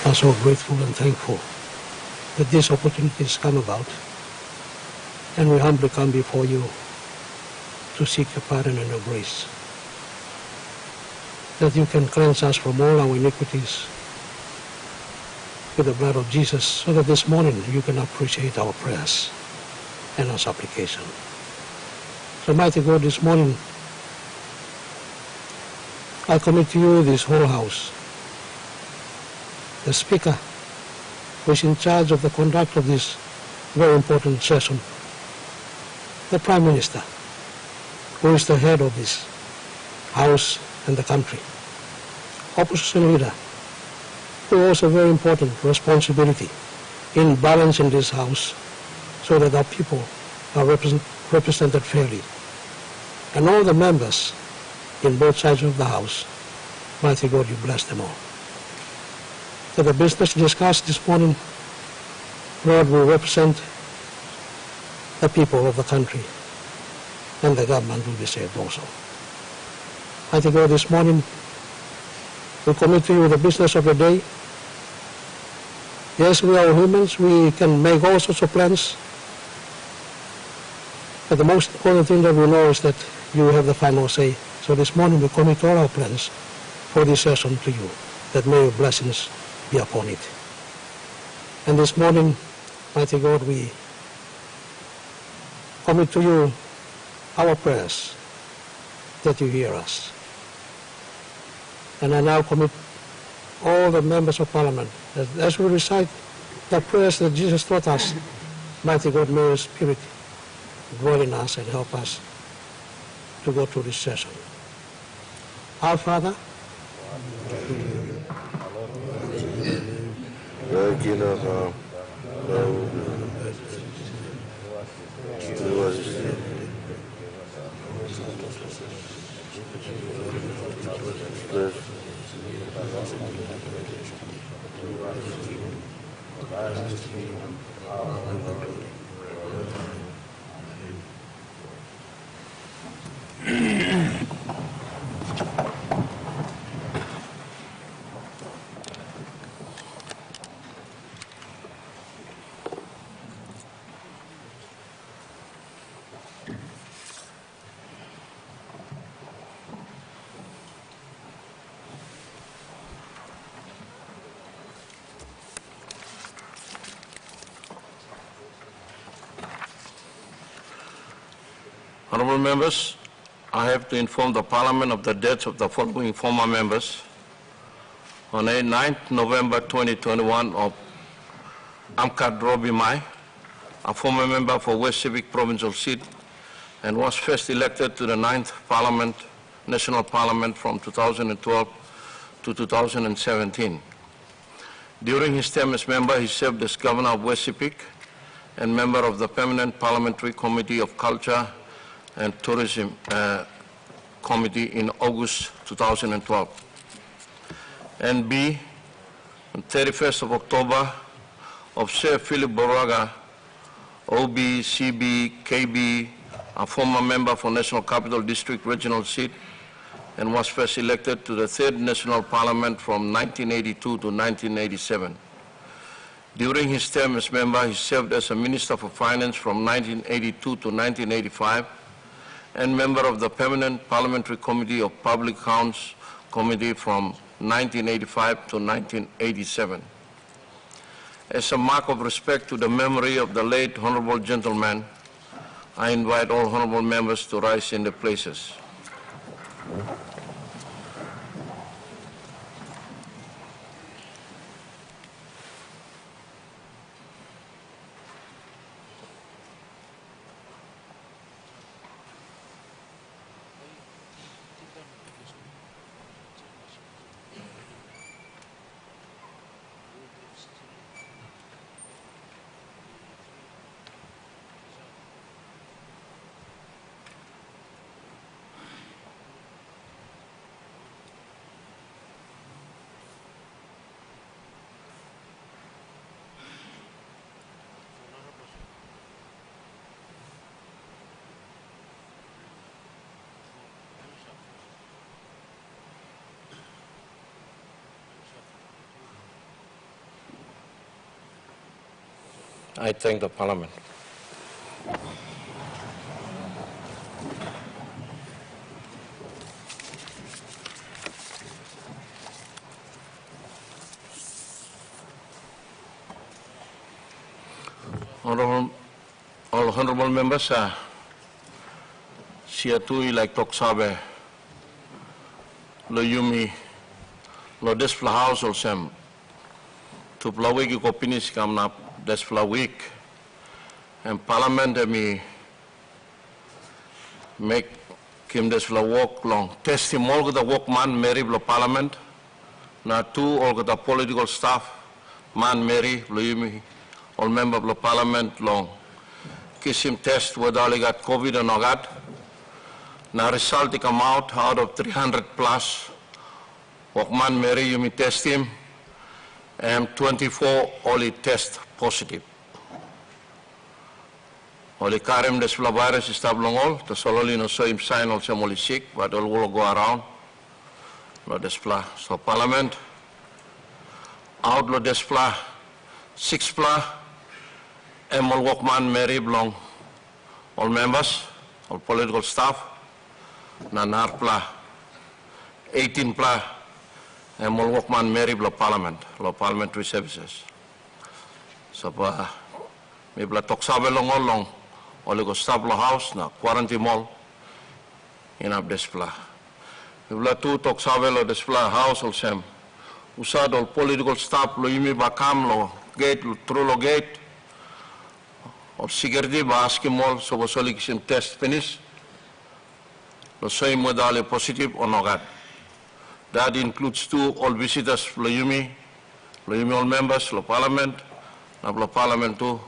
are so grateful and thankful that this opportunity has come about, and we humbly come before you to seek your pardon and your grace, that you can cleanse us from all our iniquities with the blood of Jesus, so that this morning you can appreciate our prayers and our supplication. So, mighty God, this morning I commit to you this whole house, the speaker who is in charge of the conduct of this very important session, the Prime Minister, who is the head of this house and the country, opposition leader, who has a very important responsibility in balancing this house so that our people are represented fairly, and all the members in both sides of the house. Mighty God, you bless them all. So the business discussed this morning, Lord, will represent the people of the country, and the government will be saved also. Mighty God, this morning we commit to you the business of the day. Yes, we are humans, we can make all sorts of plans, but the most important thing that we know is that you have the final say. So this morning we commit all our plans for this session to you, that may your blessings be upon it. And this morning, mighty God, we commit to you our prayers, that you hear us. And I now commit all the members of Parliament, as we recite the prayers that Jesus taught us, mighty God, may your Spirit dwell in us and help us to go through this session. Our Father, Honourable members, I have to inform the Parliament of the deaths of the following former members. On 9th November 2021 of Robi Mai, a former member for West Civic Provincial Seat, and was first elected to the 9th Parliament, National Parliament from 2012 to 2017. During his term as member, he served as Governor of West Civic and member of the Permanent Parliamentary Committee of Culture and Tourism Committee in August 2012. And B, on 31st of October, of Sir Philip Boraga, OB, CB, KB, a former member for National Capital District Regional Seat, and was first elected to the 3rd National Parliament from 1982 to 1987. During his term as member, he served as a Minister for Finance from 1982 to 1985, and member of the Permanent Parliamentary Committee of Public Accounts Committee from 1985 to 1987. As a mark of respect to the memory of the late honourable gentleman, I invite all honourable members to rise in their places. I thank the Parliament. All honorable members, siya tu like tok sabe lo yumi lo desfla house or sem to plawig ko pinis kam na desfla week and parliament mi make kim desfla walk long testimony the walk man mary lo parliament na two all the political staff man mary lo yumi all member of the parliament long kisim test whether they got COVID or not got. Now result they come out of 300 plus. Walkman Mary you may test him and 24 only test positive. Only Karim this virus is tablong all, the solely no so him sign also only sick, but all will go around. No display. So parliament out lo display 6 plus. All Walkman Mary belong all members, all political staff, Nanar Pla, 18 Pla, and all Walkman Mary belong parliamentary services. So, maybe la toksabe long, all go staff lo house, na quarantine mall, in up display. Maybe la two toksabe lo display house all sem, usad all political staff lo imi bakam lo gate, lo through lo gate, or security basketball so was test finish the same modal positive or not. That includes two all visitors Loyumi all members lo parliament lo parliament too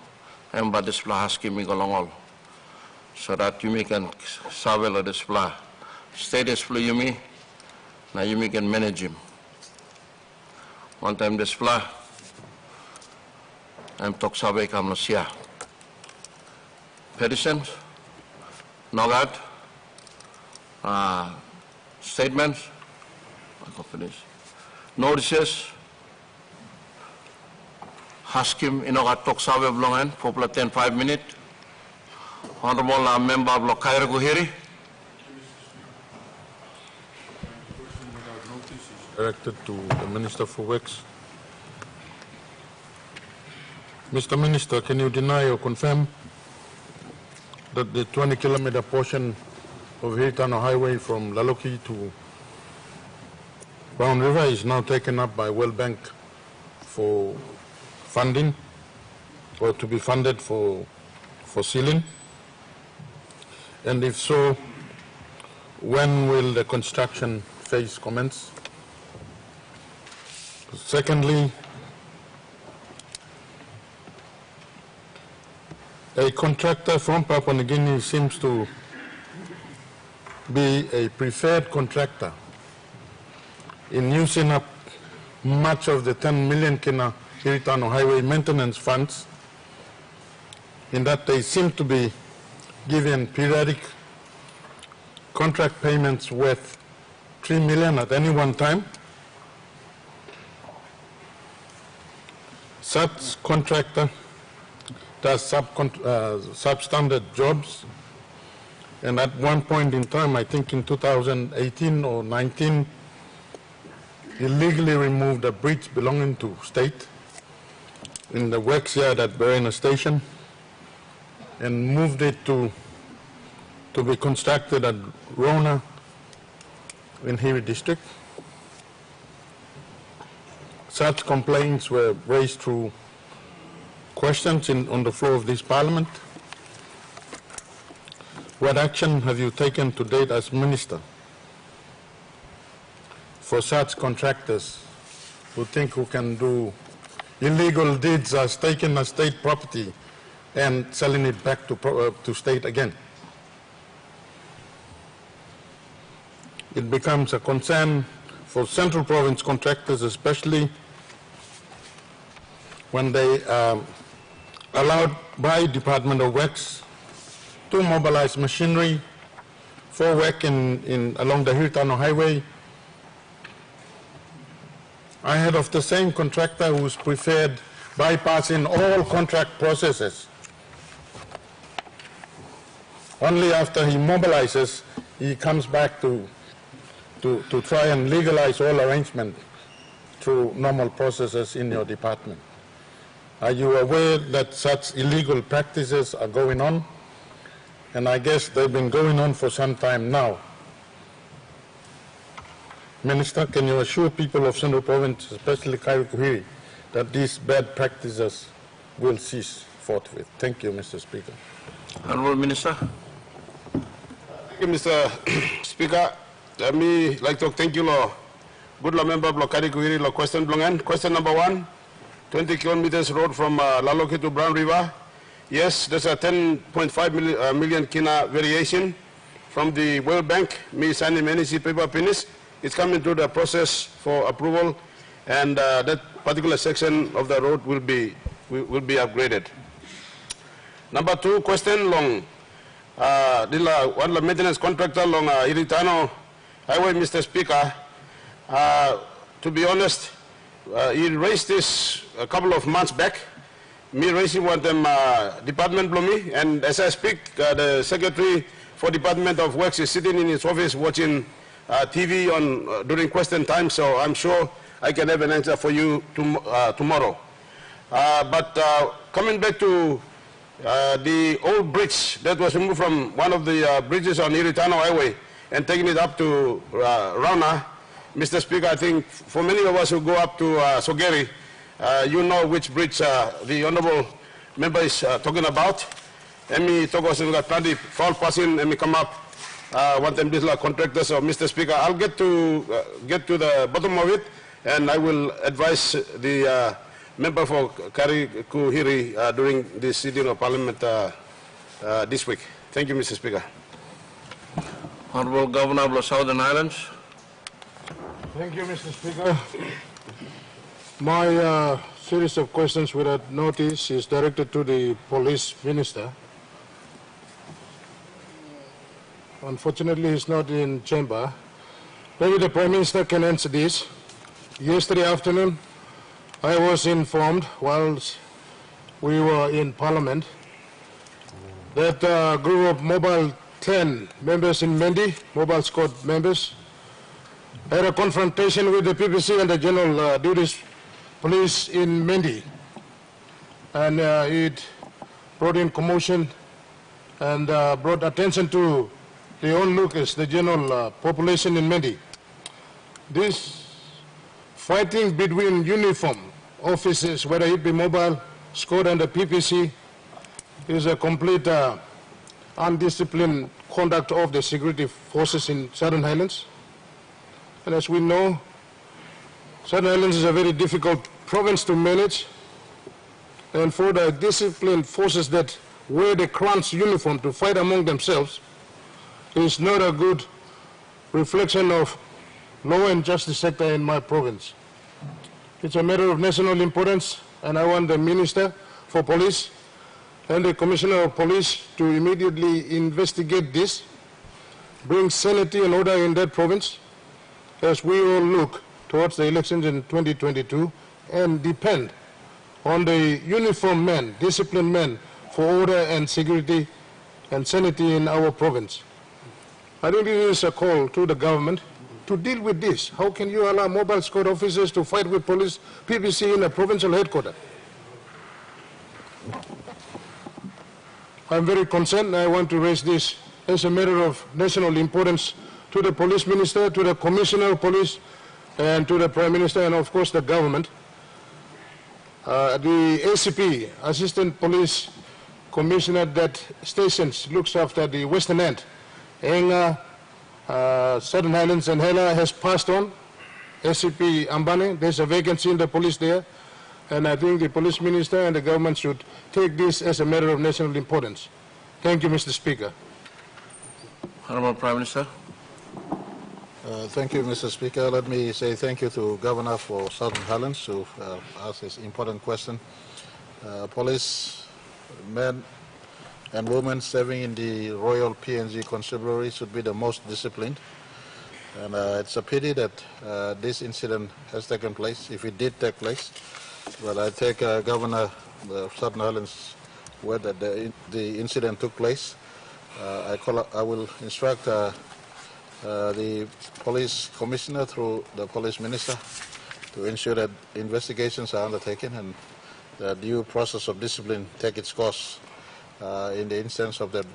and but display asking along all so that you can serve the display status Loyumi now you can manage him one time display and talk sabe kam sia petitions, NOGAD, statements, notices, Haskim inogat tok sabe blongen, popula 10-5 minutes. Honorable member of Lokaira Guhiri. Directed to the Minister for Works. Mr. Minister, can you deny or confirm that the 20-kilometer portion of Hiritano Highway from Laloki to Brown River is now taken up by World Bank for funding or to be funded for sealing? And if so, when will the construction phase commence? Secondly, a contractor from Papua New Guinea seems to be a preferred contractor in using up much of the 10 million kina Hiritano Highway maintenance funds, in that they seem to be given periodic contract payments worth 3 million at any one time. Such contractor does substandard jobs, and at one point in time, I think in 2018 or 19, illegally removed a bridge belonging to state in the works yard at Berena Station and moved it to be constructed at Rona in Hiri district. Such complaints were raised through questions on the floor of this parliament. What action have you taken to date as minister for such contractors who can do illegal deeds as taking a state property and selling it back to state again? It becomes a concern for Central Province contractors, especially when they are allowed by Department of Works to mobilize machinery for work along the Hiritano Highway ahead of the same contractor who's preferred bypassing all contract processes. Only after he mobilizes, he comes back to try and legalize all arrangements through normal processes in your department. Are you aware that such illegal practices are going on? And I guess they've been going on for some time now. Minister, can you assure people of Central Province, especially Kaikuhiri, that these bad practices will cease forthwith? Thank you, Mr. Speaker. Honourable Minister. Thank you, Mr. Speaker. Let me like to thank you, good member of Kaikuhiri, question belongan. Question number 1, 20 kilometers road from Laloke to Brown River. Yes, there's a 10.5 million kina variation from the World Bank. Me signing many paper finish. It's coming through the process for approval, and that particular section of the road will be upgraded. Number 2, question long. One maintenance contractor long Iritano Highway, Mr. Speaker. To be honest, he raised this a couple of months back. Me raising one them department below me, and as I speak, the Secretary for Department of Works is sitting in his office watching TV on during question time, so I'm sure I can have an answer for you tomorrow. But coming back to the old bridge that was removed from one of the bridges on Iritano Highway and taking it up to Rauna, Mr. Speaker, I think for many of us who go up to Sogeri, you know which bridge the honourable member is talking about. Emi talk was plenty foul passing. Emi come up. Want them this contractors. So, Mr. Speaker, I'll get to the bottom of it, and I will advise the member for Kaikuhiri during this sitting of Parliament this week. Thank you, Mr. Speaker. Honourable Governor of the Southern Islands. Thank you, Mr. Speaker. My series of questions without notice is directed to the Police Minister. Unfortunately, he's not in chamber. Maybe the Prime Minister can answer this. Yesterday afternoon, I was informed whilst we were in Parliament that a group of Mobile 10 members in Mendi, Mobile Squad members, had a confrontation with the PPC and the General Duties Police in Mendi, and it brought in commotion and brought attention to the onlookers, the general population in Mendi. This fighting between uniform officers, whether it be Mobile Squad and the PPC, is a complete undisciplined conduct of the security forces in Southern Highlands. And as we know, Southern Highlands is a very difficult province to manage, and for the disciplined forces that wear the Crown's uniform to fight among themselves is not a good reflection of law and justice sector in my province. It's a matter of national importance, and I want the Minister for Police and the Commissioner of Police to immediately investigate this, bring sanity and order in that province, as we all look towards the elections in 2022 and depend on the uniformed men, disciplined men for order and security and sanity in our province. I think this is a call to the government to deal with this. How can you allow Mobile Squad officers to fight with police, PPC in a provincial headquarters? I'm very concerned. I want to raise this as a matter of national importance to the Police Minister, to the Commissioner of Police, and to the Prime Minister, and of course the government. The ACP, Assistant Police Commissioner that stations, looks after the Western End, Enga, Southern Highlands and Hela, has passed on. ACP Ambane, there's a vacancy in the police there, and I think the Police Minister and the government should take this as a matter of national importance. Thank you, Mr. Speaker. Honourable Prime Minister. Thank you, Mr. Speaker. Let me say thank you to Governor for Southern Highlands who asked this important question. Police men and women serving in the Royal PNG Constabulary should be the most disciplined. And it's a pity that this incident has taken place, if it did take place. Well, I take Governor of Southern Highlands' word that the incident took place. I will instruct the police commissioner through the police minister to ensure that investigations are undertaken and the due process of discipline take its course in the instance of the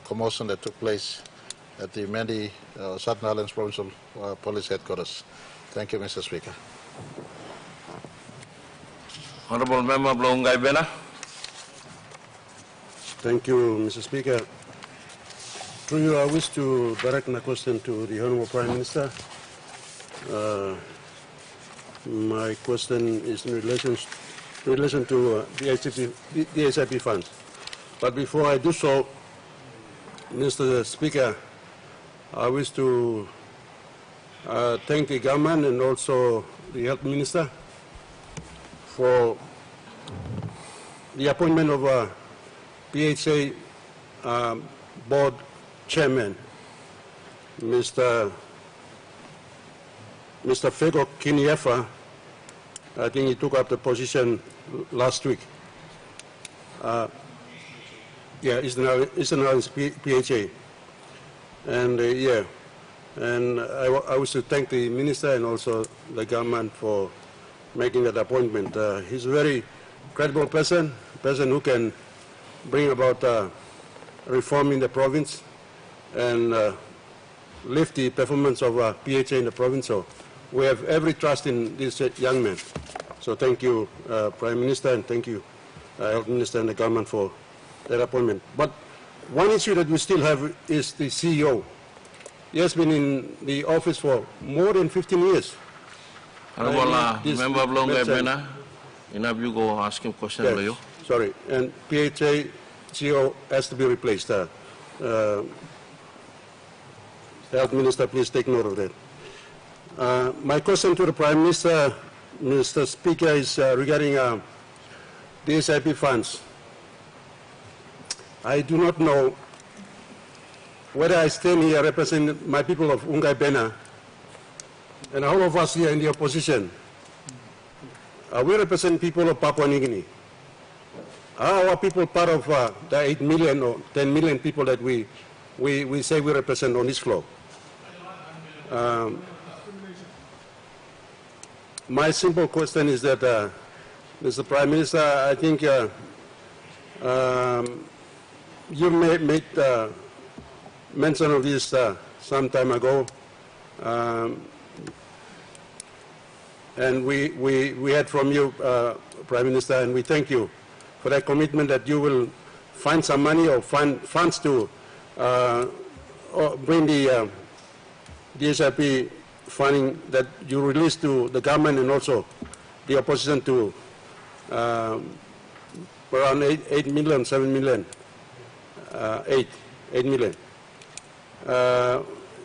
commotion that took place at the Mendi Southern Highlands Provincial Police Headquarters. Thank you, Mr. Speaker. Honorable Member of Ncbl. Thank you, Mr. Speaker. Through you, I wish to direct my question to the Honorable Prime Minister. My question is in relation to the SIP funds. But before I do so, Mr. Speaker, I wish to thank the government and also the Health Minister for the appointment of a PHA board chairman, Mr. Fego Kiniefa. I think he took up the position last week. It's now PHA. And and I wish to thank the minister and also the government for making that appointment. He's a very credible person who can bring about reform in the province and lift the performance of PHA in the province. So we have every trust in this young man. So thank you, Prime Minister, and thank you, Health Minister and the government for that appointment. But one issue that we still have is the CEO. He has been in the office for more than 15 years. Honorable Member of Ncbl, you go ask him questions. Yes, sorry, and PHA CEO has to be replaced. Health Minister, please take note of that. My question to the Prime Minister, Mr. Speaker, is regarding the SIP funds. I do not know whether I stand here representing my people of Ncbl and all of us here in the opposition. We represent people of Papua New Guinea. Are our people part of the 8 million or 10 million people that we say we represent on this floor? My simple question is that, Mr. Prime Minister, I think you made mention of this some time ago, and we heard from you, Prime Minister, and we thank you for that commitment that you will find some money or find funds to bring the SIP funding that you released to the government and also the opposition to around 8 million, 7 million, 8 million.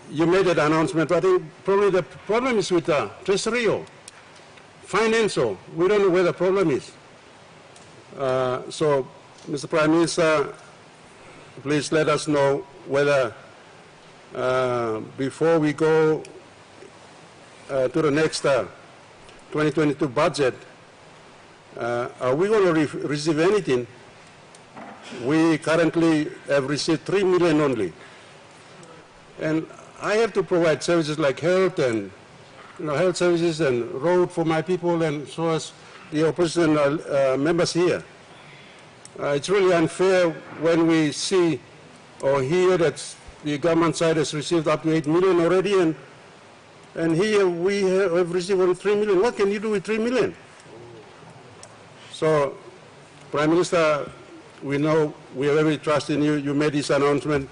You made that announcement, but I think probably the problem is with Treasury or Finance. We don't know where the problem is. So, Mr. Prime Minister, please let us know whether before we go to the next 2022 budget, are we going to receive anything? We currently have received 3 million only. And I have to provide services like health and health services and road for my people, and so as the opposition members here. It's really unfair when we see or hear that the government side has received up to 8 million already, and here we have received only 3 million. What can you do with 3 million? So, Prime Minister, we know we have every trust in you. You made this announcement,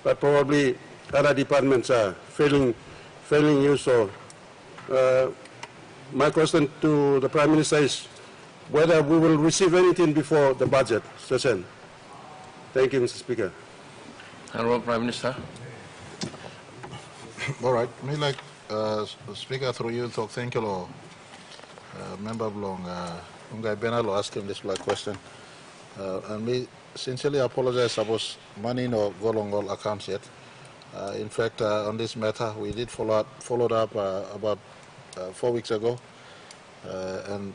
but probably other departments are failing you. So, my question to the Prime Minister is whether we will receive anything before the budget session. Thank you, Mr. Speaker. Honorable Prime Minister. All right. Me like Speaker through you talk. Thank you, Member of Ncbl ask him this question. And me sincerely apologize about money no go along all accounts yet. In fact, on this matter, we did follow up about 4 weeks ago, and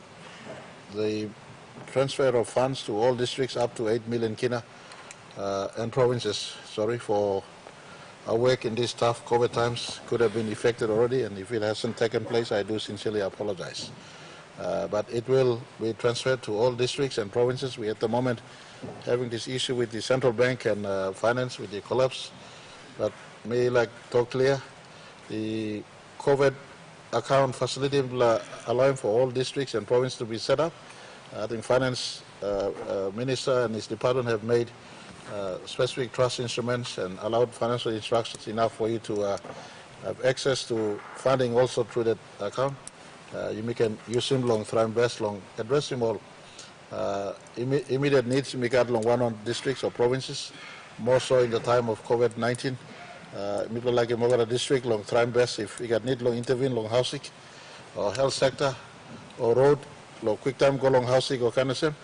the transfer of funds to all districts up to 8 million kina and provinces, for our work in these tough COVID times could have been effected already, and if it hasn't taken place, I do sincerely apologize. But it will be transferred to all districts and provinces. We at the moment having this issue with the central bank and finance with the collapse, but may like talk clear, the COVID account facility will allow for all districts and provinces to be set up. I think finance minister and his department have made specific trust instruments and allowed financial instructions enough for you to have access to funding also through that account. You can use him long, try best long, address him all. Immediate needs, we got long one on districts or provinces, more so in the time of COVID-19. People like in Mogara district, long try best if we got need long intervene, long housing, or health sector, or road, long quick time go long housing or kind of same.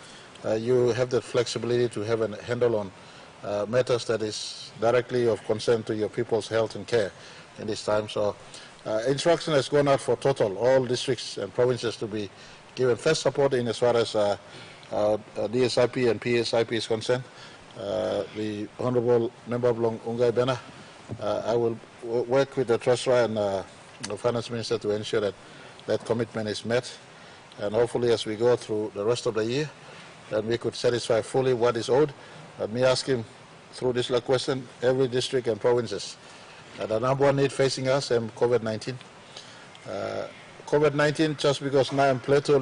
You have the flexibility to have a handle on matters that is directly of concern to your people's health and care in this time. So instruction has gone out for total, all districts and provinces to be given first support in as far as DSIP and PSIP is concerned. The Honorable Member of Ungai Bena, I will work with the Treasurer and the Finance Minister to ensure that that commitment is met. And hopefully as we go through the rest of the year, then we could satisfy fully what is owed. Let me ask him through this question, every district and provinces. The number one need facing us is COVID-19. COVID-19, just because now I'm plateau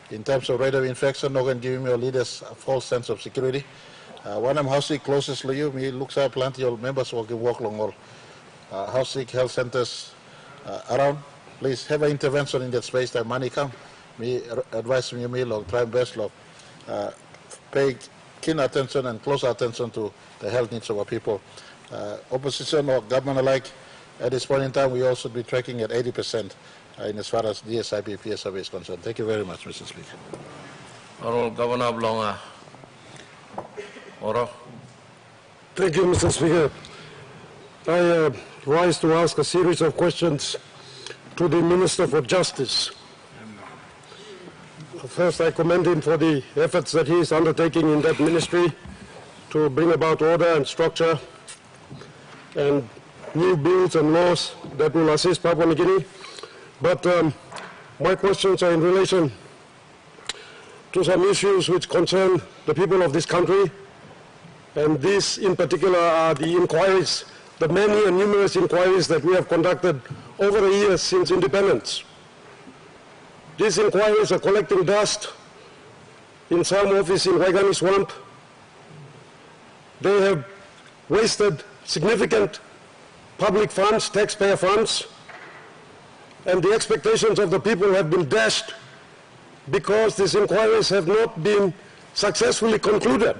in terms of rate of infection, not going to give me or leaders a false sense of security. When I'm housing closest to you, me looks like plenty of members who can walk along all housing, health centers around. Please have an intervention in that space that money come. Me advise me long, try best long. Pay keen attention and close attention to the health needs of our people. Opposition or government alike, at this point in time, we also be tracking at 80% in as far as DSIP, PSIP is concerned. Thank you very much, Mr. Speaker. Honorable Governor Blonga. Oro. Thank you, Mr. Speaker. I rise to ask a series of questions to the Minister for Justice. First, I commend him for the efforts that he is undertaking in that ministry to bring about order and structure and new bills and laws that will assist Papua New Guinea. But my questions are in relation to some issues which concern the people of this country, and these in particular are the inquiries, the many and numerous inquiries that we have conducted over the years since independence. These inquiries are collecting dust in some office in Waigani Swamp. They have wasted significant public funds, taxpayer funds, and the expectations of the people have been dashed because these inquiries have not been successfully concluded.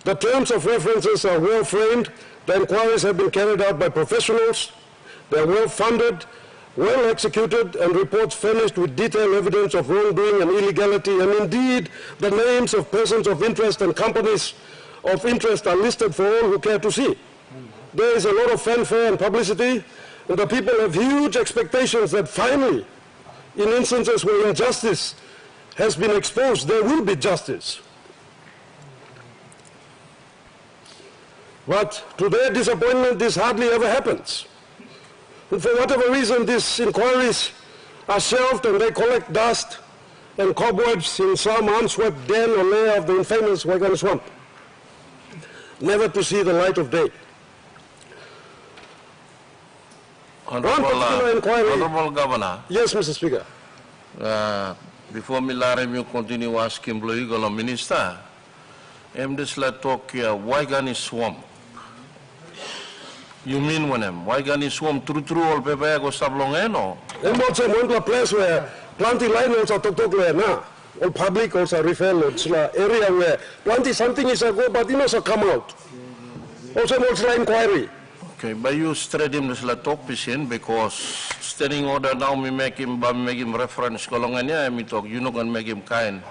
The terms of references are well framed. The inquiries have been carried out by professionals. They are well funded, well executed, and reports furnished with detailed evidence of wrongdoing and illegality, and indeed the names of persons of interest and companies of interest are listed for all who care to see. There is a lot of fanfare and publicity, and the people have huge expectations that finally, in instances where injustice has been exposed, there will be justice. But to their disappointment, this hardly ever happens. And for whatever reason, these inquiries are shelved and they collect dust and cobwebs in some unswept den or lair of the infamous Waigani Swamp, never to see the light of day. Honorable Governor. Yes, Mr. Speaker. Before me let me continue asking Blue Minister, I'm just like talk here, Waigani Swamp. You mean when I'm Waigani Swamp true all paper go sablong eno? I'm also one place where plenty line also talk now. All public also refer it's an area where plenty something is a go, but it also come out. Also inquiry. Okay, but you straight him this talk patient because standing order now me make him reference kolonganya me talk, you not gonna make him kind.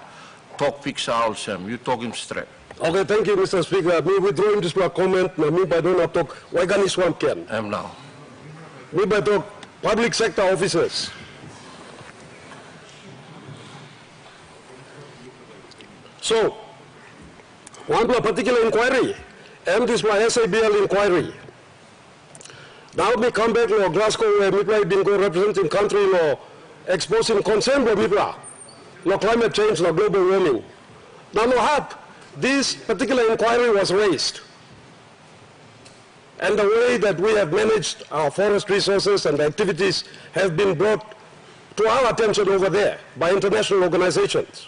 Talk picture also, you talk him straight. Okay, thank you, Mr. Speaker. Me withdrawing this comment, me by don't have talk Waigani Swamp can. I'm now. Me by talk public sector officers. So, one particular inquiry, and this was Ncbl Inquiry. Now me come back to Glasgow where Mipla been go representing country law, exposing concern for Mipla, no climate change, no global warming. Now no help, this particular inquiry was raised. And the way that we have managed our forest resources and activities have been brought to our attention over there by international organizations.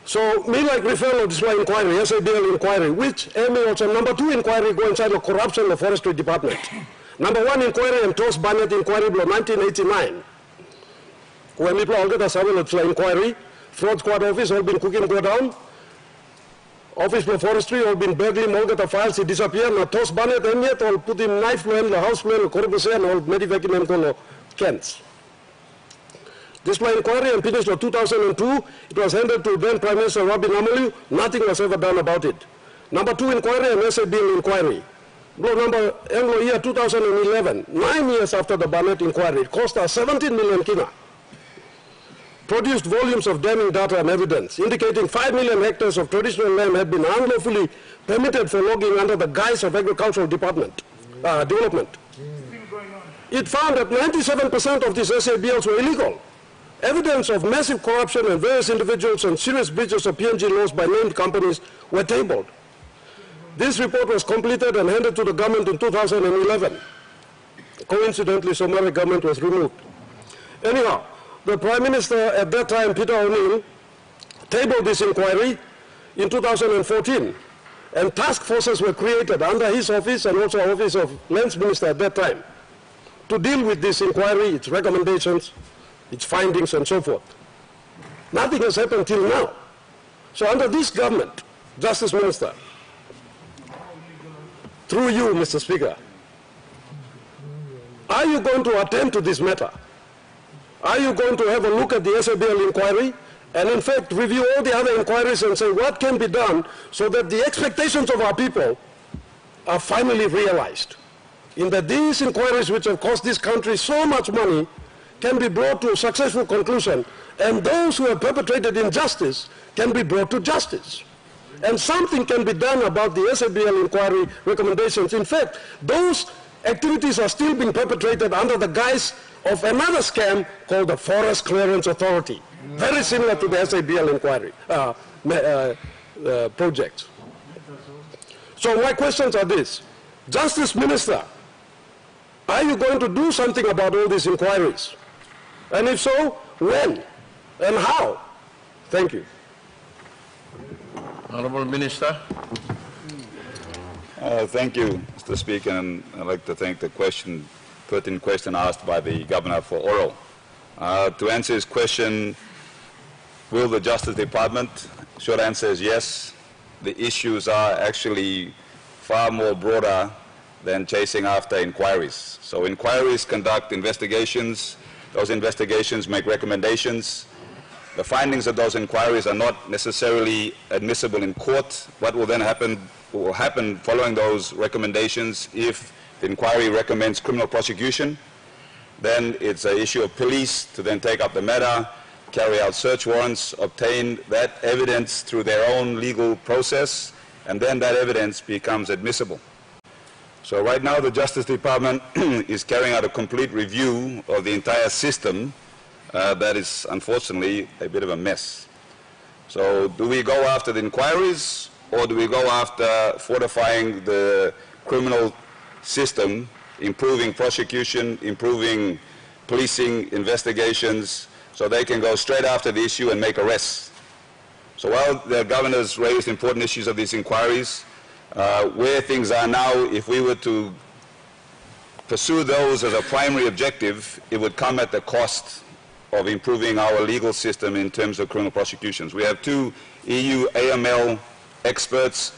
So, me like referral of this inquiry, Ncbl Inquiry, which me also number 2 inquiry go inside the corruption of the forestry department. Number 1 inquiry and Toast Barnett Inquiry blow 1989. When people all get a surveillance inquiry, fraud squad office all been cooking go down, office for forestry all been burgling, all get the files, he disappeared, now Toast Barnett and yet all put him knife plan, the house plan, corruption and all medivac him call Kents. This inquiry and finished in 2002. It was handed to then Prime Minister Robin Amalu. Nothing was ever done about it. Number 2 inquiry and Ncbl Inquiry. Number year 2011, 9 years after the Barnett inquiry, it cost us 17 million kina. Produced volumes of damning data and evidence, indicating 5 million hectares of traditional land had been unlawfully permitted for logging under the guise of agricultural development. It found that 97% of these SABLs were illegal. Evidence of massive corruption and various individuals and serious breaches of PNG laws by named companies were tabled. This report was completed and handed to the government in 2011. Coincidentally, Somali government was removed. Anyhow, the Prime Minister at that time, Peter O'Neill, tabled this inquiry in 2014, and task forces were created under his office and also office of Lands Minister at that time to deal with this inquiry, its recommendations, its findings and so forth. Nothing has happened till now. So under this government, Justice Minister, through you, Mr. Speaker, are you going to attend to this matter? Are you going to have a look at the Ncbl inquiry and in fact review all the other inquiries and say what can be done so that the expectations of our people are finally realized? In that these inquiries which have cost this country so much money can be brought to a successful conclusion, and those who have perpetrated injustice can be brought to justice. And something can be done about the Ncbl inquiry recommendations. In fact, those activities are still being perpetrated under the guise of another scam called the Forest Clearance Authority, very similar to the Ncbl inquiry project. So my questions are this. Justice Minister, are you going to do something about all these inquiries? And if so, when and how? Thank you. Honorable Minister. Thank you, Mr. Speaker, and I'd like to thank the pertinent question asked by the Governor for oral. To answer his question, will the Justice Department? Short answer is yes. The issues are actually far more broader than chasing after inquiries. So inquiries conduct investigations. Those investigations make recommendations. The findings of those inquiries are not necessarily admissible in court. What will then happen following those recommendations if the inquiry recommends criminal prosecution? Then it's an issue of police to then take up the matter, carry out search warrants, obtain that evidence through their own legal process, and then that evidence becomes admissible. So right now the Justice Department is carrying out a complete review of the entire system that is unfortunately a bit of a mess. So do we go after the inquiries, or do we go after fortifying the criminal system, improving prosecution, improving policing investigations, so they can go straight after the issue and make arrests? So while the governors raised important issues of these inquiries, where things are now, if we were to pursue those as a primary objective, it would come at the cost of improving our legal system in terms of criminal prosecutions. We have 2 EU AML experts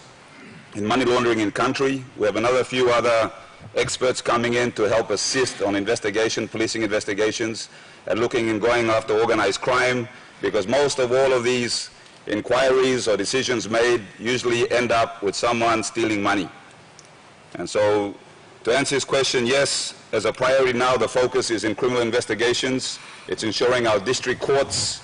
in money laundering in country. We have another few other experts coming in to help assist on investigation, policing investigations, and looking and going after organized crime, because most of all of these inquiries or decisions made usually end up with someone stealing money. And so To answer his question, yes, as a priority now, the focus is in criminal investigations. It's ensuring our district courts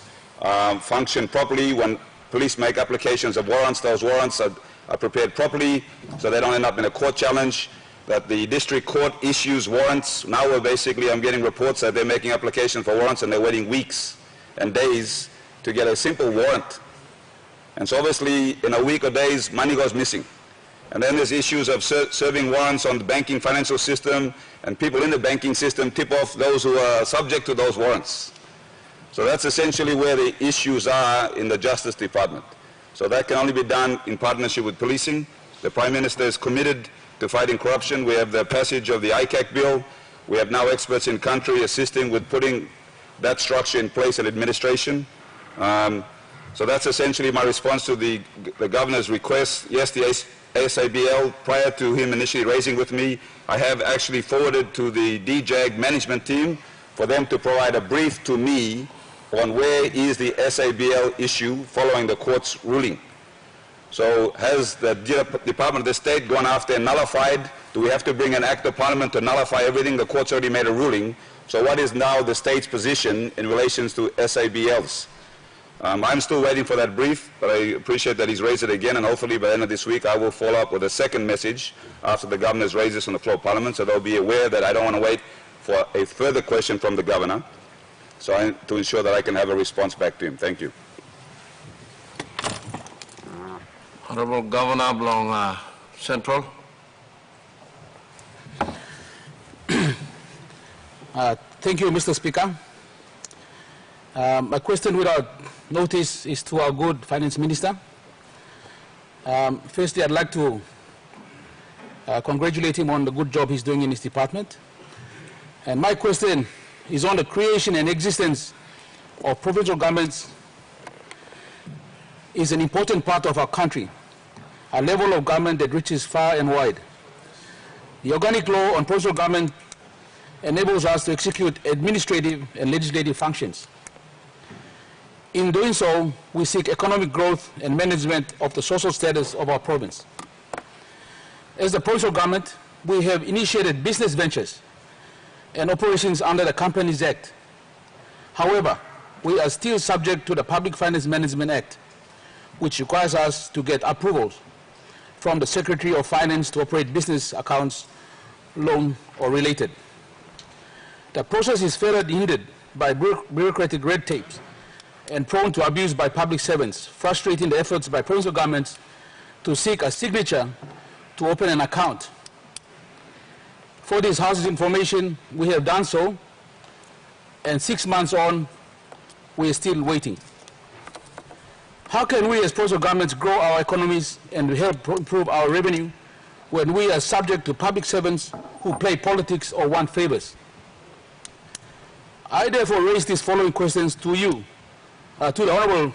function properly. When police make applications of warrants, those warrants are prepared properly so they don't end up in a court challenge. That the district court issues warrants. Now I'm getting reports that they're making applications for warrants and they're waiting weeks and days to get a simple warrant. And so obviously in a week or days, money goes missing. And then there's issues of serving warrants on the banking financial system, and people in the banking system tip off those who are subject to those warrants. So that's essentially where the issues are in the Justice Department. So that can only be done in partnership with policing. The Prime Minister is committed to fighting corruption. We have the passage of the ICAC bill. We have now experts in country assisting with putting that structure in place and administration. So that's essentially my response to the Governor's request. Yes, the ASABL, prior to him initially raising with me, I have actually forwarded to the DJAG management team for them to provide a brief to me on where is the SABL issue following the court's ruling. So has the Department of the State gone after and nullified? Do we have to bring an act of parliament to nullify everything? The court's already made a ruling. So what is now the state's position in relation to SABLs? I'm still waiting for that brief, but I appreciate that he's raised it again, and hopefully by the end of this week I will follow up with a second message after the Governor's raised this on the floor of Parliament, so they'll be aware that I don't want to wait for a further question from the Governor, to ensure that I can have a response back to him. Thank you. Honorable Governor Blong Central. Thank you, Mr. Speaker. My question without notice is to our good Finance Minister. Firstly, I'd like to congratulate him on the good job he's doing in his department. And my question is on the creation and existence of provincial governments is an important part of our country, a level of government that reaches far and wide. The organic law on provincial government enables us to execute administrative and legislative functions. In doing so, we seek economic growth and management of the social status of our province. As the provincial government, we have initiated business ventures and operations under the Companies Act. However, we are still subject to the Public Finance Management Act, which requires us to get approvals from the Secretary of Finance to operate business accounts, loan or related. The process is further hindered by bureaucratic red tapes and prone to abuse by public servants, frustrating the efforts by provincial governments to seek a signature to open an account. For this House's information, we have done so, and 6 months on, we are still waiting. How can we as provincial governments grow our economies and help improve our revenue when we are subject to public servants who play politics or want favors? I therefore raise these following questions to you, to the Honourable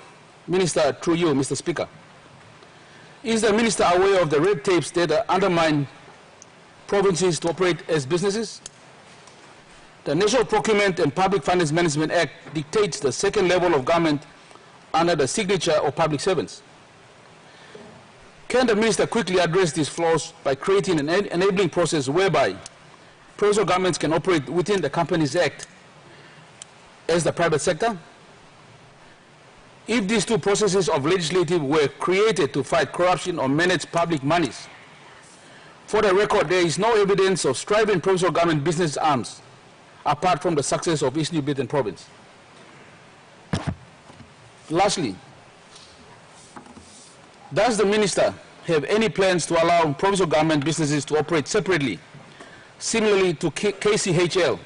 Minister, through you, Mr. Speaker. Is the Minister aware of the red tapes that undermine provinces to operate as businesses? The National Procurement and Public Finance Management Act dictates the second level of government under the signature of public servants. Can the Minister quickly address these flaws by creating an enabling process whereby provincial governments can operate within the Companies Act as the private sector? If these two processes of legislative were created to fight corruption or manage public monies, for the record, there is no evidence of striving provincial government business arms apart from the success of East New Britain province. Lastly, does the Minister have any plans to allow provincial government businesses to operate separately, similarly to KCHL,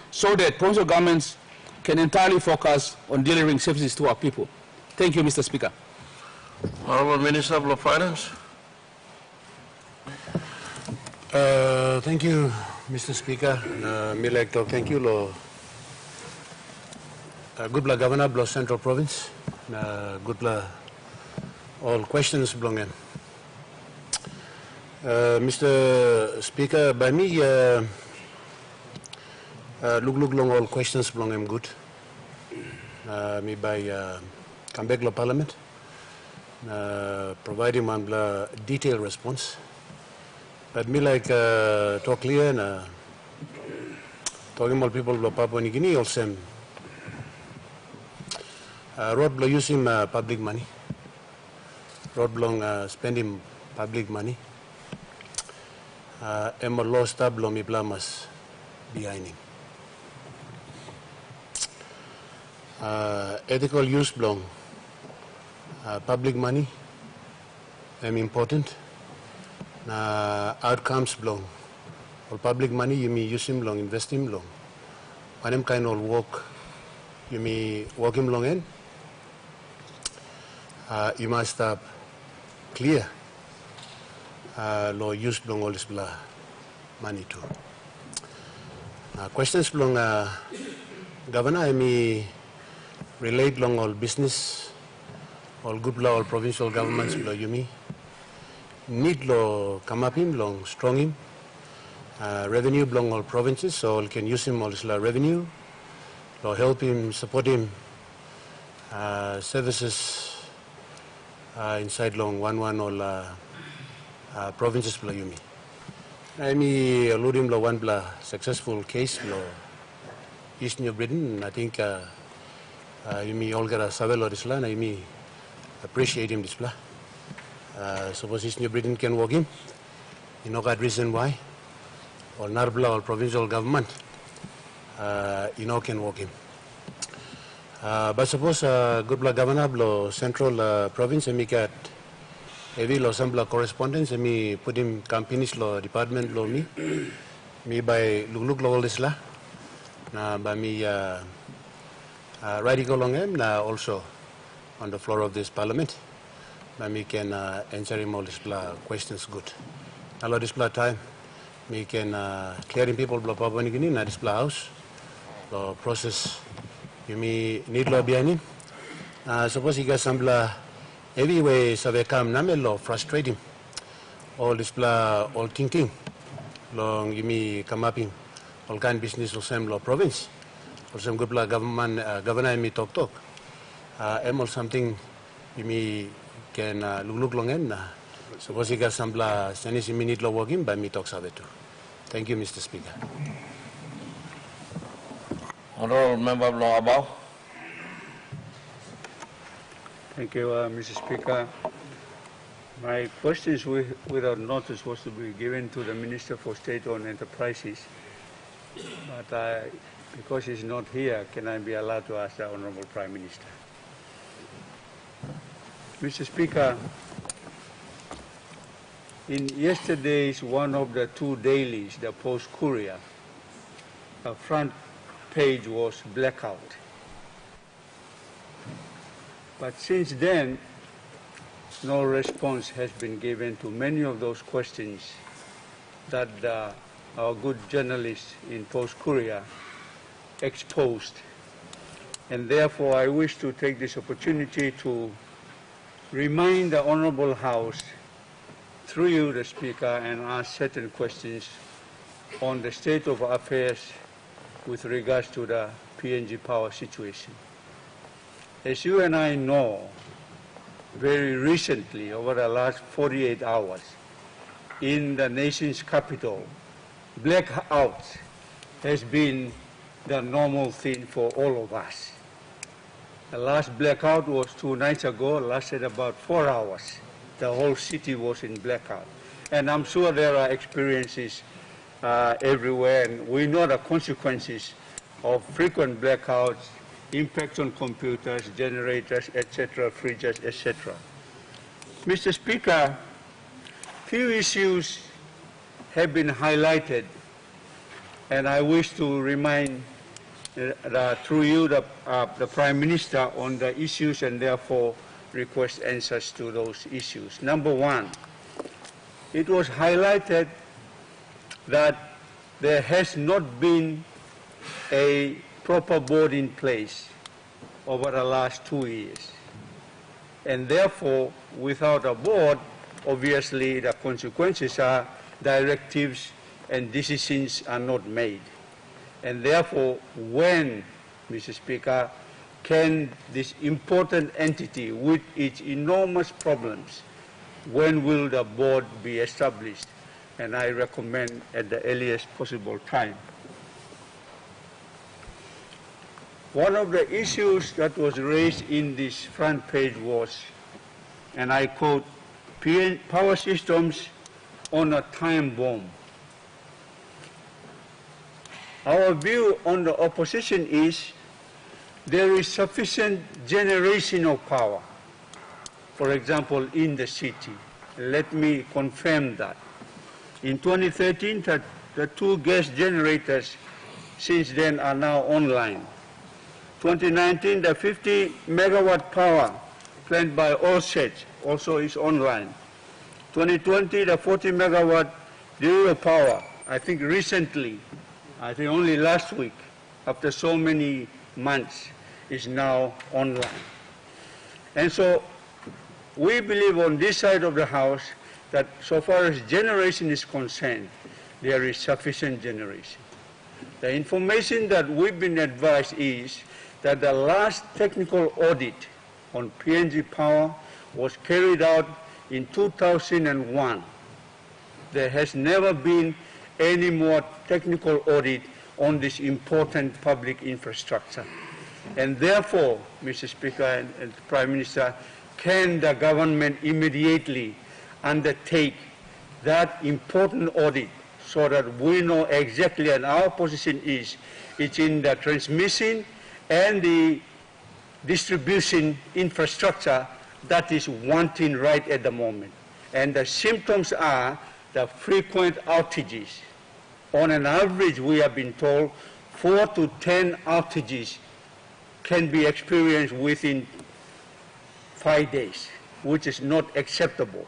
so that provincial governments can entirely focus on delivering services to our people? Thank you, Mr. Speaker. Honourable Minister of Finance. Thank you, Mr. Speaker. Thank you, Lo. Good Governor, Blo Central Province. Good all questions belong in. Mr. Speaker, by me, look long all questions belong in good. Me by come back to Parliament, providing one detailed response. But me like talk clear and talking about people of Papua New Guinea also road blow using public money, road blow spending public money. Emma lost tablo mi blamas behind him. Ethical use belong public money important. Outcomes belong or public money you may use him long, invest him long. When him kind of work you may work him long in. You must have clear law use belong all this money too. Questions belong Governor I may relate long all business, all good law, all provincial governments below you me. Need law come up him long, strong him. Revenue belong all provinces, so all can use him all this revenue. Law help him, support him. Services inside long one all provinces below you me. I may allude him law one successful case below East New Britain. I think you may all get a savel or this land. I may appreciate him this suppose East New Britain can work him. You know that reason why. Or Narbla or provincial government you know can work him. But suppose good governor below central province and me get heavy law some correspondence and me put him companies law department law me by look law all this la. By me writing along him also on the floor of this parliament. But we can answer him all these questions good. A lot of this time, we can clearing people of Papua New Guinea in this house. The process, you may need law behind him. Suppose he got some every way, so they come namel frustrate him. All this all thinking. Long you may come up him. All kind of business or same law province. Or some good government governor me talk. Or something you may can look long and suppose you got some Chinese minute law working by me talks of it too. Thank you, Mr. Speaker. Honorable Member of Law Abao. Thank you, Mr. Speaker. My questions without notice was to be given to the Minister for State-Owned Enterprises, but because he's not here, can I be allowed to ask the Honorable Prime Minister? Mr. Speaker, in yesterday's one of the two dailies, the Post Courier, the front page was blackout. But since then, no response has been given to many of those questions that our good journalists in Post Courier exposed. And therefore, I wish to take this opportunity to remind the Honorable House, through you, the Speaker, and ask certain questions on the state of affairs with regards to the PNG power situation. As you and I know, very recently, over the last 48 hours, in the nation's capital, blackout has been the normal thing for all of us. The last blackout was 2 nights ago, lasted about 4 hours. The whole city was in blackout. And I'm sure there are experiences everywhere, and we know the consequences of frequent blackouts, impact on computers, generators, etc., fridges, etc. Mr. Speaker, few issues have been highlighted, and I wish to remind through you the Prime Minister on the issues and therefore request answers to those issues. Number one, it was highlighted that there has not been a proper board in place over the last 2 years. And therefore, without a board, obviously the consequences are directives and decisions are not made. And therefore, when, Mr. Speaker, can this important entity with its enormous problems, when will the board be established and I recommend at the earliest possible time. One of the issues that was raised in this front page was, and I quote, power systems on a time bomb. Our view on the opposition is there is sufficient generation of power, for example, in the city. Let me confirm that. In 2013, the 2 gas generators since then are now online. 2019, the 50 megawatt power plant by Orsett also is online. 2020, the 40 megawatt zero power, I think recently, I think only last week, after so many months, is now online. And so we believe on this side of the house that so far as generation is concerned, there is sufficient generation. The information that we've been advised is that the last technical audit on PNG power was carried out in 2001. There has never been any more technical audit on this important public infrastructure. And therefore, Mr. Speaker and Prime Minister, can the government immediately undertake that important audit so that we know exactly, and our position is, it's in the transmission and the distribution infrastructure that is wanting right at the moment. And the symptoms are the frequent outages. On an average, we have been told 4 to 10 outages can be experienced within 5 days, which is not acceptable.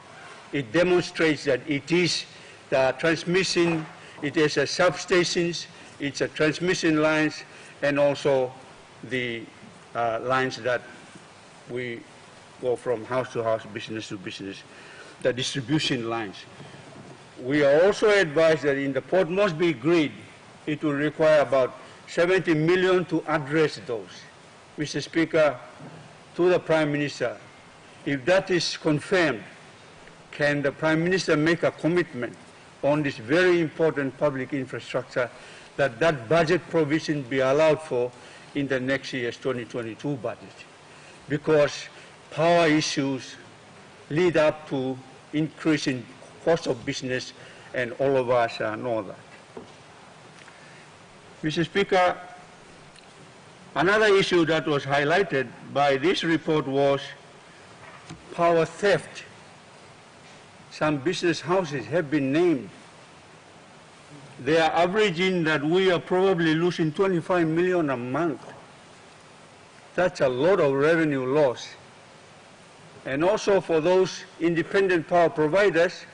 It demonstrates that it is the transmission, it is a substations, it's a transmission lines, and also the lines that we go from house to house, business to business, the distribution lines. We are also advised that in the Port Moresby grid, it will require about 70 million to address those. Mr. Speaker, to the Prime Minister, if that is confirmed, can the Prime Minister make a commitment on this very important public infrastructure that that budget provision be allowed for in the next year's 2022 budget? Because power issues lead up to increasing cost of business, and all of us know that. Mr. Speaker, another issue that was highlighted by this report was power theft. Some business houses have been named. They are averaging that we are probably losing 25 million a month. That's a lot of revenue loss. And also for those independent power providers,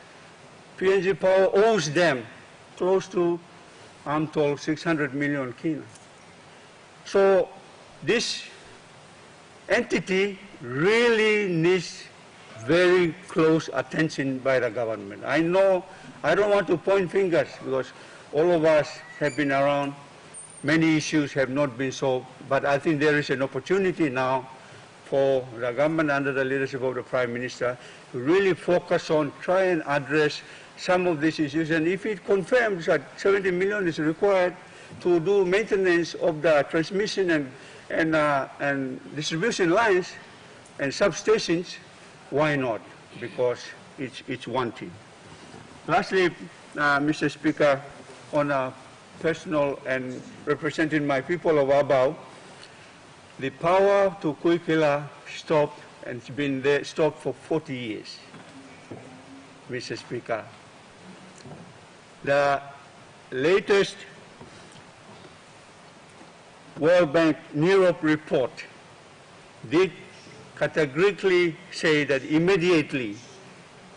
PNG Power owes them close to, I'm told, 600 million kina. So this entity really needs very close attention by the government. I know, I don't want to point fingers because all of us have been around, many issues have not been solved, but I think there is an opportunity now for the government under the leadership of the Prime Minister to really focus on try and address some of these issues. And if it confirms that 70 million is required to do maintenance of the transmission and distribution lines and substations, why not? Because it's wanting. Lastly, Mr. Speaker, on a personal and representing my people of Abau, the power to Kuikila stopped, and it's been there, stopped for 40 years, Mr. Speaker. The latest World Bank Europe report did categorically say that immediately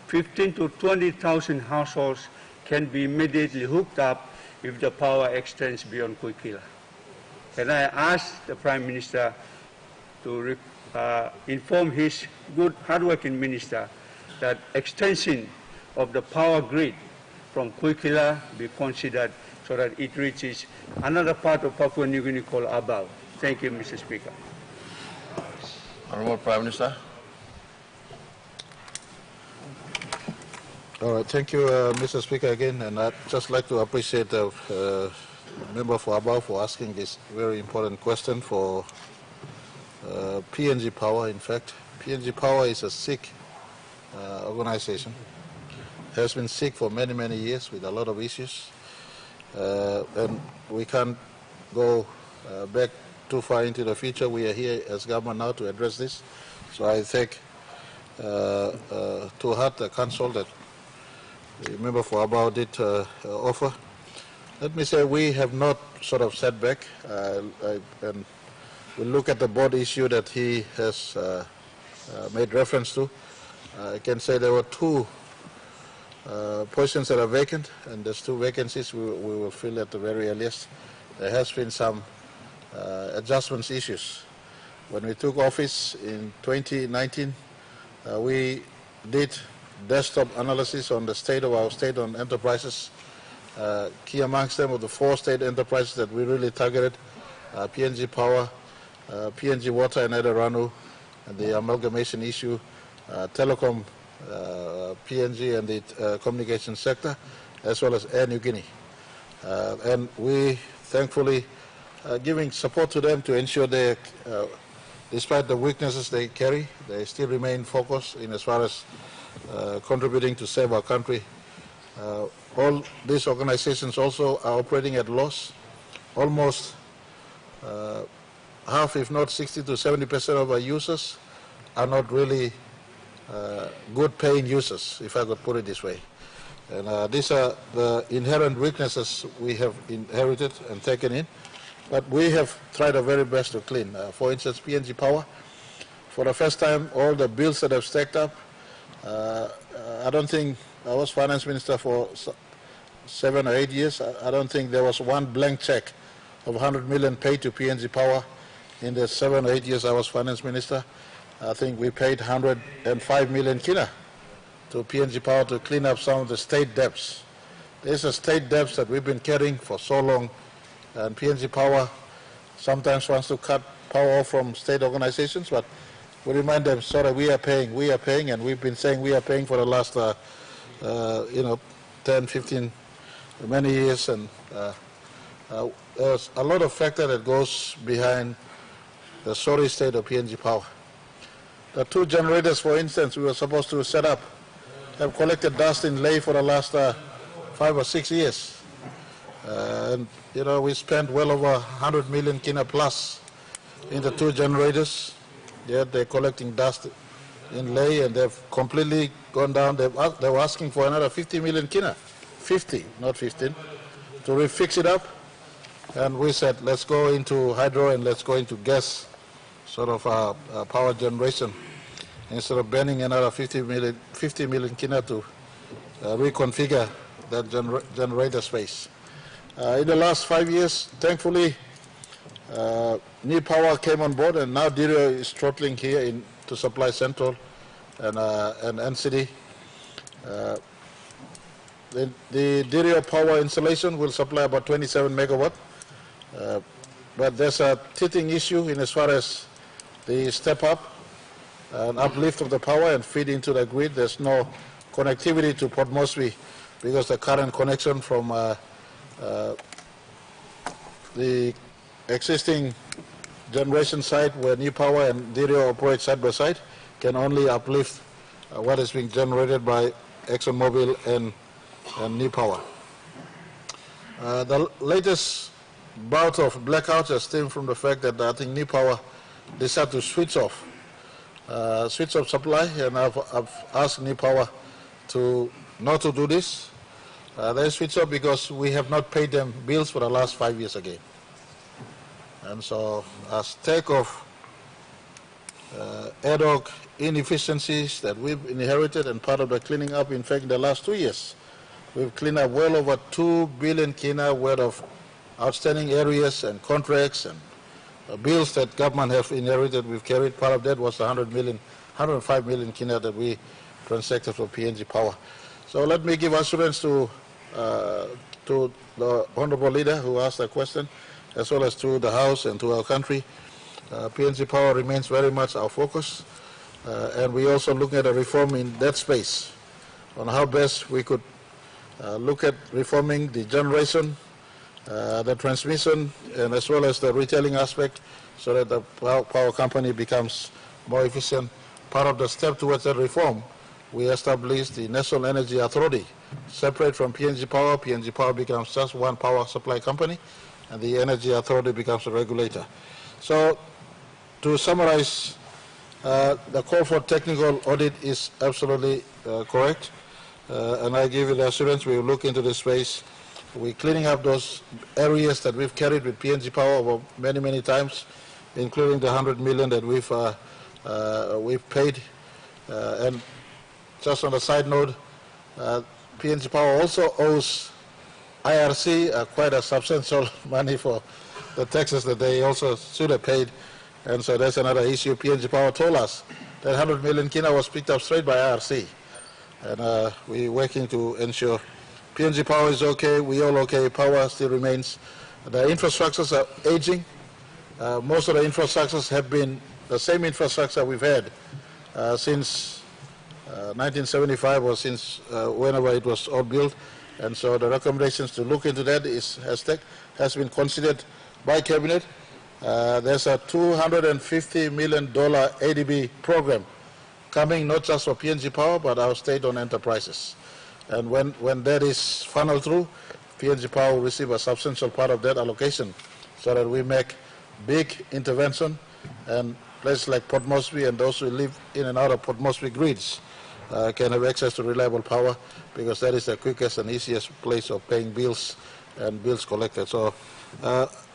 15 to 20,000 households can be immediately hooked up if the power extends beyond Kuikila. And I asked the Prime Minister to inform his good, hardworking minister that extension of the power grid from Kuikila be considered so that it reaches another part of Papua New Guinea called Abau. Thank you, Mr. Speaker. Honorable Prime Minister. All right, thank you, Mr. Speaker, again, and I'd just like to appreciate the member for Abao for asking this very important question for PNG Power. In fact, PNG Power is a sick organization, has been sick for many, many years with a lot of issues, and we can't go back too far into the future. We are here as government now to address this, so I thank to heart the counsel that the member for Abao did offer. Let me say we have not sort of set back, and we look at the board issue that he has made reference to. I can say there were two positions that are vacant, and there's two vacancies we will fill at the very earliest. There has been some adjustments issues. When we took office in 2019, we did desktop analysis on the state of our state-owned enterprises. Key amongst them were the 4 state enterprises that we really targeted: PNG Power, PNG Water and Edaranu, and the amalgamation issue, Telecom, PNG and the communication sector, as well as Air New Guinea. And we thankfully giving support to them to ensure they, despite the weaknesses they carry, they still remain focused in as far as contributing to save our country. All these organizations also are operating at loss. Almost half, if not 60 to 70% of our users are not really good paying users, if I could put it this way. And these are the inherent weaknesses we have inherited and taken in, but we have tried our very best to clean. For instance, PNG Power, for the first time, all the bills that have stacked up, I don't think, I was finance minister for 7 or 8 years, I don't think there was one blank check of 100 million paid to PNG Power in the 7 or 8 years I was finance minister. I think we paid 105 million kina to PNG Power to clean up some of the state debts. There's a state debts that we've been carrying for so long, and PNG Power sometimes wants to cut power off from state organizations, but we remind them, sorry, we are paying, and we've been saying we are paying for the last, 10, 15, many years, and there's a lot of factor that goes behind the sorry state of PNG Power. The 2 generators, for instance, we were supposed to set up, have collected dust in Leh for the last 5 or 6 years. And, we spent well over 100 million kina plus in the 2 generators. Yet they're collecting dust in Leh, and they've completely gone down. They were asking for another 50 million kina, 50, not 15, to refix it up. And we said, let's go into hydro and let's go into gas sort of power generation, instead of burning another 50 million kina to reconfigure that generator space. In the last 5 years, thankfully, New Power came on board, and now Dirio is throttling here to supply Central and NCD. The Dirio power installation will supply about 27 megawatt, but there's a teething issue in as far as the step up and uplift of the power and feed into the grid. There's no connectivity to Port Moresby because the current connection from the existing generation site where New Power and Dirio operate side by side can only uplift what is being generated by ExxonMobil and New Power. The latest bout of blackouts has stemmed from the fact that I think New Power decided to switch off supply, and I've asked New Power not to do this. They switched off because we have not paid them bills for the last 5 years again. And so, as take of ad hoc inefficiencies that we've inherited and part of the cleaning up, in fact, in the last 2 years, we've cleaned up well over 2 billion kina worth of outstanding areas and contracts and bills that government have inherited. We've carried. Part of that was 105 million kina that we transacted for PNG Power. So let me give assurance to the Honorable Leader who asked the question, as well as to the House and to our country. PNG Power remains very much our focus, and we also look at a reform in that space on how best we could look at reforming the generation, the transmission, and as well as the retailing aspect, so that the power company becomes more efficient. Part of the step towards that reform, we established the National Energy Authority, separate from PNG Power. PNG Power becomes just one power supply company, and the Energy Authority becomes a regulator. So, to summarize, the call for technical audit is absolutely correct, and I give you the assurance we will look into this space. We're cleaning up those areas that we've carried with PNG Power over many, many times, including the 100 million that we've paid. And just on a side note, PNG Power also owes IRC quite a substantial money for the taxes that they also should have paid. And so that's another issue. PNG Power told us that 100 million kina was picked up straight by IRC. And we're working to ensure PNG Power is okay, we all okay, power still remains. The infrastructures are aging. Most of the infrastructures have been the same infrastructure we've had since 1975 or since whenever it was all built. And so the recommendations to look into that has been considered by Cabinet. There's a $250 million ADB program coming not just for PNG Power but our state-owned enterprises. And when that is funneled through, PNG Power will receive a substantial part of that allocation so that we make big intervention, and places like Port Moresby and those who live in and out of Port Moresby grids can have access to reliable power, because that is the quickest and easiest place of paying bills and bills collected. So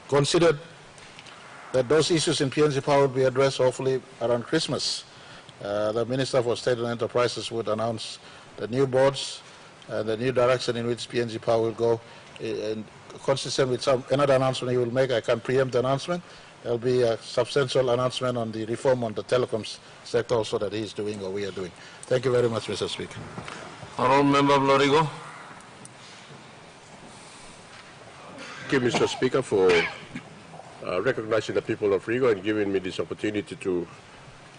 consider that those issues in PNG Power will be addressed hopefully around Christmas. The Minister for State and Enterprises would announce the new boards and the new direction in which PNG Power will go, and consistent with another announcement he will make. I can't preempt the announcement. There will be a substantial announcement on the reform on the telecoms sector also that he is doing or we are doing. Thank you very much, Mr. Speaker. Honourable Member Lorigo. Thank you, Mr. Speaker, for recognizing the people of Rigo and giving me this opportunity to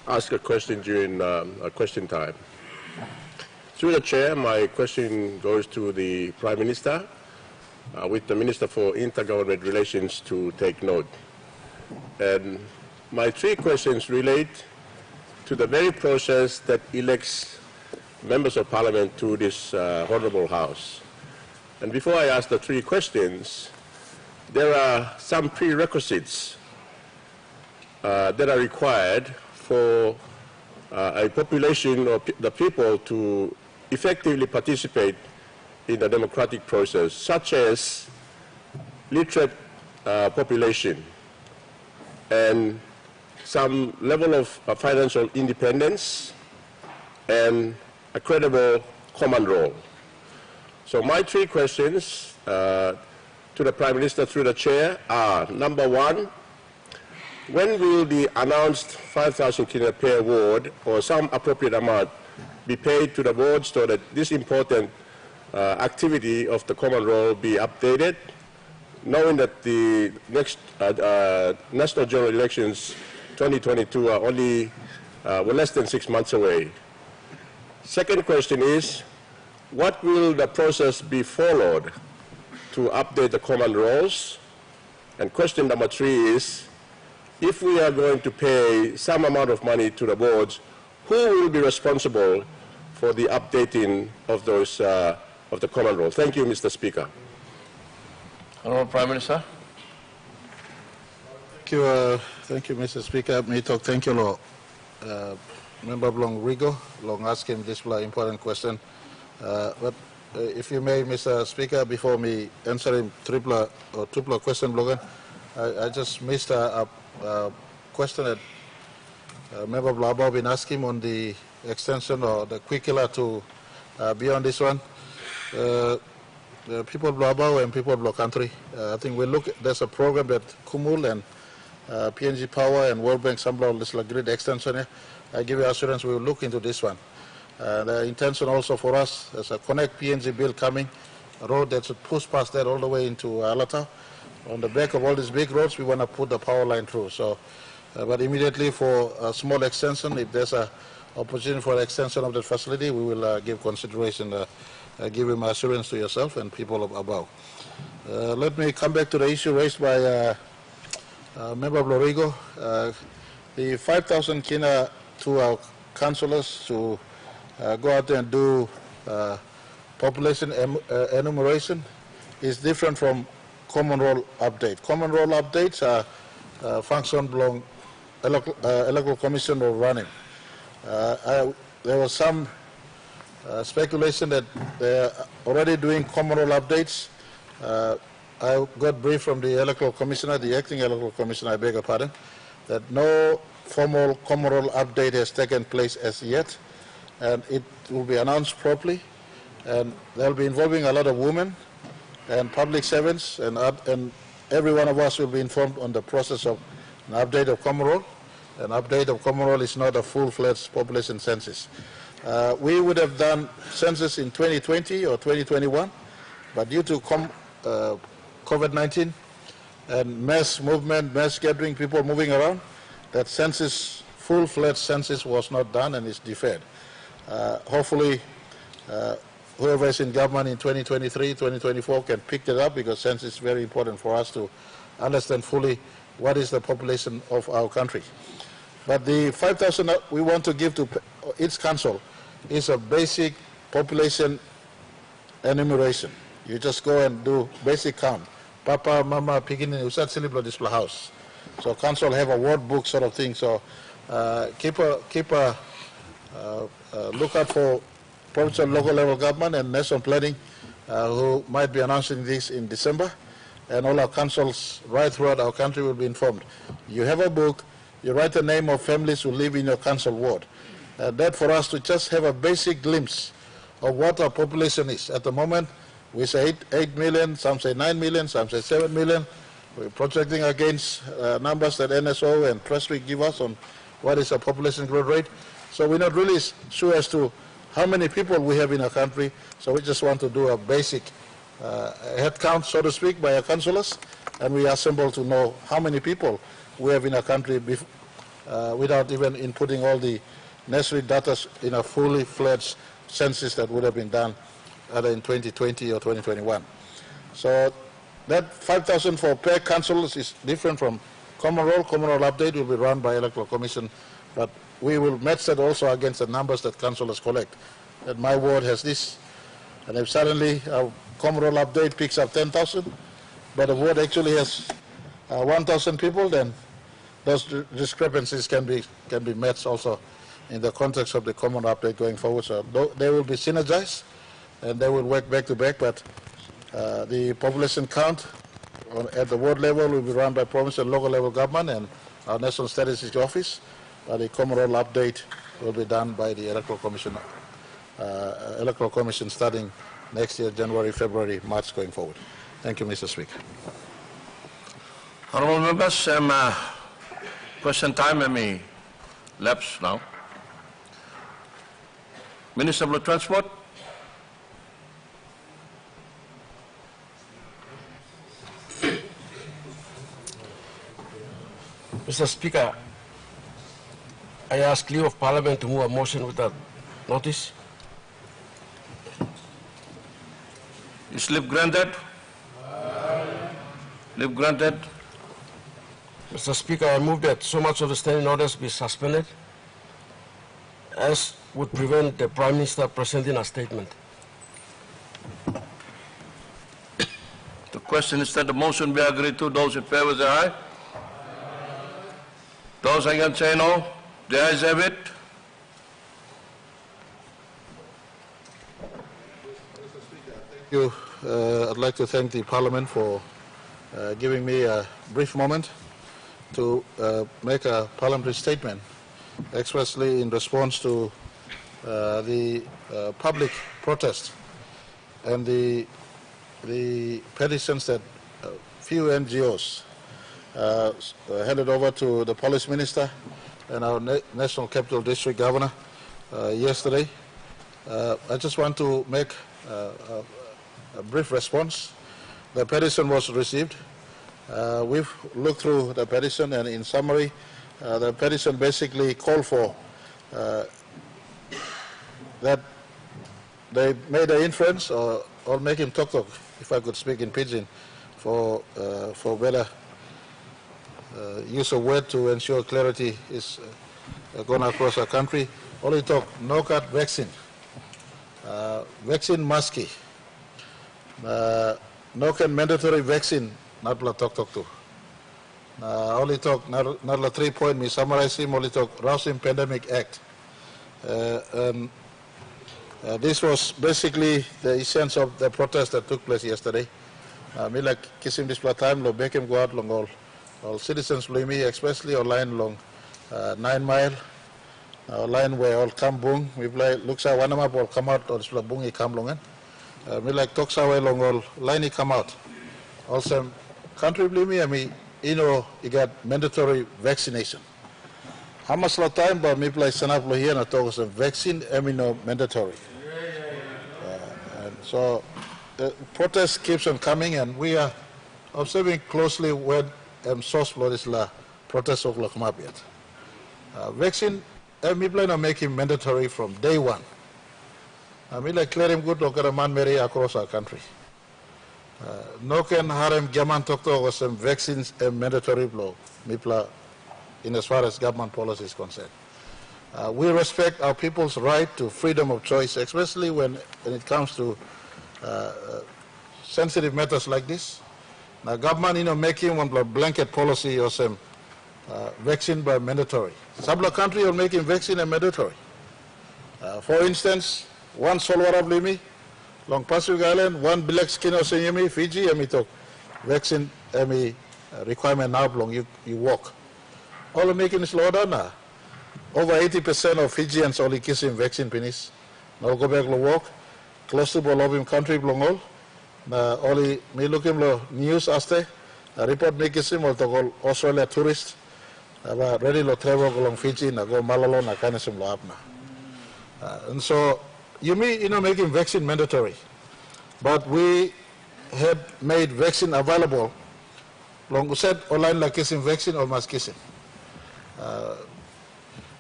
ask a question during a question time. Through the Chair, my question goes to the Prime Minister, with the Minister for Intergovernment Relations to take note. And my three questions relate to the very process that elects members of Parliament to this Honourable House. And before I ask the three questions, there are some prerequisites that are required for a population of the people to effectively participate in the democratic process, such as literate population and some level of financial independence and a credible command role. So my three questions to the Prime Minister through the Chair are: number one, when will the announced 5,000 kina per ward or some appropriate amount be paid to the board so that this important activity of the common role be updated, knowing that the next national general elections 2022 are only less than 6 months away? Second question is, what will the process be followed to update the common roles? And question number three is, if we are going to pay some amount of money to the boards, who will be responsible for the updating of those of the common role? Thank you, Mr. Speaker. Honourable Prime Minister. Thank you, Mr. Speaker. Me talk. Thank you, Lord. Member Blong Rigo, long ask him this important question. But if you may, Mr. Speaker, before me answering triple question, Logan, I just missed a question that Member Blabao been asking on the extension or the curricula to beyond this one. The people of Blabao and people of Block Country, I think we look. There's a program that Kumul and PNG Power and World Bank Sambla this grid extension here. I give you assurance we will look into this one. The intention also for us, there's a Connect PNG bill coming, a road that should push past that all the way into Alata. On the back of all these big roads, we want to put the power line through. So, but immediately for a small extension, if there's a opportunity for extension of that facility, we will give consideration, give him assurance to yourself and people above. Let me come back to the issue raised by Member Blorigo. The 5,000 kina to our councillors to go out there and do population enumeration is different from common roll update. Common roll updates are function belong electoral commission or running. There was some speculation that they're already doing common roll updates. I got brief from the electoral commissioner, the acting electoral commissioner, I beg your pardon, that no formal common roll update has taken place as yet, and it will be announced properly, and they'll be involving a lot of women and public servants, and every one of us will be informed on the process of an update of common roll. An update of common roll is not a full-fledged population census. We would have done census in 2020 or 2021, but due to COVID-19 and mass movement, mass gathering, people moving around, that census, full-fledged census was not done and is deferred. Hopefully, whoever is in government in 2023, 2024 can pick it up, because census is very important for us to understand fully what is the population of our country. But the 5,000 we want to give to each council is a basic population enumeration. You just go and do basic count. Papa, Mama, Pigini, Usat Siliblo display house. So council have a word book sort of thing. So keep a lookout for provincial local level government and national planning who might be announcing this in December. And all our councils right throughout our country will be informed. You have a book, you write the name of families who live in your council ward. That for us to just have a basic glimpse of what our population is. At the moment, we say 8 million, some say 9 million, some say 7 million. We're projecting against numbers that NSO and Pressweek give us on what is our population growth rate. So we're not really sure as to how many people we have in our country. So we just want to do a basic head count, so to speak, by our councillors, and we assemble to know how many people we have in our country without even inputting all the necessary data in a fully fledged census that would have been done either in 2020 or 2021. So that 5,000 for per councillors is different from common roll. Common roll update will be run by electoral commission, but we will match that also against the numbers that councillors collect. That my ward has this, and if suddenly our common roll update picks up 10,000, but the ward actually has 1,000 people, then those discrepancies can be matched also in the context of the common update going forward. So they will be synergized and they will work back to back, but the population count at the ward level will be run by provincial and local level government and our National Statistics Office. The common roll update will be done by the Electoral Commission starting next year, January, February, March going forward. Thank you, Mr. Speaker. Honourable members, question time may lapse now. Minister of Transport. Mr. Speaker, I ask leave of Parliament to move a motion without notice. Is leave granted? Leave granted. Mr. Speaker, I move that so much of the standing orders be suspended as would prevent the Prime Minister presenting a statement. The question is that the motion be agreed to. Those in favor say aye. Those against say no. The ayes have it. Thank you. I'd like to thank the Parliament for giving me a brief moment to make a parliamentary statement expressly in response to the public protest and the petitions that few NGOs handed over to the Police Minister and our National Capital District Governor yesterday. I just want to make a brief response. The petition was received. We've looked through the petition, and in summary, the petition basically called for that they made an inference or make him talk, if I could speak in pidgin, for better use of word to ensure clarity is going across our country. Only talk no cut vaccine, vaccine maski, no can mandatory vaccine not la talk to. Only talk not la 3 point me summarize him only talk Rousing Pandemic Act. This was basically the essence of the protest that took place yesterday. Me like kissing this time, lo make him go out long all citizens blame me, especially online long 9 Mile, line where all come bung. We play looks at one of them all come out or this bungi come long. Me like talks away long all line come out. Also, country blame me. I mean, you know, you got mandatory vaccination. How much time? But me play stand here and talk some vaccine. I mean, no mandatory. And so the protest keeps on coming, and we are observing closely when source flow is la protest of Lakmabiat. Vaccine, me plan to make him mandatory from day one. I mean, like clear him good look at a man marry across our country. No can harem gaman talk to some vaccines and mandatory blow. Mipla in as far as government policy is concerned. We respect our people's right to freedom of choice, especially when it comes to sensitive matters like this. Now, government, making one blanket policy or some vaccine by mandatory. Some country are making vaccine and mandatory. For instance, one Solwara Blimi, Long Pacific Island, one black skin or Senyemi, Fiji, talk vaccine requirement now long you walk. All are making slow down now. Over 80% of Fijians only kissing vaccine penis. Now go back to walk. Close to Bolobim country belong all. Only me looking lo news aste. Report me kissing all to Australia tourists. Ready to travel along Fiji na go Malalo na kanisum lo apna. And so you making vaccine mandatory. But we had made vaccine available. Long said online like kissing vaccine or mass kissing.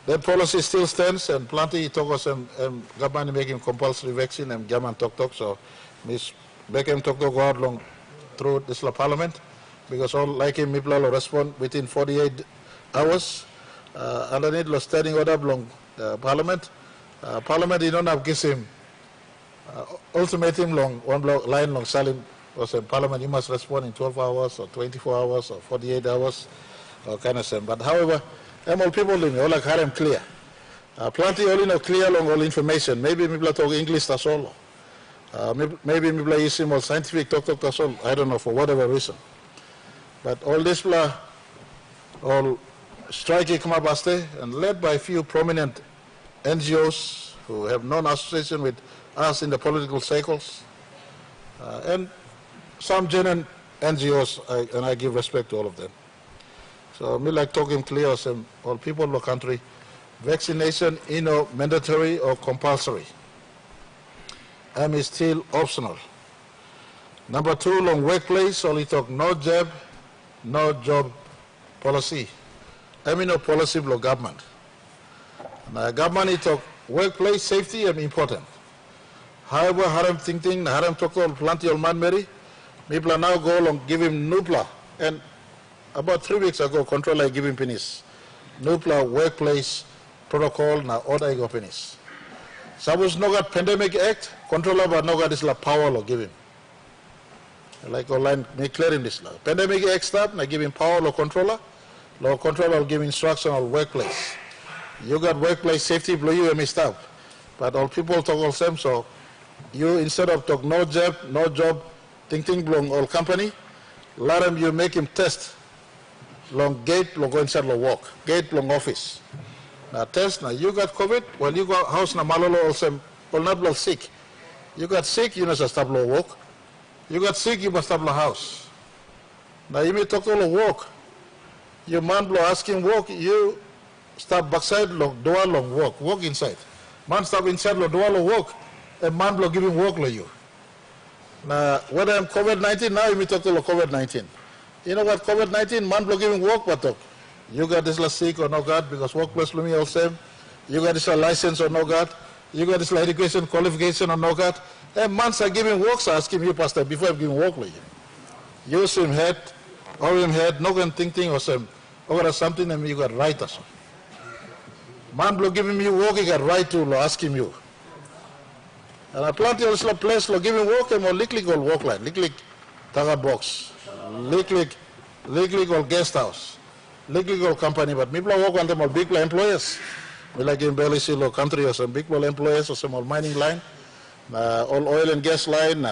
That policy still stands, and plenty talk and government making compulsory vaccine and German talk. So Miss Beckham talk go out long through this parliament, because all like him people will respond within 48 hours. Underneath the standing order long parliament. Parliament you don't have gives him ultimatum long one block line long salim was in parliament you must respond in 12 hours or 24 hours or 48 hours or kind of same. But however, all people living all like harem clear. Plenty only clear long all information. Maybe people talk English that's all. Maybe people use more scientific talk that's all. I don't know for whatever reason. But all this all striking come up and led by a few prominent NGOs who have no association with us in the political circles, and some genuine NGOs, and I give respect to all of them. So me like talking clear, some all people in the country, vaccination, mandatory or compulsory, and is still optional. Number 2, long workplace, only talk no jab, no job policy. No policy of government. Now, government talk workplace safety is important. However, harem thinking, harem talk to plenty of man Mary, people now go along give him nupla, and about 3 weeks ago, controller give him penis. Nupla workplace protocol na order ego penis. Suppose no got pandemic act, controller but no got this la power lo give him. Like online, make clear in this law. Pandemic act start, na give him power lo controller will give instruction on workplace. You got workplace safety, blow you and stop. But all people talk all same, so you instead of talk no job, think belong all company, let him you make him test. Long gate, long go inside long walk. Gate, long office. Now test, now you got COVID, well you got house na malolo all same, well not blow sick. You got sick, you must stop long walk. You got sick, you must stop long house. Now you may talk all walk. Your man blow asking walk, you stop backside long door long walk inside. Man stop inside long door long walk, and man blow giving walk like you. Now whether I'm COVID-19 now, you may talk to COVID-19. You know what COVID-19 man blow giving walk but talk. You got this sick or no God because workplace me all same. You got this license or no God. You got this like education, qualification, or no got. And months are giving works, I ask him, you pastor, before I'm giving work, you see him head, or him head, no can think or some, or something, and you got right or so. Man blow giving me work, you got right to ask him you. And I plenty of place, giving work, and more lickly go work line, lickly taga box, lickly go guest house, lickly go company, but me blow work on them all big employers. We like in Belly Silo country or some big employers or some mining line, all oil and gas line,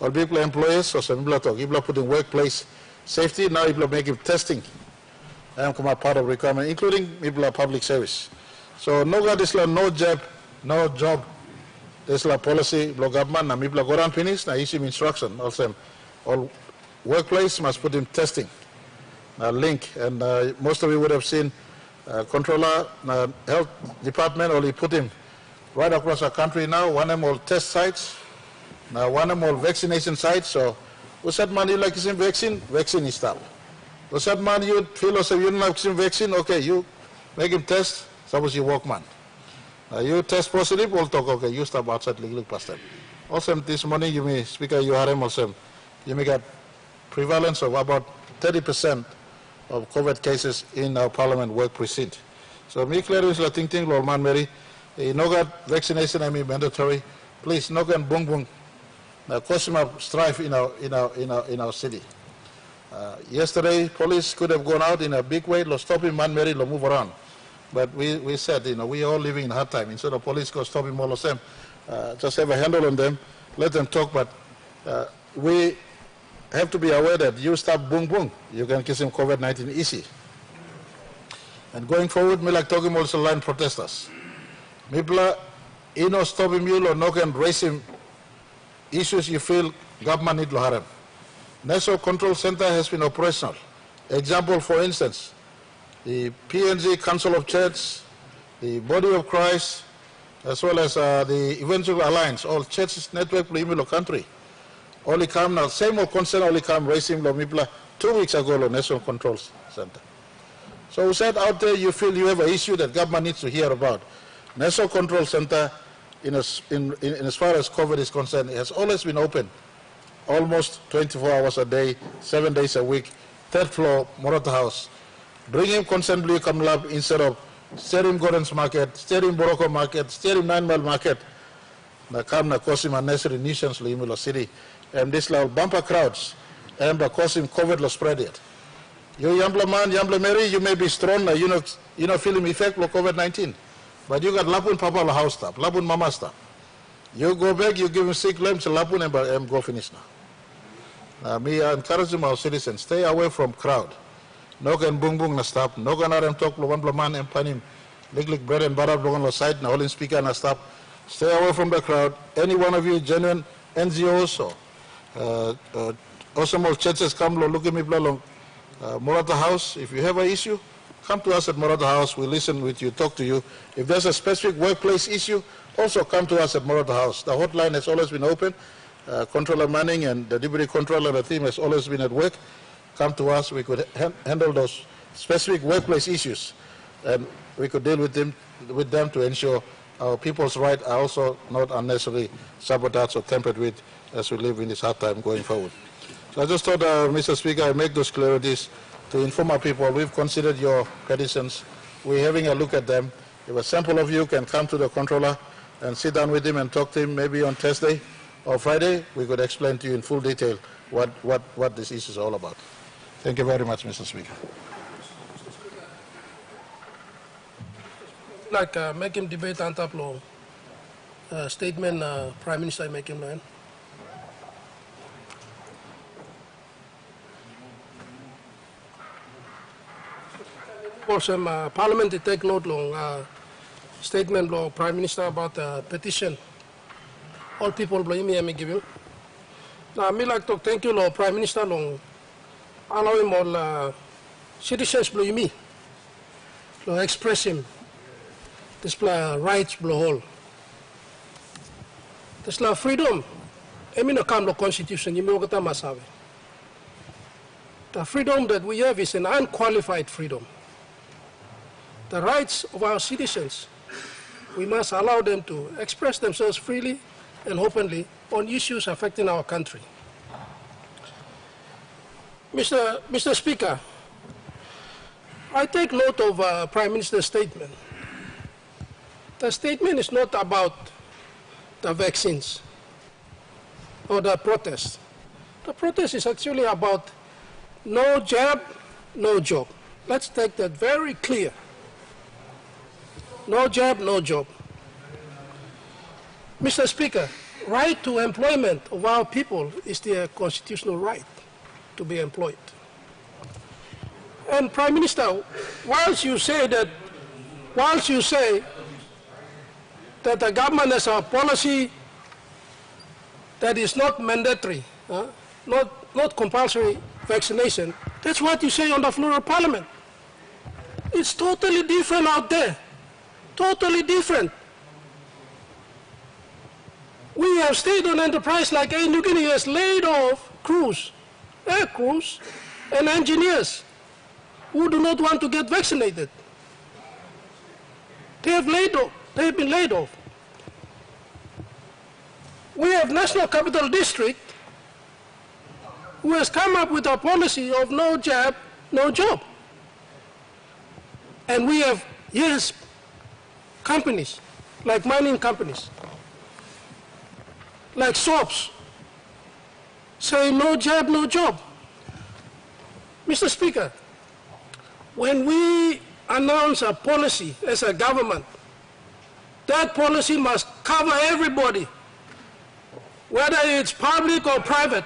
all big employers or some people putting workplace safety. Now people are making testing. I am part of requirement, including people public service. So no God is no job. This is policy, government, and people go around finish, now issue instruction. Also, all workplace must put in testing, link, and most of you would have seen controller, health department, only put him right across the country now, one of them all test sites, now one of them all vaccination sites. So, we said, man, you like some vaccine is stop. We said, man, you feel as if you don't like some vaccine, okay, you make him test, suppose you walk, man. You test positive, we'll talk, okay, you stop outside legally past time. Also, this morning, you may, Speaker, you are also, you may get prevalence of about 30% of COVID cases in our parliament work precinct. So, me clearly is thinking, Lord Man Mary, no got vaccination, I mean mandatory. Please, no got boom boom. Cause of strife in our city. Yesterday, police could have gone out in a big way, stop him, Man Mary, move around. But we said, we are all living in hard time. Instead of police go stop him all of them, just have a handle on them, let them talk. But we have to be aware that you stop boom boom, you can kiss him COVID-19 easy. And going forward, me like talking also line protesters. People, stop him, you or no can raise him issues you feel government need to harm. National Control Center has been operational. Example, for instance, the PNG Council of Church, the Body of Christ, as well as the Evangelical Alliance, all churches network in the country. Only come now, same old concern only come raising Lomipla 2 weeks ago, the National Control Center. So we said out there you feel you have an issue that government needs to hear about. National Control Center, in as far as COVID is concerned, it has always been open, almost 24 hours a day, 7 days a week, third floor, Morata House. Bring him consent blue come lab instead of steering Gordon's Market, steering Boroko Market, steering 9 Mile Market. Na come na cause him unnecessary nuisance in the city. And this little bumper crowds, and cause him COVID lo spread it. You Yambla man, Yambla Mary, you may be strong, you know feeling effect of COVID-19. But you got Lapun Papa la house stop, Lapun Mama stop. You go back, you give him sick limbs, Lapun and go finish now. Me encourage our citizens, stay away from crowd. No can boom boom na stop. No can aram talk lo one man and panim. Lick bread and butter blown on side na holding speaker na stop. Stay away from the crowd. Any one of you genuine NGOs or some churches come look at me along Morata House. If you have an issue, come to us at Morata House. We listen with you, talk to you. If there's a specific workplace issue, also come to us at Morata House. The hotline has always been open. Controller Manning and the deputy controller, the team has always been at work. Come to us, we could handle those specific workplace issues, and we could deal with them to ensure our people's rights are also not unnecessarily sabotaged or tampered with as we live in this hard time going forward. So I just thought, Mr. Speaker, I make those clarities to inform our people. We've considered your petitions. We're having a look at them. If a sample of you can come to the controller and sit down with him and talk to him maybe on Thursday or Friday, we could explain to you in full detail what this issue is all about. Thank you very much, Mr. Speaker. Like make him debate on top law statement Prime Minister make him learn. For some Parliament to take note long statement law Prime Minister about petition. All people blame me give him. Now me like to thank you law Prime Minister long. Allow him all citizens blame me. To express him. Display rights blow all. Display freedom. I mean, come the constitution. You know what I'm saying. The freedom that we have is an unqualified freedom. The rights of our citizens we must allow them to express themselves freely and openly on issues affecting our country. Mr. Speaker, I take note of Prime Minister's statement. The statement is not about the vaccines or the protest. The protest is actually about no jab, no job. Let's take that very clear. No jab, no job. Mr. Speaker, right to employment of our people is their constitutional right to be employed. And Prime Minister, whilst you say that the government has a policy that is not mandatory, not compulsory vaccination, that's what you say on the floor of Parliament. It's totally different out there. Totally different. We have state-owned enterprise like Air Niugini has laid off air crews, and engineers who do not want to get vaccinated. They have been laid off. We have National Capital District who has come up with a policy of no jab, no job. And we have, yes, companies, like mining companies, like soaps, say no jab, no job. Mr. Speaker, when we announce a policy as a government, that policy must cover everybody, whether it's public or private.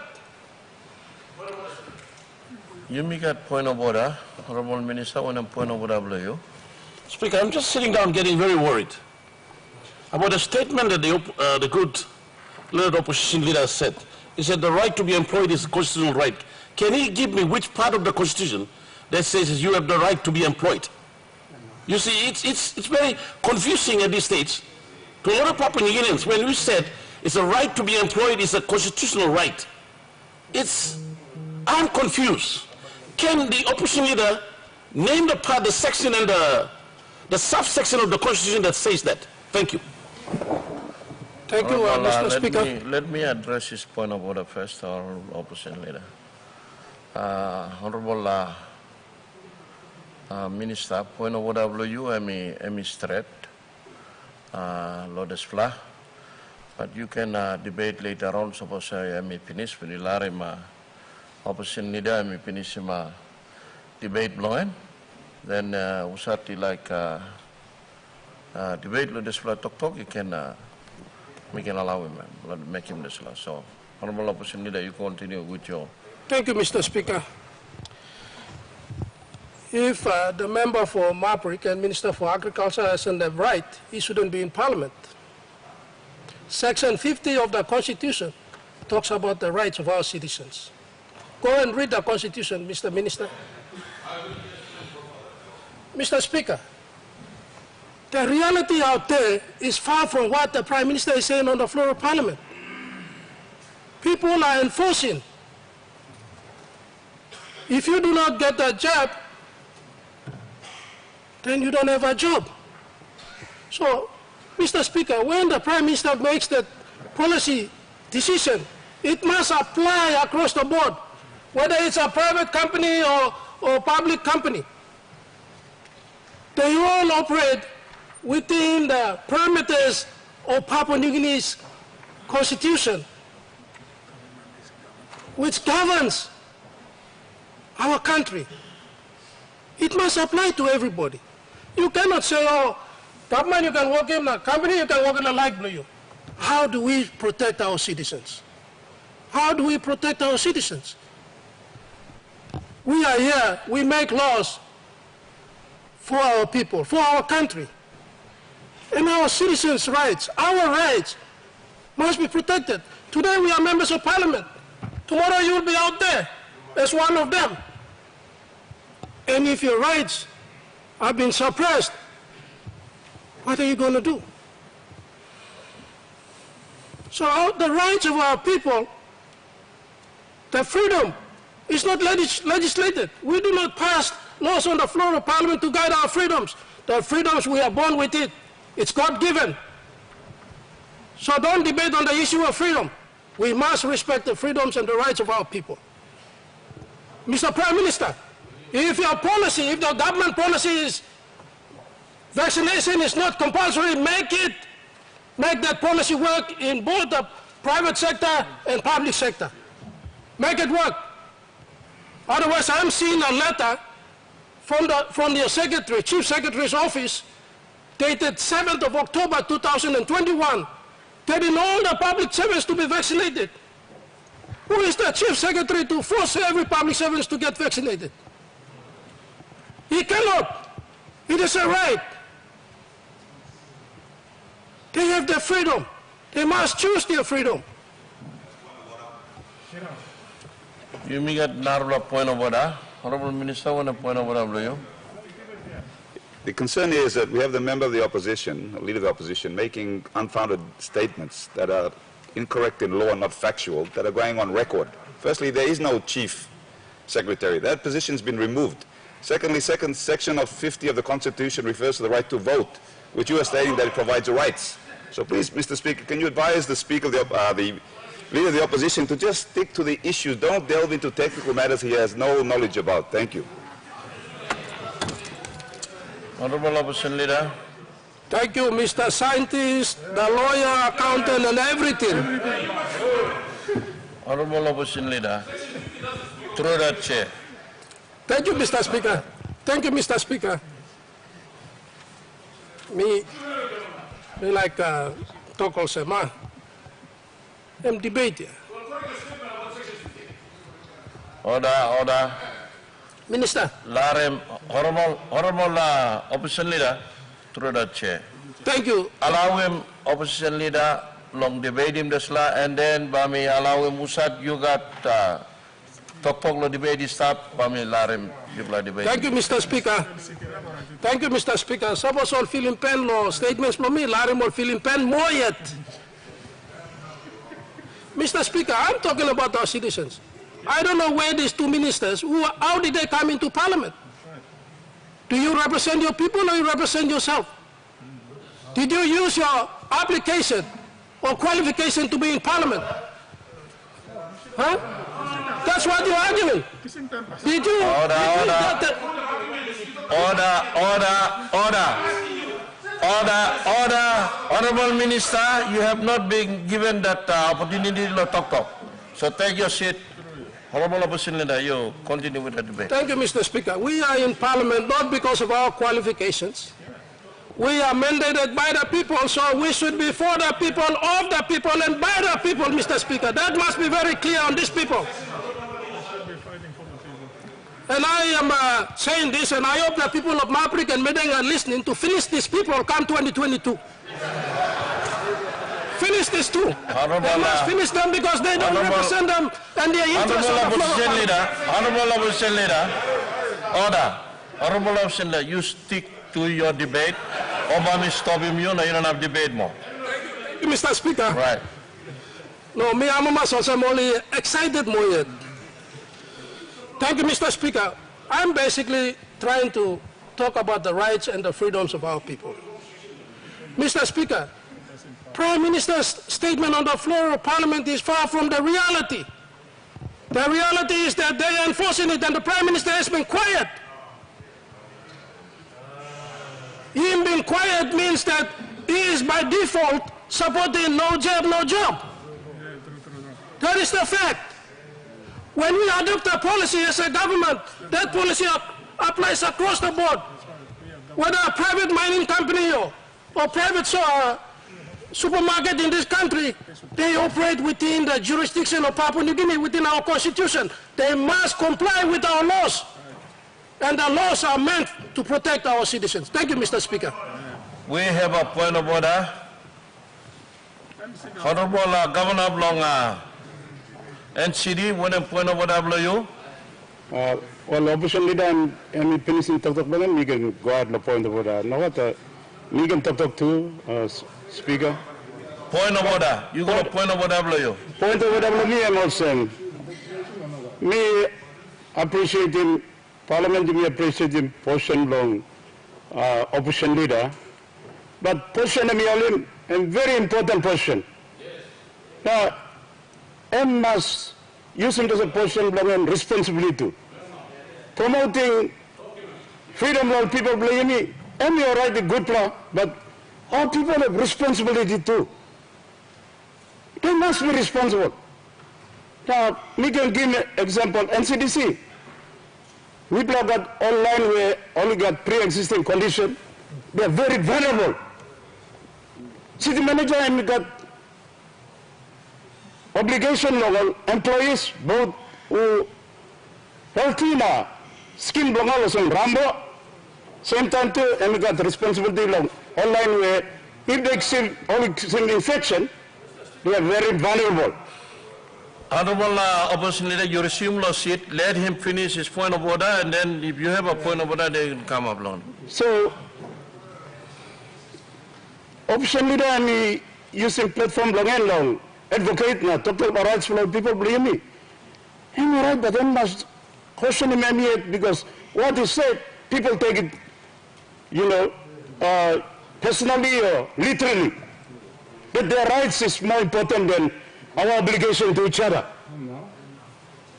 You make a point of order, Honorable Minister, when a point of order below you. Speaker, I'm just sitting down getting very worried about a statement that the good leader opposition leader said. He said the right to be employed is a constitutional right. Can he give me which part of the Constitution that says you have the right to be employed? You see, it's very confusing at this stage to a lot of Papua New Guineans when we said it's a right to be employed, it's a constitutional right. I'm confused. Can the opposition leader name the part, the section and the subsection of the Constitution that says that? Thank you. Thank you, Mr. Speaker. Let me address this point of order first, Honorable Opposition Leader. Honorable Minister, point of order below you, I'm straight, Lord Fla, but you can debate later on, suppose I'm finished with the Opposition Leader, I'm finished my debate blowing, then usati like debate Lord Fla talk, you can we can allow him, make him this law. So, Honorable Opposition Leader, you continue with your... Thank you, Mr. Speaker. If the member for Maprik and Minister for Agriculture hasn't the right, he shouldn't be in Parliament. Section 50 of the Constitution talks about the rights of our citizens. Go and read the Constitution, Mr. Minister. Mr. Speaker, the reality out there is far from what the Prime Minister is saying on the floor of Parliament. People are enforcing. If you do not get a job, then you don't have a job. So, Mr. Speaker, when the Prime Minister makes that policy decision, it must apply across the board, whether it's a private company or public company. They all operate within the parameters of Papua New Guinea's constitution, which governs our country. It must apply to everybody. You cannot say, oh, government, you can work in a company, you can work in a light blue. How do we protect our citizens? How do we protect our citizens? We are here, we make laws for our people, for our country. And our citizens' rights, our rights, must be protected. Today we are members of Parliament. Tomorrow you will be out there as one of them. And if your rights have been suppressed, what are you going to do? So the rights of our people, the freedom, is not legislated. We do not pass laws on the floor of Parliament to guide our freedoms. The freedoms, we are born with it. It's God-given. So don't debate on the issue of freedom. We must respect the freedoms and the rights of our people. Mr. Prime Minister, if your policy, if the government policy is vaccination is not compulsory, make that policy work in both the private sector and public sector. Make it work. Otherwise, I'm seeing a letter from the secretary, chief secretary's office, dated 7th of October 2021, telling all the public servants to be vaccinated. Who is the chief secretary to force every public servant to get vaccinated? He cannot. It is a right. They have their freedom. They must choose their freedom. You may get another point of order. Honorable Minister, one point of order. The concern is that we have the member of the opposition, the leader of the opposition, making unfounded statements that are incorrect in law and not factual, that are going on record. Firstly, there is no chief secretary. That position's been removed. Secondly, section of 50 of the Constitution refers to the right to vote, which you are stating that it provides rights. So please, Mr. Speaker, can you advise the Speaker of the leader of the opposition to just stick to the issues, don't delve into technical matters he has no knowledge about. Thank you. Honorable Opposition Leader. Thank you, Mr. Scientist, the lawyer, accountant, and everything. Honorable Opposition Leader, through that chair. Thank you, Mr. Speaker. Thank you, Mr. Speaker. Me like talk also, man. I'm debating. Order. Minister. Honorable Opposition Leader, through that chair. Thank you. Allow him, Opposition Leader, long debate him this la, and then bami allow him Musad you got talk lo debate stop bami larim debate. Thank you, Mr. Speaker. Thank you, Mr. Speaker. Suppose all feeling pen lo statements from me, larim all feeling pen more yet. Mr. Speaker, I'm talking about our citizens. I don't know where these two ministers, how did they come into Parliament? Do you represent your people or you represent yourself? Did you use your application or qualification to be in Parliament? Huh? That's what you're arguing. Did you? Order. Honorable Minister, you have not been given that opportunity to talk. So take your seat. Honorable Opposition Leader, you continue with the debate. Thank you, Mr. Speaker. We are in Parliament not because of our qualifications. We are mandated by the people, so we should be for the people, of the people, and by the people, Mr. Speaker. That must be very clear on these people. And I am saying this, and I hope the people of Maprik and Medang are listening to finish these people come 2022. Finish this too. They must finish them because they don't represent them and their interests. Honorable Opposition Leader, order. Honorable Opposition Leader, you stick to your debate. Obama stop him, you don't have debate more. Mr. Speaker. Right. No, me, I'm only excited more yet. Thank you, Mr. Speaker. I'm basically trying to talk about the rights and the freedoms of our people. Mr. Speaker, Prime Minister's statement on the floor of Parliament is far from the reality. The reality is that they are enforcing it and the Prime Minister has been quiet. Him being quiet means that he is by default supporting no jab, no job. That is the fact. When we adopt a policy as a government, that policy applies across the board. Whether a private mining company or private supermarket in this country, they operate within the jurisdiction of Papua New Guinea, within our constitution. They must comply with our laws. And the laws are meant to protect our citizens. Thank you, Mr. Speaker. We have a point of order. Honorable Governor of Long NCD, one point of order, you. Well, opposition leader and me finishing talk bagan, we can go ahead the point of order. Now what? We can talk to Speaker. Point of order. You got a point of order, you. Point of order, me and also me appreciating Parliament. Me appreciating portion long opposition leader. But question Ncbl, a very important question. Now, M must use it as a position belonging responsibility to. Promoting freedom of people believe me, M you right the good law, but our people have responsibility too. They must be responsible. Now, we can give an example, NCDC. We got online where only got pre-existing condition. They are very vulnerable. City manager and we got obligation level employees, both who healthy now, skin belong on Rambo, same time too, and we got the responsibility long online where if they see only infection, they are very vulnerable. Honorable Opposition Leader, you resume your seat. Let him finish his point of order, and then if you have a point of order, they can come up long. So, Opposition Leader and me using platform long and long, advocate now, talk about rights for people, believe me. I'm right, but then must question him because what he said, people take it, you know, personally or literally. But their rights is more important than our obligation to each other.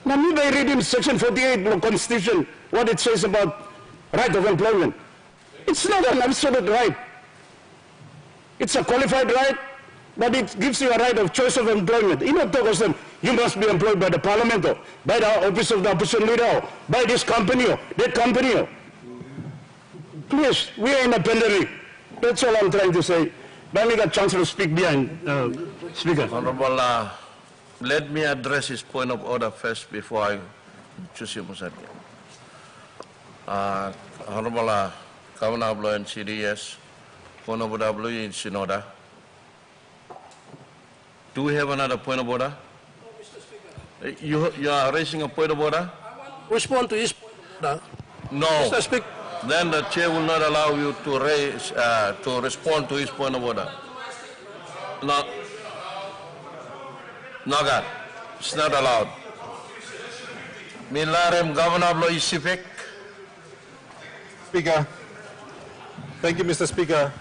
Now, me by reading Section 48 of the Constitution, what it says about right of employment. It's not an absolute right. It's a qualified right, but it gives you a right of choice of employment. In October, you must be employed by the parliament or by the office of the opposition leader or by this company or that company. Or. Please, we are in a pandemic. That's all I'm trying to say. Let me get a chance to speak behind Speaker. Honorable, let me address his point of order first before I choose him. Honorable Governor of Law and CDS, point of order in Sinoda. Do we have another point of order? No, Mr. Speaker. You are raising a point of order? Respond to his point of order. No. Mr. Speaker. Then the chair will not allow you to raise, to respond to his point of order. No. No, God. It's not allowed. Milarem Governor of Law Isipek. Speaker. Thank you, Mr. Speaker,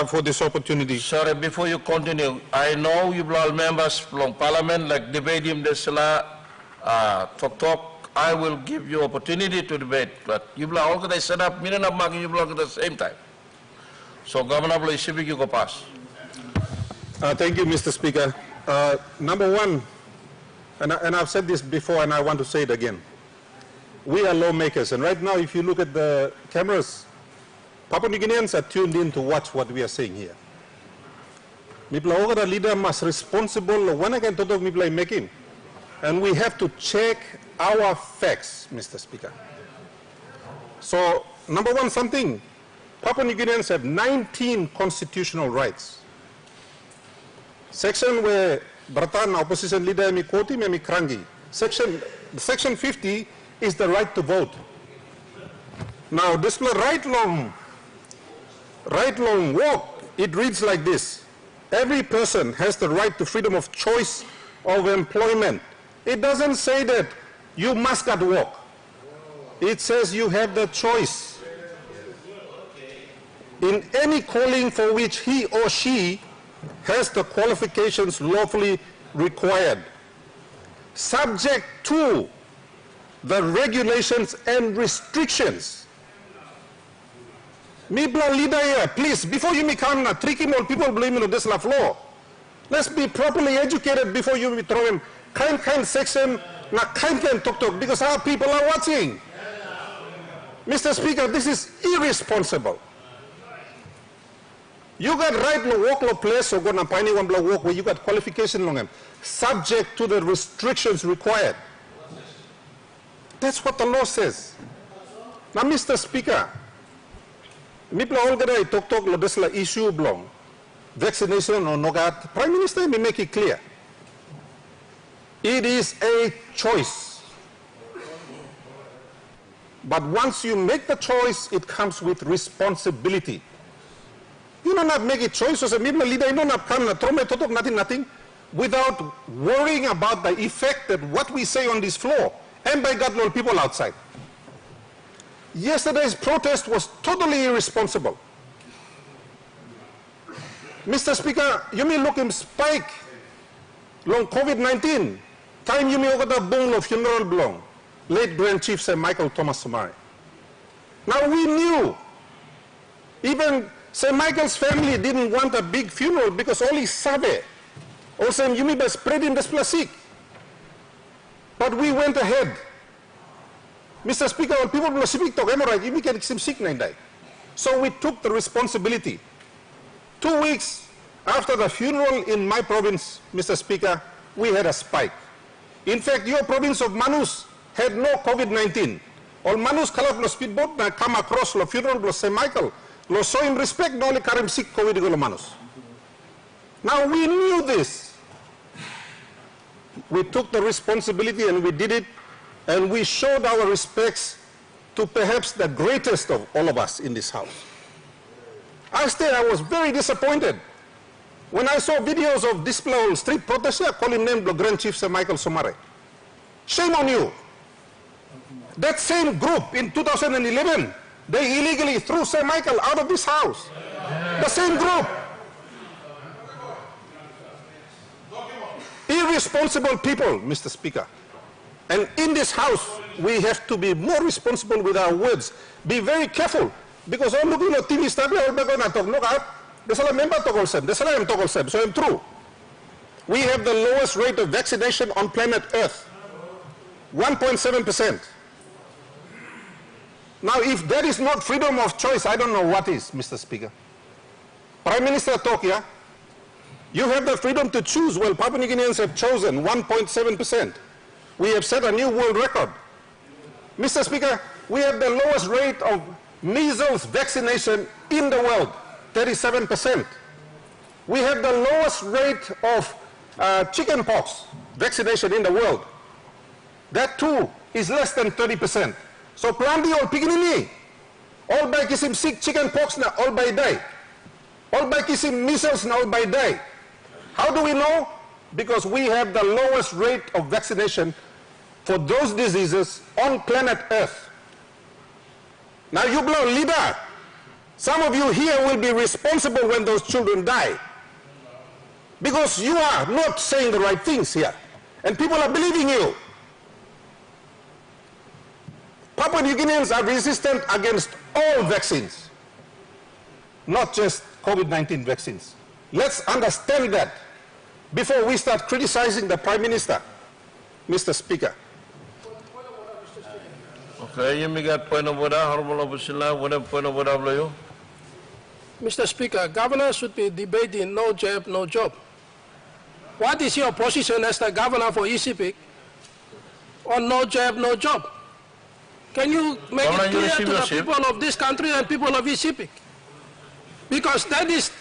for this opportunity. Sorry, before you continue, I know you all members from Parliament, like debating the Sala, talk. I will give you opportunity to debate, but you will all get set up, million of marking you block at the same time. So, Governor of Isipek, you go pass. Thank you, Mr. Speaker. Number one, and I've said this before and I want to say it again. We are lawmakers, and right now if you look at the cameras, Papua New Guineans are tuned in to watch what we are saying here. Mipla leader must responsible when I can talk Mipla making. And we have to check our facts, Mr. Speaker. So, number one, something. Papua New Guineans have 19 constitutional rights. Section where Bratan opposition leader mi koti mi krangi. Section 50 is the right to vote. Now, this right long walk, it reads like this. Every person has the right to freedom of choice of employment. It doesn't say that you must not walk. It says you have the choice in any calling for which he or she has the qualifications lawfully required, subject to the regulations and restrictions. Mibla leader here, please, before you become tricky more people blaming on this law. Let's be properly educated before you throw him kind section, not kind talk, because our people are watching. Mr. Speaker, this is irresponsible. You got right to walk no place or go na piny one block walk where you got qualification long subject to the restrictions required. That's what the law says. Now, Mr. Speaker, Mipla all gonna talk lo desla issue blong. Vaccination or no got. Prime Minister may make it clear. It is a choice. But once you make the choice, it comes with responsibility. You don't not make a choice as a Mipla leader, you don't not come nothing, without worrying about the effect that what we say on this floor, and by God, Lord, people outside. Yesterday's protest was totally irresponsible. Mr. Speaker, you may look him spike long COVID-19. Time you may over the bone of funeral belong. Late Grand Chief Sir Michael Thomas Somare. Now we knew, even Sir Michael's family didn't want a big funeral because all his sabe. Also, you may be spreading this plastic. But we went ahead. Mr. Speaker, when people will speak to hemorrhage, you may get some sick day. So we took the responsibility. 2 weeks after the funeral in my province, Mr. Speaker, we had a spike. In fact, your province of Manus had no COVID-19. All Manus kalap lo speedboat na come across lo funeral lo St. Michael. Lo show him respect, no only karim sick COVID lo Manus. Now we knew this. We took the responsibility and we did it, and we showed our respects to perhaps the greatest of all of us in this house. I was very disappointed when I saw videos of display street protesters calling named the Grand Chief Sir Michael Somare. Shame on you. That same group in 2011, they illegally threw Sir Michael out of this house. The same group. Irresponsible people, Mr. Speaker. And in this house, we have to be more responsible with our words. Be very careful. Because all looking at TV stuff, all back on a talk, look up. There's a member toggle sem. There's a toggle sem. So I'm true. We have the lowest rate of vaccination on planet Earth. 1.7%. Now, if that is not freedom of choice, I don't know what is, Mr. Speaker. Prime Minister Tokyo, you have the freedom to choose. Well, Papua New Guineans have chosen 1.7%. We have set a new world record. Mr. Speaker, we have the lowest rate of measles vaccination in the world, 37%. We have the lowest rate of chicken pox vaccination in the world. That too is less than 30%. So Plandi all piginini, all by kisim sick chicken pox na all by day. All by kisim measles na all by day. How do we know? Because we have the lowest rate of vaccination for those diseases on planet Earth. Now you blow leader. Some of you here will be responsible when those children die. Because you are not saying the right things here. And people are believing you. Papua New Guineans are resistant against all vaccines, not just COVID-19 vaccines. Let's understand that before we start criticizing the Prime Minister, Mr. Speaker. Okay, you may get point of order, Honorable Opposition, whatever point of order you. Mr. Speaker, Governor should be debating no jab, no job. What is your position as the Governor for ECPIC on no jab, no job? Can you make it clear to the people of this country and people of ECPIC? Because that is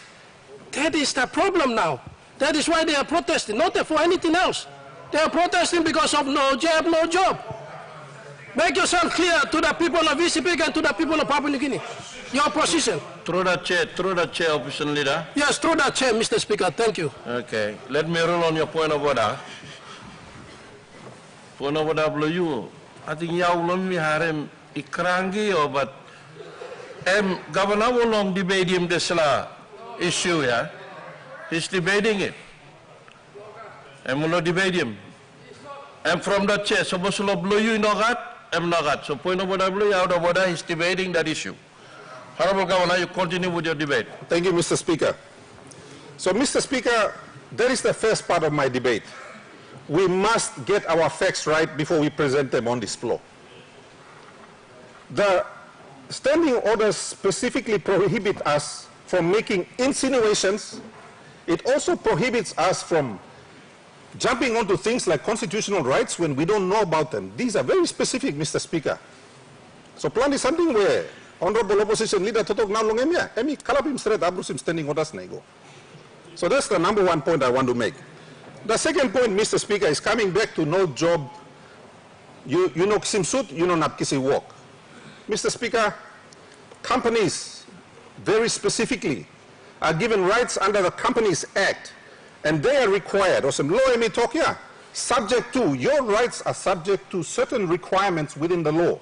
the problem now. That is why they are protesting, not for anything else. They are protesting because of no jab, no job. Make yourself clear to the people of ECPIC and to the people of Papua New Guinea. Your position. Through the chair, Opposition Leader. Yes, through that chair, Mr. Speaker. Thank you. Okay. Let me rule on your point of order. Point of order, you. I think you will me harem ikrangi but Governor will long debate him this issue, yeah. He's debating it. And will not debate him. And from that chair, so most of you know that, I'm not that. So point of order, out of order, he's debating that issue. Honorable Governor, you continue with your debate. Thank you, Mr. Speaker. So, Mr. Speaker, that is the first part of my debate. We must get our facts right before we present them on this floor. The standing orders specifically prohibit us from making insinuations. It also prohibits us from jumping onto things like constitutional rights when we don't know about them. These are very specific, Mr. Speaker. So plan is something where Honorable Opposition Leader Totok Nalongemia, Emi Kalapim Stret Abrusim standing orders nego. So that's the number one point I want to make. The second point, Mr. Speaker, is coming back to no job. You know Simsut, you know Napkisi work. Mr. Speaker, companies very specifically are given rights under the Companies Act, and they are required, or some law emi talk here, subject to, your rights are subject to certain requirements within the law.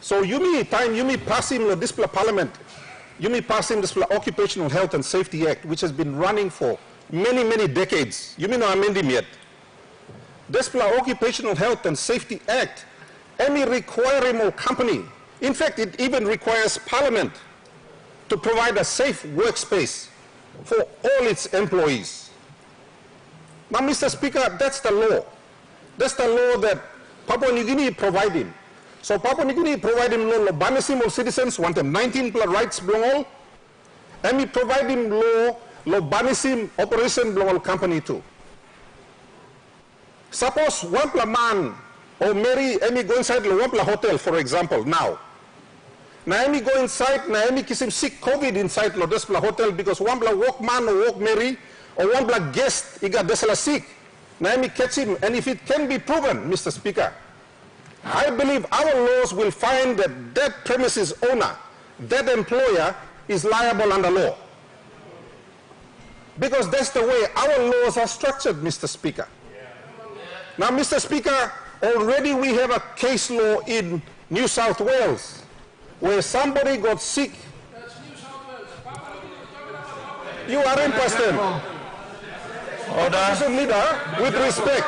So you may pass him the display parliament, you may pass in this Occupational Health and Safety Act, which has been running for many, many decades. You may not amend him yet. This Occupational Health and Safety Act, any requirable company, in fact, it even requires Parliament to provide a safe workspace for all its employees. Now, Mr. Speaker, that's the law. That's the law that Papua New Guinea providing. So Papua New Guinea providing law banisim all citizens want them 19 rights belong all, and we provide him law banisim operation belong all company too. Suppose one man or Mary Emi go inside the one hotel, for example, now. Now Emi go inside, now Emi kiss him sick COVID inside the hotel because one walk man or walk Mary or one guest he got desala sick. Now Emi catch him, and if it can be proven, Mr. Speaker, I believe our laws will find that that premises owner, that employer is liable under law. Because that's the way our laws are structured, Mr. Speaker. Now, Mr. Speaker, already we have a case law in New South Wales where somebody got sick. You are impastent. Opposition leader, with respect,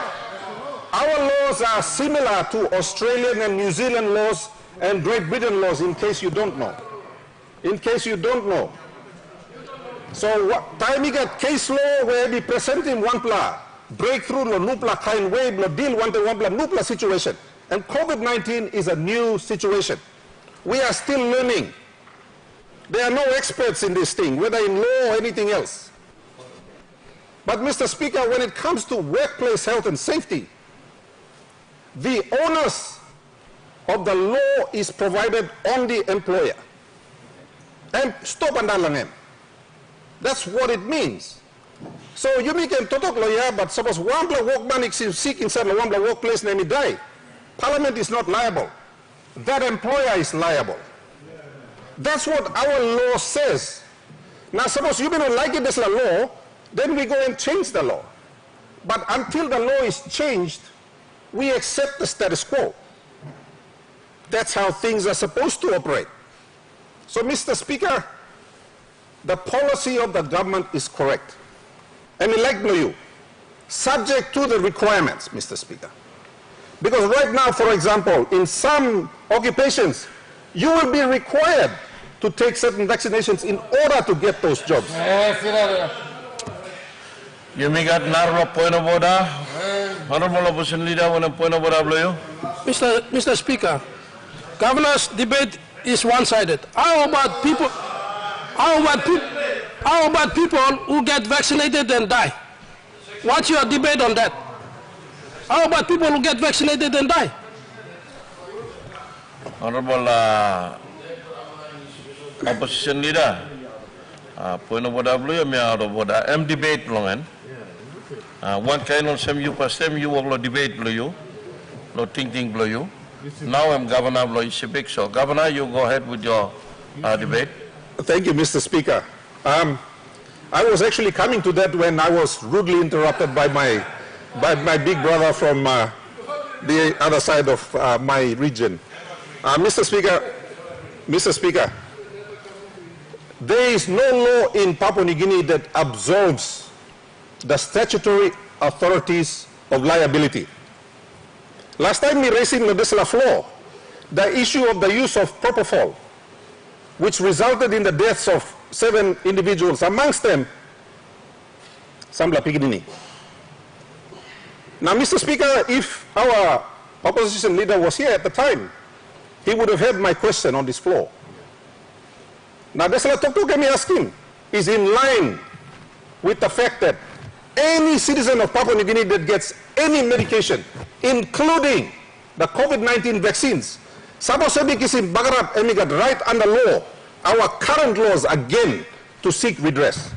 our laws are similar to Australian and New Zealand laws and Great Britain laws, in case you don't know. In case you don't know. So what time we get case law where we present him one pla breakthrough no nupla kind way no deal one pla nupla situation. And COVID-19 is a new situation. We are still learning. There are no experts in this thing, whether in law or anything else. But Mr. Speaker, when it comes to workplace health and safety, the onus of the law is provided on the employer. And stop and that's what it means. So you make a total lawyer, but suppose one workman is sick inside one workplace and he die. Parliament is not liable. That employer is liable. That's what our law says. Now suppose you may not like it as a law, then we go and change the law. But until the law is changed, we accept the status quo. That's how things are supposed to operate. So, Mr. Speaker, the policy of the government is correct. And we like you, subject to the requirements, Mr. Speaker. Because right now, for example, in some occupations, you will be required to take certain vaccinations in order to get those jobs. You may get narrow point of order. Honorable Opposition Leader, one point of order, blue. Mr. Speaker, governor's debate is one-sided. How about people who get vaccinated and die? What's your debate on that? How about people who get vaccinated and die? Honorable Opposition Leader, point of order, blue, me out of order. Debate long. One kind of same you will debate blue, no thinking blue. Now I'm Governor of Ncbl. So Governor, you go ahead with your debate. Thank you, Mr. Speaker. I was actually coming to that when I was rudely interrupted by my big brother from the other side of my region. Mr. Speaker, there is no law in Papua New Guinea that absolves the statutory authorities of liability. Last time we raised in the floor the issue of the use of propofol, which resulted in the deaths of 7 individuals, amongst them Sambla Pigidini. Now, Mr. Speaker, if our opposition leader was here at the time, he would have heard my question on this floor. Now, Desala Toktok, let me ask him, is in line with the fact that any citizen of Papua New Guinea that gets any medication, including the COVID-19 vaccines, Sabosebi Kisim Bagarap emigat right under law, our current laws again to seek redress.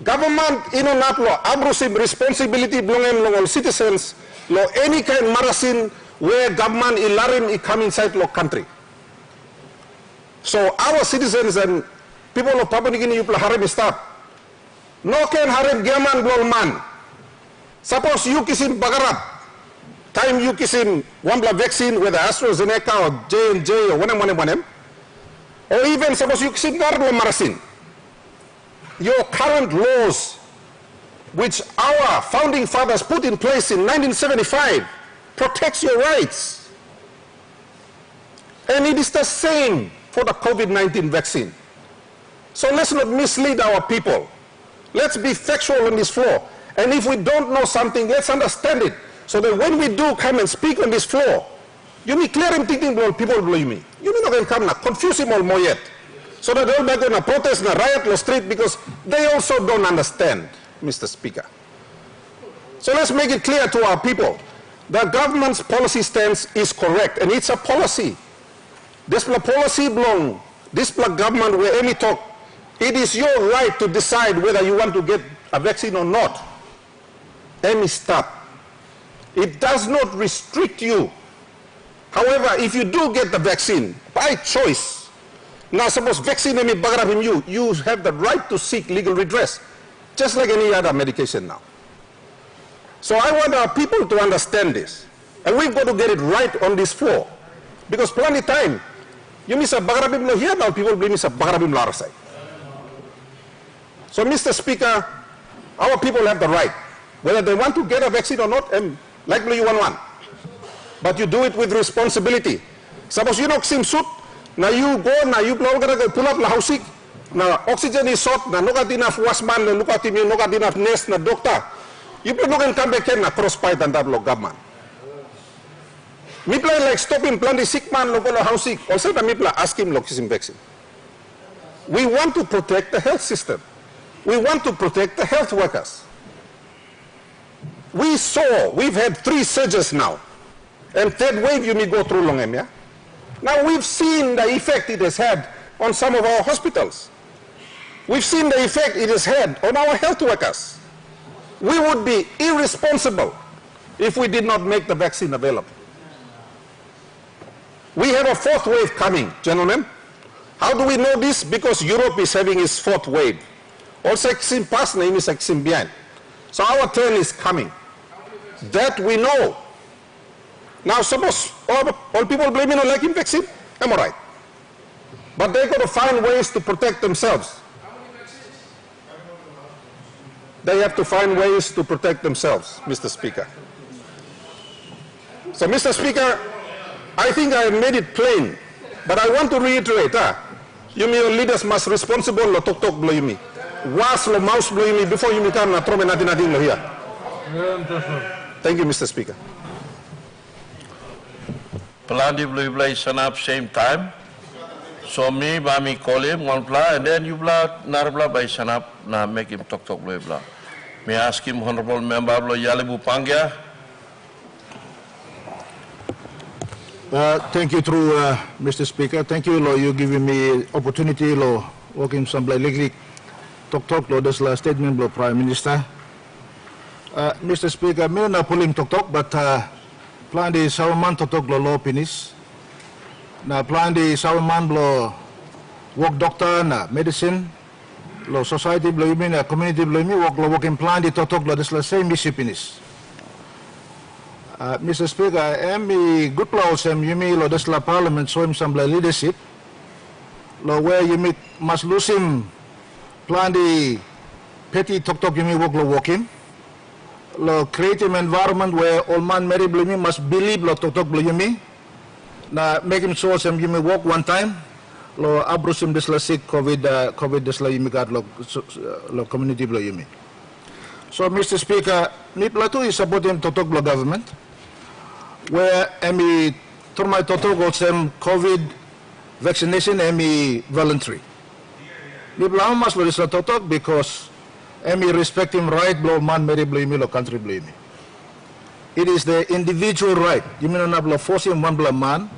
Government inonaplo abrusim responsibility belonging long citizens lo any kind marasin where government ilarim I come inside lo country. So our citizens and people of Papua New Guinea you harim start. No can harim gaman blol man. Suppose you kisim bagarap, time you kisim one vaccine whether AstraZeneca or J&J or one. or even suppose you simgar lo marasin. Your current laws, which our founding fathers put in place in 1975, protects your rights. And it is the same for the COVID-19 vaccine. So let's not mislead our people. Let's be factual on this floor. And if we don't know something, let's understand it. So that when we do come and speak on this floor, you may clear him thinking people believe me. You may not even come now, confuse him all more yet. So that they'll be going to protest and riot the street because they also don't understand, Mr. Speaker. So let's make it clear to our people. The government's policy stance is correct, and it's a policy. This policy belong, this government where any talk, it is your right to decide whether you want to get a vaccine or not. Any stop. It does not restrict you. However, if you do get the vaccine by choice, now suppose vaccine you have the right to seek legal redress, just like any other medication now. So I want our people to understand this. And we've got to get it right on this floor. Because plenty of time, you miss a bagarabim lo here, now people blame miss a bagarabim lo side. So Mr. Speaker, our people have the right, whether they want to get a vaccine or not, and likely you want one. But you do it with responsibility. Suppose you know suit, now you go, now you pull up la house, now oxygen is short, now not enough wasman, now look at him, not enough nurse, now doctor. You people can come back and cross fight and that government. Mipla like stop him, plant the sick man, local house sick. Also the Mipla ask him locism vaccine. We want to protect the health system. We want to protect the health workers. We've had 3 surges now. And third wave you may go through Longem, yeah? Now we've seen the effect it has had on some of our hospitals. We've seen the effect it has had on our health workers. We would be irresponsible if we did not make the vaccine available. We have a 4th wave coming, gentlemen. How do we know this? Because Europe is having its 4th wave. Also, vaccine past name is vaccine behind. So our turn is coming. That we know. Now suppose all people blaming on liking vaccine, am I right? But they've got to find ways to protect themselves. They have to find ways to protect themselves, Mr. Speaker. So, Mr. Speaker, I think I have made it plain, but I want to reiterate, you mean your leaders must responsible lo tok tok blow you me. Was lo mouse blow you me before you become na trome natin lo here. Thank you, Mr. Speaker. Pladi blow you sanap same time. So me by me call him one pla and then you bla narbla by sanap na make him tok tok blow bla. May I ask him honorable member blow Yalibu Pangya. Thank you, through Mr. Speaker. Thank you, Lord, you giving me opportunity, Lord, working some legally talk, Lord, this last statement, Lord, Prime Minister. Mr. Speaker, me na pulim talk, but plan di sawaman talk lo law pinis. Na plan di sawaman lo work doctor na medicine, lo society lo yumi na community lo yumi work lo working plan di talk lo this last same issue pinis. Mr. Speaker, emi good laws yumi lo this la parliament so him some leadership lo where yumi must lose him plan di petty talk yumi work lo working. Lo create an environment where all man marry blumi must believe lo talk blumi na make him show some yumi work one time lo abrusim this la sick covid this la yumi got lo community blo yumi. So Mr. Speaker, ni platu is supporting talk blo government where emi turmai talk go some covid vaccination emi voluntary. Ni plau mas lo this la talk because emi respect him right blow man marry blow me lo country blow me. It is the individual right. You mean not blow force him one blow man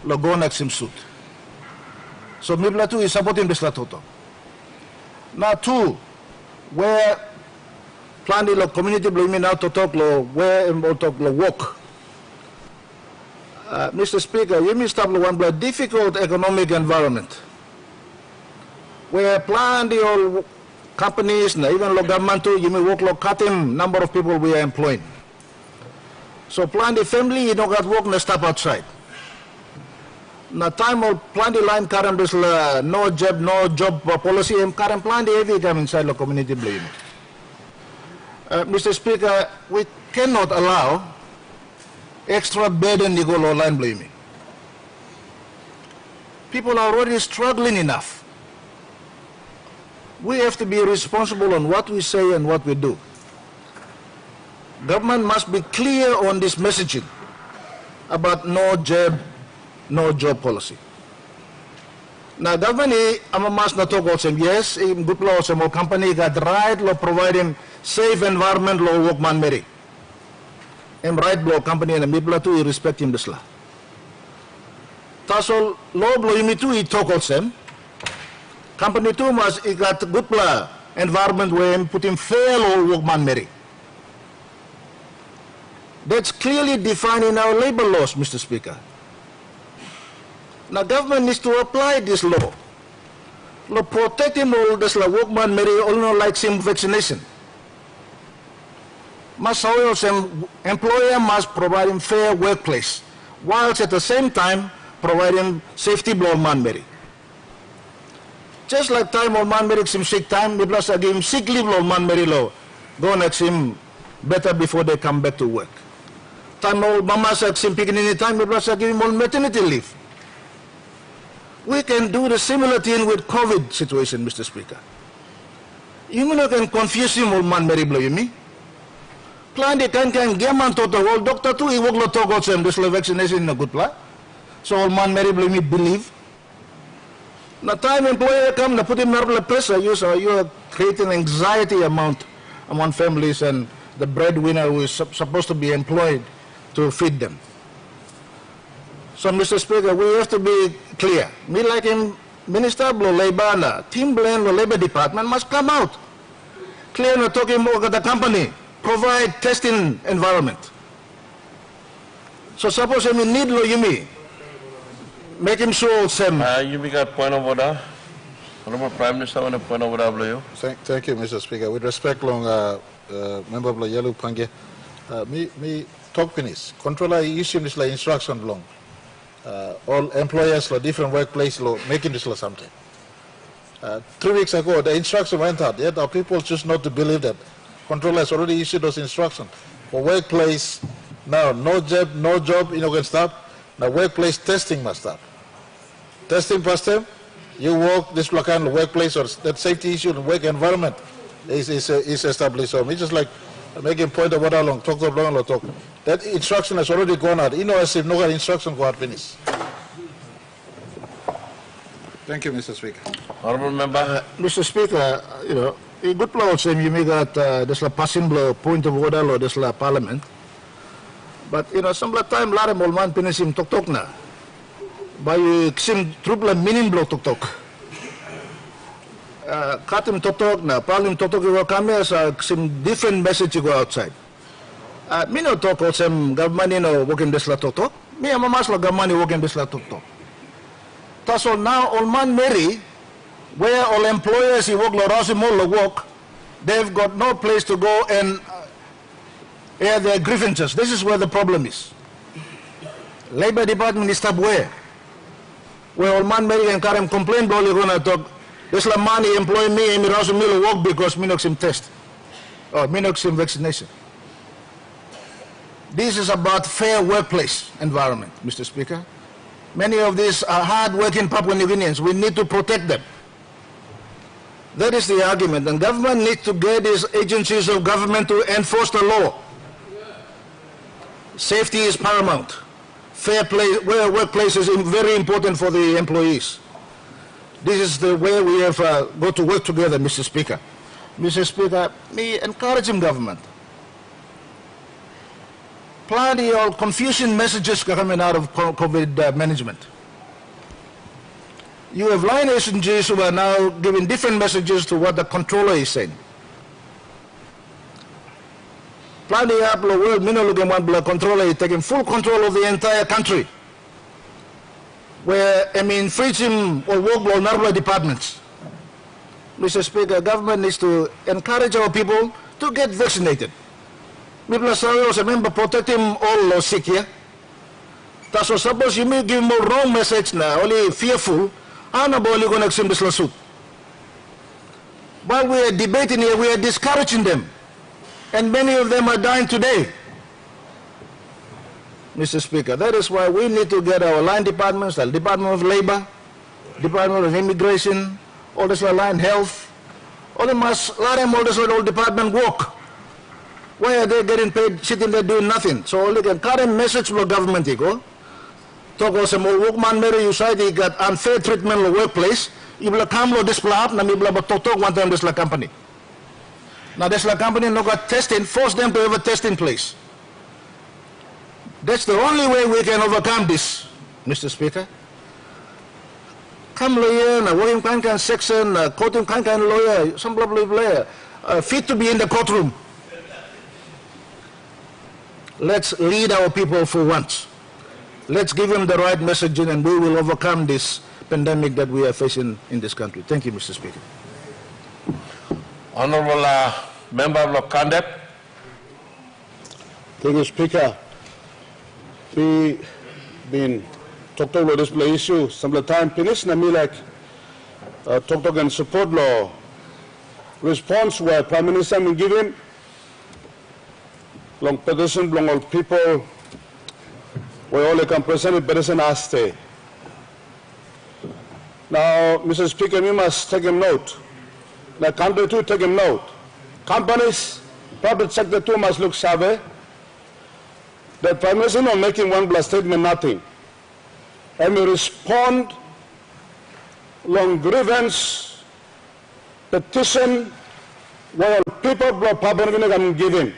lo go next him suit. So me blow too is supporting this la toto. Now 2, where planning lo community blow me now to talk lo where talk lo work. Mr. Speaker, you mean stop lo one blow difficult economic environment where plan the all companies, even lo government too, you may work lo cutting number of people we are employing. So plan the family, you don't got work, no stop outside. Na time of plenty line current is no job policy and current plenty heavy come inside the community blame. Mr. Speaker, we cannot allow extra burden to go line blaming. People are already struggling enough. We have to be responsible on what we say and what we do. Government must be clear on this messaging about no job policy. Now, government must not talk about some yes, good law, some company got right law providing safe environment law workman Mary. And right law company and Ncbl too respect him this law. Tasol law blow him too he talk about some. Company too must got good law environment where him put him fair law workman Mary. That's clearly defined in our labor laws, Mr. Speaker. Now, government needs to apply this law. Law protecting all this workman, Mary, all no like same vaccination. Must also employer must provide him fair workplace, whilst at the same time providing safety blow man, Mary. Just like time old man, Mary, some sick time, we plus give him sick leave law man, Mary law. Go and him better before they come back to work. Time old mama said him picking any time, we plus give him all maternity leave. We can do the similar thing with COVID situation, Mr. Speaker. You can confuse him, old man, Mary blow you me. Plan the can get man to the world doctor too, he will talk about some this vaccination in a good plan. So old man, Mary blow me believe. Now time employer come to put him under pressure, you are creating anxiety among families and the breadwinner who is supposed to be employed to feed them. So, Mr. Speaker, we have to be clear. Me like him, Minister of Labor, Team Blame, the Labor Department must come out. Clear no talking more about the company, provide testing environment. So suppose I need lo yumi, make him show some. You got point of order. Honorable Prime Minister, on a point of order, Thank you, Mr. Speaker. With respect, long member of Yelu Pange, me talk finish. Controller issue this like instruction long. All employers law, different workplace law, making this law something. 3 weeks ago, the instruction went out, yet our people choose not to believe that. Controllers already issued those instructions. For workplace, now no job, can stop. Now workplace testing must start. Testing first time, you work this kind of workplace or that safety issue in work environment is established. So it's just like making point of what long talk. That instruction has already gone out. As if no instruction go out finish. Thank you, Mr. Speaker. Honorable Member. Mr. Speaker, a good law saying you make that this la passing blow point of order law this la Parliament. But some time lot of man finish him talk na. By sim trouble meaning blow talk. Cut him talk na. Parliament talk go come as some different message to go outside. Me no talk about some government working this la talk. Me am mas la government working this la talk. That's all now all man Mary, where all employers he work la work, they've got no place to go and air their grievances. This is where the problem is. Labor Department is where all man Mary and Karim complain about you're gonna talk. This la money employ me and me work because me not some test or me not some vaccination. This is about fair workplace environment, Mr. Speaker. Many of these are hard-working Papua New Guineans. We need to protect them. That is the argument. And government needs to get these agencies of government to enforce the law. Safety is paramount. Fair play, workplace is very important for the employees. This is the way we have got to work together, Mr. Speaker. Mr. Speaker, me encouraging government. Plenty of confusing messages coming out of COVID management. You have line agencies who are now giving different messages to what the controller is saying. Plenty of the world, the controller is taking full control of the entire country. Where, freedom or work law normal departments. Mr. Speaker, government needs to encourage our people to get vaccinated. People are remember protecting all sick here. So suppose you may give more wrong message now, only fearful, and about going to accept this lawsuit. While we are debating here, we are discouraging them. And many of them are dying today. Mr. Speaker, that is why we need to get our line departments, the Department of Labor, Department of Immigration, all this line health, all them must let them all this all department work. Why are they getting paid sitting there doing nothing? So only can current message for government go. Talk about some workman Mary you say they got unfair treatment in the workplace. You will come to this plan, na you will talk one time this company. Now this company no got testing, force them to have a testing place. That's the only way we can overcome this, Mr. Speaker. Come lawyer, na working kind section, courtroom kind lawyer, some blah blah blah, fit to be in the courtroom. Let's lead our people for once. Let's give them the right messaging and we will overcome this pandemic that we are facing in this country. Thank you, Mr. Speaker. Honorable Member of Kandep. Thank you, Speaker. We been talking about this issue some of the time. Finish na me like talk and support law response where Prime Minister will give him long petition long all people where all they can present a petition asked. Now, Mr. Speaker, we must take a note. The country too take a note. Companies, private sector too must look savvy. The Prime Minister not making one blast statement, nothing. And we respond long grievance, petition, where people blow public can give him.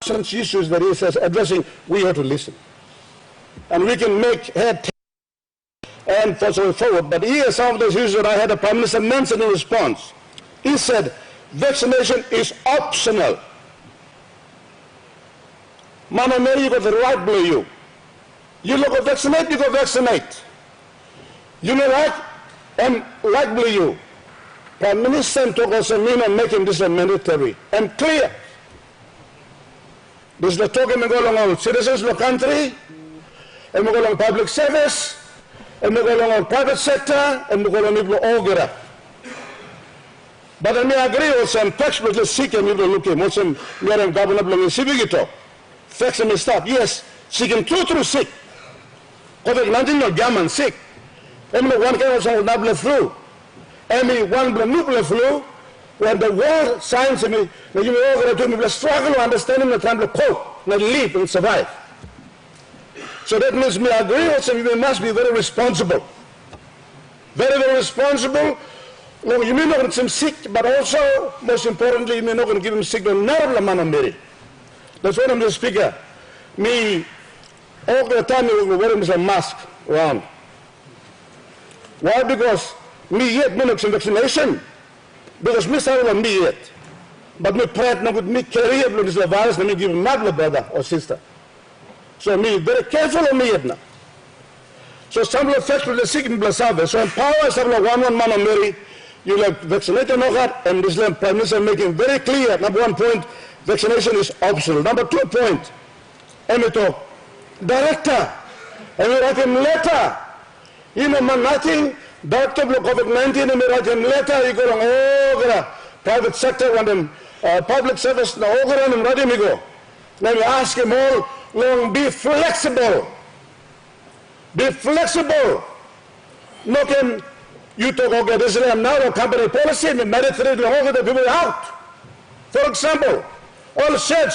Issues that he says addressing, we have to listen. and we can make head and so forward. But here are some of those issues that I had the Prime Minister mention in response. He said, vaccination is optional. Mama Mary, you got the right below you. You look at vaccinate, you go vaccinate. You know what? And like below you. Prime Minister took us a mean and making this a mandatory and clear. This is the talking we go along on citizens of the country, and we go along public service, and we go along on private sector, and we go along people all get up. But I may agree with some textbooks that seek and people looking, what some Madam Governor belonging Sibigito. Facts and stuff. Yes, seeking through sick. COVID-19 no German sick. Emily one came with some double flu. Emily one nuclear flu. When the world science me, the you all going to do me struggle to understand him the time to cope, not live and survive. So that means me agree with some, we must be very responsible. Very, very responsible. No, you may not get him sick, but also, most importantly, you may not give him sick, but not man of Mary. That's why I'm the speaker. Me, all the time we were wearing a mask around. Why? Because me yet me not some vaccination. Because me sorry on me yet. But me pride not with me carry a this virus, let me give him not brother or sister. So me very careful on me yet now. So some of the facts with the sick in Blasave. So empower some of one man of Mary. You like vaccinate or not, and this Prime Minister making very clear, number 1 point, vaccination is optional. Number 2 point, Emito, director, and we write him letter. You know, man, nothing, doctor of COVID-19, and we write him letter, you go on over private sector, and then public service, and over and write him, you go. Then we ask him all, long, be flexible. Be flexible. No can you talk, okay, this is now a company policy, and the mandatory over the people out. For example, all church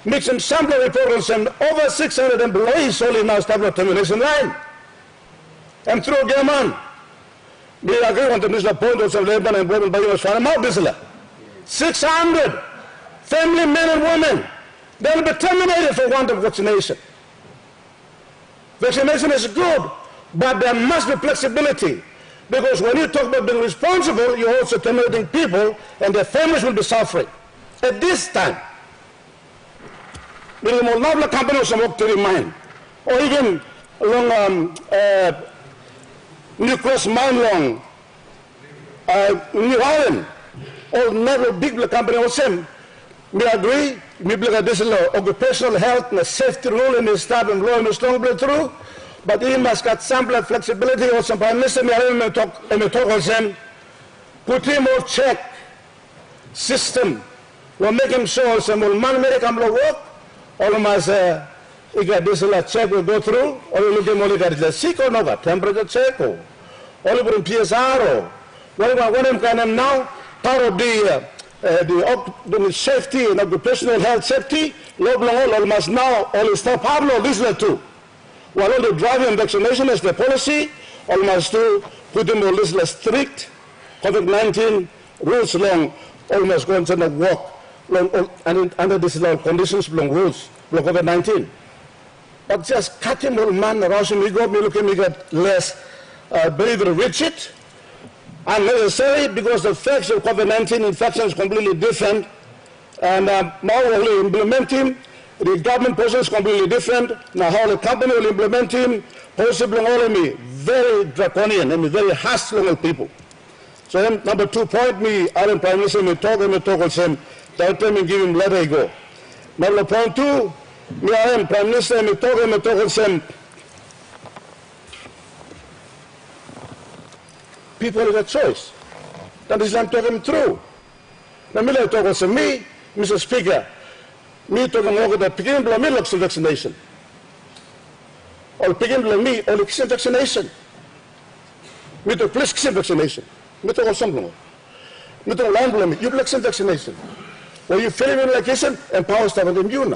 make some sample reports and over 600 employees only now established termination line. And through German, we agree on the point of some labor and employment by US Farm out this 600 family men and women, they'll be terminated for want of vaccination. Vaccination is good, but there must be flexibility. Because when you talk about being responsible, you're also terminating people and their families will be suffering. At this time, there is more novel companies some work to remind, or even along New Cross Mine Long, New Ireland, or never big company or same. We agree, we believe that this is occupational health and safety rule in the staff and law and strongly true, but he must get some flexibility or some Prime Minister may talk with them, put him on check system, will make him sure some will man may come to work, all of us he got this check will go through, or you look at only got the sick or not, temperature check or all over in PSR or what I'm kind of now, part of the safety and occupational health safety, all must now all stop Pablo this too. While all the driving and vaccination is the policy, all must do put them on this strict COVID-19 rules long, almost going to work and under these conditions long rules, long COVID-19. But just cut him all man around me go, me look at me get less very, very rigid, unnecessary because the facts of COVID-19 infection is completely different. And now we're implementing the government process is completely different. Now how the company will implement him, possibly only very draconian and very harsh level people. So then, number 2 point, me, Iron Prime Minister, me talk with him, that time me give him let it go. Number point 2, me, Iron Prime Minister, me talk with him. People have a choice. That is I'm talking through. Now me talk with me, Mr. Speaker, me talking over the beginning of me looks vaccination. Or beginning of me, or vaccination. Me to please vaccination. Me talk something. Me talk land me, you please vaccination. When you fail in vacation, empower staff and immune.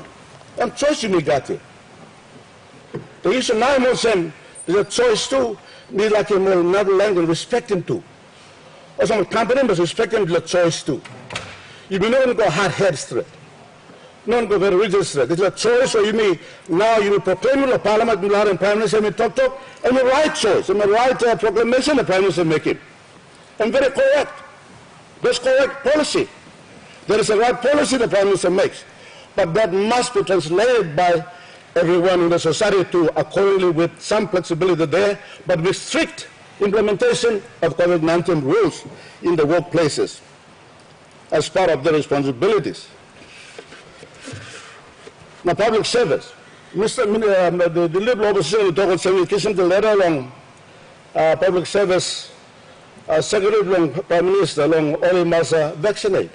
And choice you need got it. The issue now is a choice too. Need like him another language, respect him too. Or some company must respect him to the choice too. You do not go hard head straight. non-government register. This is a choice, so you may now you will proclaim the Parliament and Prime Minister may talk, and the right choice, and the right proclamation the Prime Minister making. And very correct. That's correct policy. There is a right policy the Prime Minister makes, but that must be translated by everyone in the society to accordingly with some flexibility there, but with strict implementation of COVID-19 rules in the workplaces as part of their responsibilities. Now, public service. The Liberal opposition talked saying the letter along public service Secretary along Prime Minister along all must vaccinate.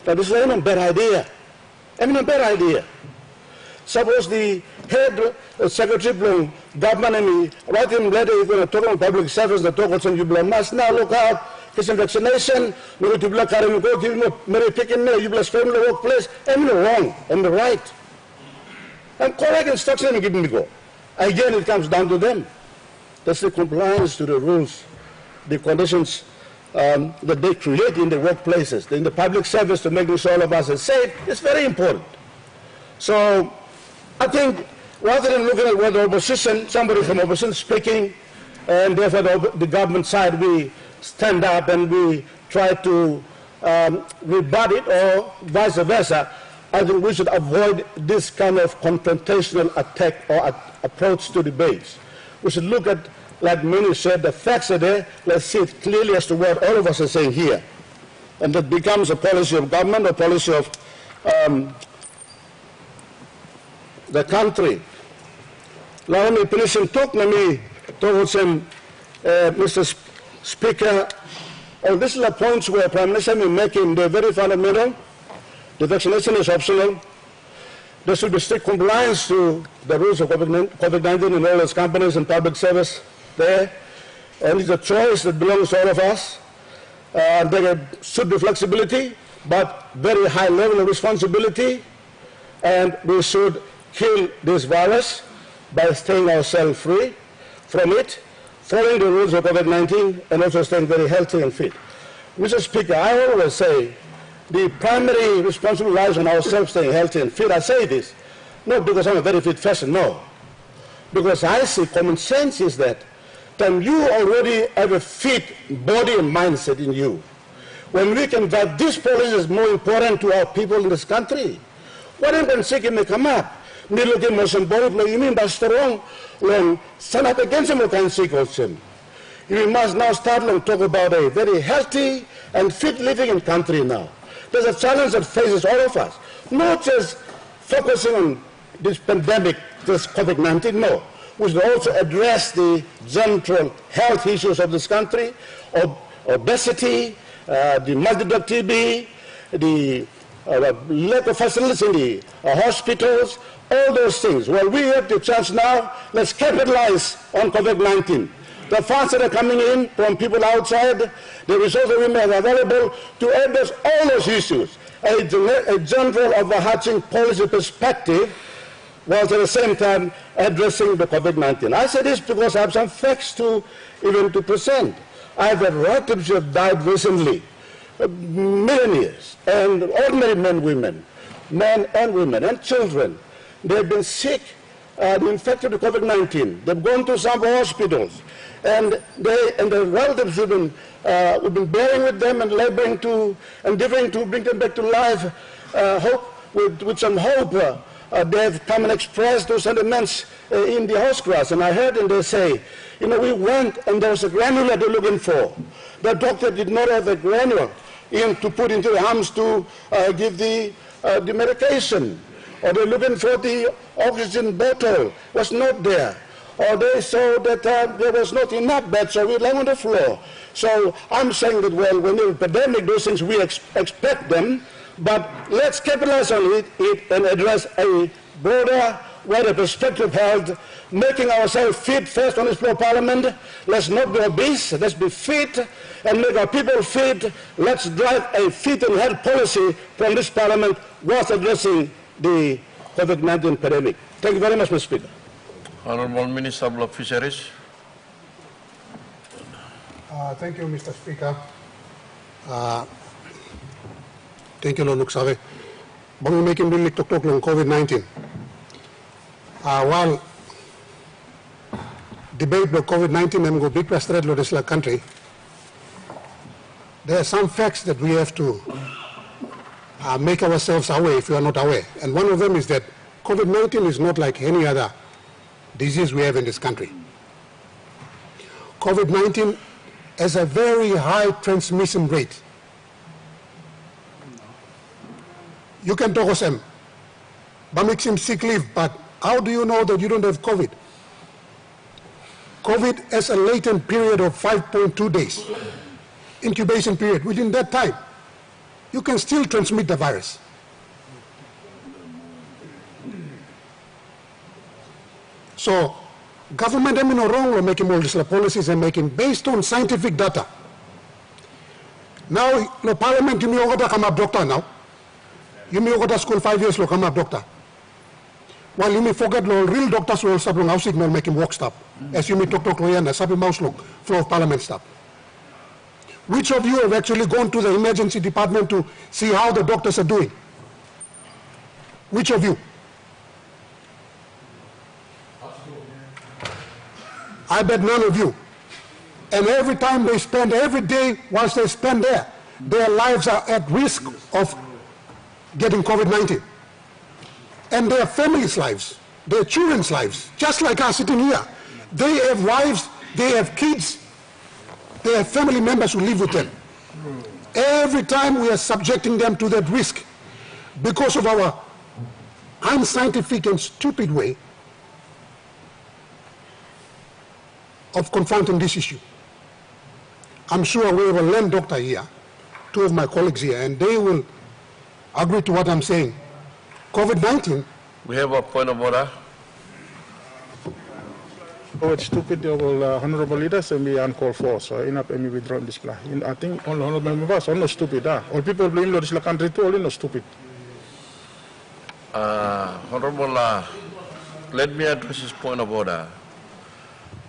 Now, this is a bad idea. I mean, a bad idea. Suppose the head secretary from government and write him letter if you're talking public service, the talk also you must now look out. Because vaccination, no to black carry go give him Mary picking you bless family workplace, and wrong, and the right. And correct instruction and give me go. Again, it comes down to them. That's the compliance to the rules, the conditions that they create in the workplaces, in the public service to make sure all of us are safe. It's very important. So I think rather than looking at what the opposition, somebody from opposition speaking, and therefore the government side, we stand up and we try to rebut it or vice versa, I think we should avoid this kind of confrontational attack or approach to debates. We should look at, like many said, the facts are there. Let's see it clearly as to what all of us are saying here. And that becomes a policy of government, a policy of the country. Now let me finish and talk. Let me talk with him, Mr. Speaker. And this is a point where Prime Minister is making the very fundamental. The vaccination is optional. There should be strict compliance to the rules of COVID-19 in all its companies and public service there. And it's a choice that belongs to all of us. There should be flexibility, but very high level of responsibility. And we should kill this virus by staying ourselves free from it, following the rules of COVID-19, and also staying very healthy and fit. Mr. Speaker, I always say the primary responsibility lies on ourselves staying healthy and fit. I say this, not because I'm a very fit person, no. Because I see common sense is that you already have a fit body and mindset in you. When we can that this policy is more important to our people in this country, what can say may come up? Me looking at some board, you mean by strong, when stand up against him, can see him. We must now start to talk about a very healthy and fit living in country now. There's a challenge that faces all of us, not just focusing on this pandemic, this COVID-19, no. We should also address the general health issues of this country, obesity, the multi-drug TB, the lack of facilities in the hospitals, all those things. Well, we have the chance now, let's capitalize on COVID-19. The funds that are coming in from people outside, the resources we make available to address all those issues. A general overarching policy perspective, whilst at the same time addressing the COVID-19. I say this because I have some facts to present. I have a relatives who have died recently, millionaires, and ordinary men and women, and children. They've been sick and infected with COVID-19. They've gone to some hospitals, and the relatives we've been bearing with them and laboring to, endeavoring to bring them back to life, with some hope. They've come and expressed those sentiments in the house class, and I heard them, they say, you know, we went and there was a granule they're looking for. The doctor did not have a granule to put into the arms to give the medication. Or they're looking for the oxygen bottle, was not there. Or they saw that there was not enough bed, so we lay on the floor. So I'm saying that, well, when there's a pandemic, those things we expect them, but let's capitalize on it and address a broader, wider perspective of health, making ourselves fit first on this floor of Parliament. Let's not be obese, let's be fit and make our people fit. Let's drive a fit and health policy from this Parliament whilst addressing the COVID-19 pandemic. Thank you very much, Mr. Speaker. Honorable Minister of Fisheries. Thank you, Mr. Speaker. Thank you, Lord Nuksawe. Bangi making really talk long COVID-19. While debate about COVID-19 and go big threat lo this country, there are some facts that we have to make ourselves aware if we are not aware. And one of them is that COVID-19 is not like any other disease we have in this country. COVID-19 has a very high transmission rate. You can talk to them, but makes him sick leave, but how do you know that you don't have COVID? COVID has a latent period of 5.2 days, incubation period. Within that time, you can still transmit the virus. So, government is no wrong with making all these policies and making based on scientific data. Now, the parliament, you may come up doctor now. You may go to school 5 years, come up doctor. While you may forget the real doctors will stop long signal make him work stop. As you may talk to Yanda, stop mouse look, floor of parliament stop. Which of you have actually gone to the emergency department to see how the doctors are doing? Which of you? I bet none of you. And every time they spend, every day once they spend there, their lives are at risk of getting COVID-19. And their families' lives, their children's lives, just like us sitting here. They have wives, they have kids, they have family members who live with them. Every time we are subjecting them to that risk because of our unscientific and stupid way of confronting this issue. I'm sure we have a learned doctor here, two of my colleagues here, and they will agree to what I'm saying. COVID-19. We have a point of order. Oh, it's stupid, honorable leaders, and we uncalled for. So, enough, and we withdraw this plan. I think all honorable members are not stupid. All people blame this country too, all not stupid. Honorable, let me address this point of order.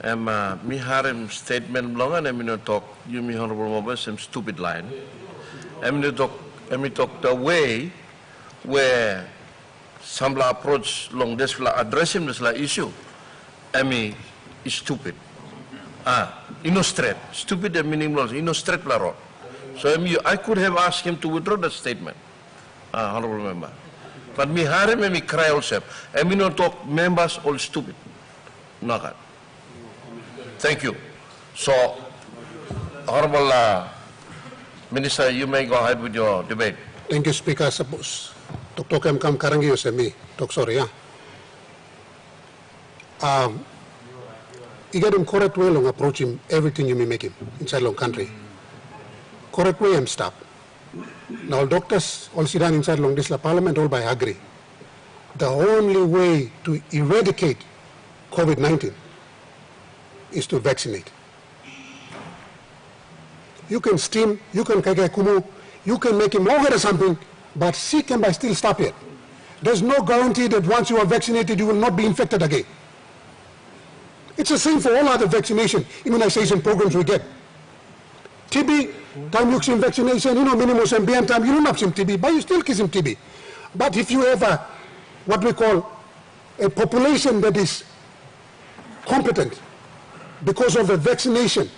Me harem statement long and me not talk. You me honorable members some stupid line. Me talk the way where some approach long this addressing this issue. Me is stupid. Straight. Stupid and meaningless. Straight la. So I could have asked him to withdraw that statement, honorable member. But me harem and me cry also. And me not talk members all stupid. No God. Thank you. So, honorable Minister, you may go ahead with your debate. Thank you, Speaker. Suppose Dr. Kam Karangi you say me. Talk sorry, you get him correct way long approach him everything you may make him inside long country. Correct way him stop. Now doctors all sit down inside long this la parliament all by agree. The only way to eradicate COVID-19 is to vaccinate. You can steam, you can kakakumu, you can make him over or something, but sick and by still stop it. There's no guarantee that once you are vaccinated, you will not be infected again. It's the same for all other vaccination, immunization programs we get. TB, time looks in vaccination, minimum and beyond time, you don't have some TB, but you still kiss him TB. But if you have what we call a population that is competent because of the vaccination,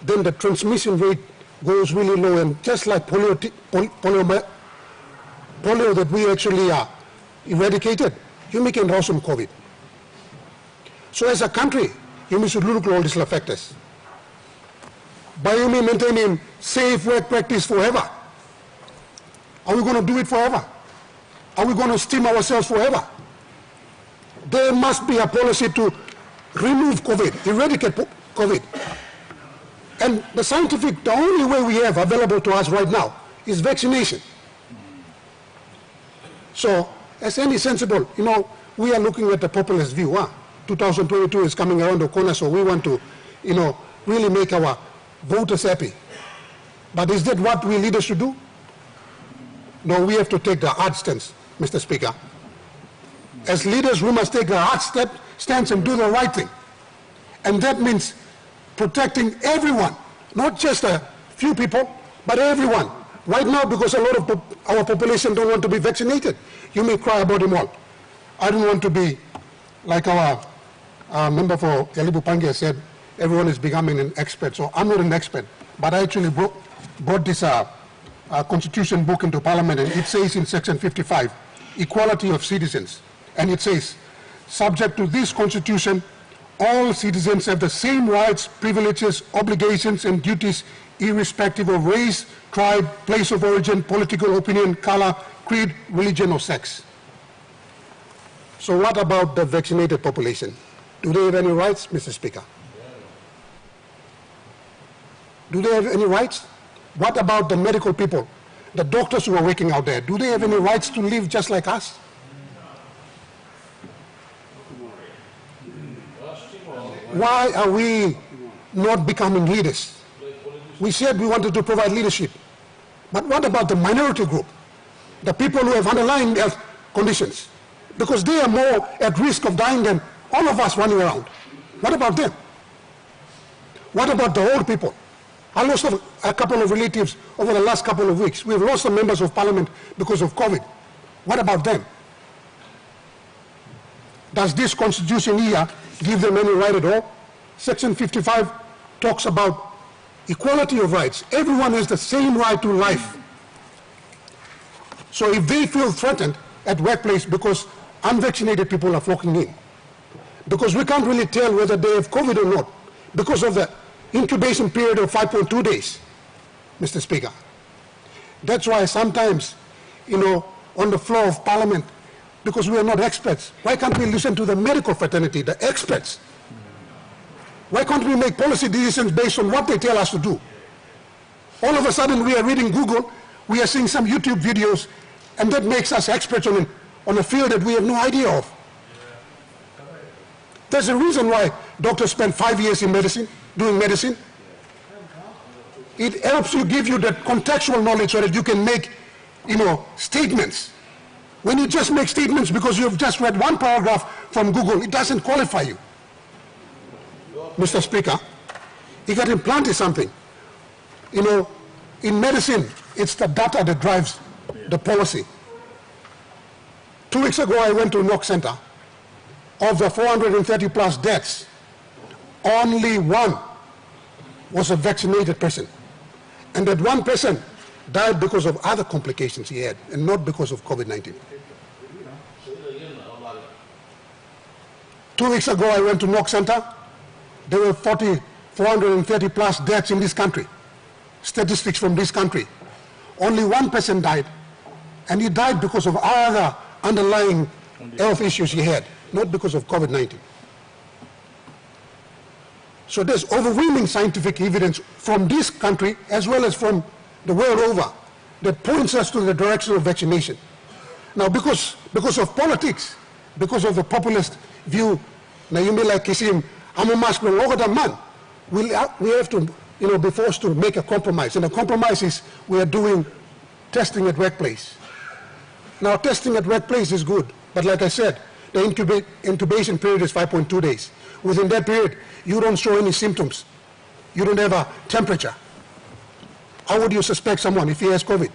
then the transmission rate goes really low, and just like polio that we actually eradicated, you make an awesome COVID. So as a country, you should look at all these factors. By you mean maintaining safe work practice forever. Are we going to do it forever? Are we going to steam ourselves forever? There must be a policy to remove COVID, eradicate COVID. And the only way we have available to us right now is vaccination. So, as any sensible, we are looking at the populist view. 2022 is coming around the corner, so we want to, really make our voters happy. But is that what we leaders should do? No, we have to take the hard stance, Mr. Speaker. As leaders, we must take the hard stance and do the right thing. And that means protecting everyone, not just a few people, but everyone Right now, because a lot of our population don't want to be vaccinated, you may cry about them all. I don't want to be like our member for Yalibu Pangia said, everyone is becoming an expert. So I'm not an expert, but I actually brought this constitution book into Parliament, and it says in section 55, equality of citizens. And it says, subject to this constitution, all citizens have the same rights, privileges, obligations, and duties, irrespective of race, tribe, place of origin, political opinion, color, creed, religion, or sex. So what about the vaccinated population? Do they have any rights, Mr. Speaker? Do they have any rights? What about the medical people, the doctors who are working out there? Do they have any rights to live just like us? Why are we not becoming leaders? We said we wanted to provide leadership. But what about the minority group? The people who have underlying health conditions? Because they are more at risk of dying than all of us running around. What about them? What about the old people? I lost a couple of relatives over the last couple of weeks. We've lost some members of parliament because of COVID. What about them? Does this constitution here give them any right at all? Section 55 talks about equality of rights. Everyone has the same right to life. So if they feel threatened at workplace because unvaccinated people are flocking in, because we can't really tell whether they have COVID or not, because of the incubation period of 5.2 days, Mr. Speaker. That's why sometimes, on the floor of Parliament, because we are not experts, why can't we listen to the medical fraternity, the experts? Why can't we make policy decisions based on what they tell us to do? All of a sudden we are reading Google, we are seeing some YouTube videos, and that makes us experts on a field that we have no idea of. There's a reason why doctors spend 5 years in medicine, doing medicine. It helps you, give you that contextual knowledge so that you can make, statements. When you just make statements because you've just read one paragraph from Google, it doesn't qualify you. Mr. Speaker, you got implanted something. In medicine, it's the data that drives the policy. 2 weeks ago, I went to Knock Center. Of the 430 plus deaths, only one was a vaccinated person. And that one person died because of other complications he had, and not because of COVID-19. 2 weeks ago, I went to Knock Center. There were 430 plus deaths in this country. Statistics from this country. Only one person died, and he died because of other underlying health issues he had, not because of COVID-19. So there's overwhelming scientific evidence from this country as well as from the world over that points us to the direction of vaccination. Now because of politics, because of the populist view, now you may like Kisim, I'm a mask man. We have to be forced to make a compromise. And the compromise is we are doing testing at workplace. Now testing at workplace is good, but like I said, the incubation period is 5.2 days. Within that period, you don't show any symptoms. You don't have a temperature. How would you suspect someone if he has COVID?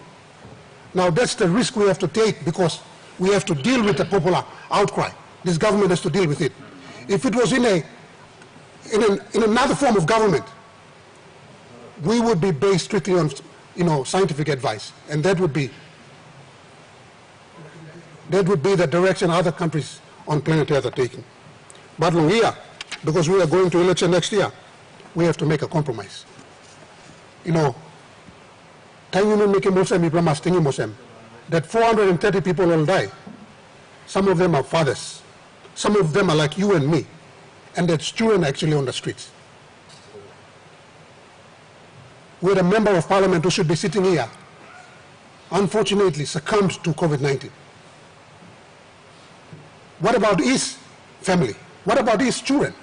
Now that's the risk we have to take because we have to deal with the popular outcry. This government has to deal with it. If it was in another form of government, we would be based strictly on scientific advice, and that would be the direction other countries on planet Earth are taking. But here, because we are going to election next year, we have to make a compromise. That 430 people will die. Some of them are fathers. Some of them are like you and me. And there's children actually on the streets. We had a member of parliament who should be sitting here, unfortunately succumbed to COVID-19. What about his family? What about his children?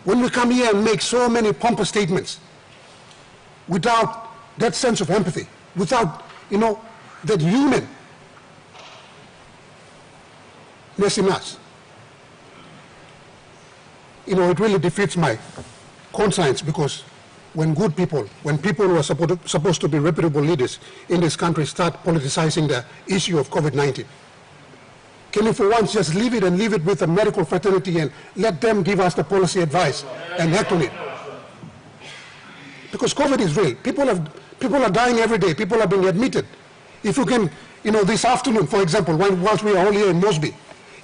When we come here and make so many pompous statements without that sense of empathy, without, that humanness in us, it really defeats my conscience because when good people, when people who are supposed to be reputable leaders in this country start politicizing the issue of COVID-19? Can you for once just leave it and leave it with the medical fraternity and let them give us the policy advice and act on it? Because COVID is real. People are dying every day. People are being admitted. If you can, this afternoon, for example, whilst we are all here in Mosby,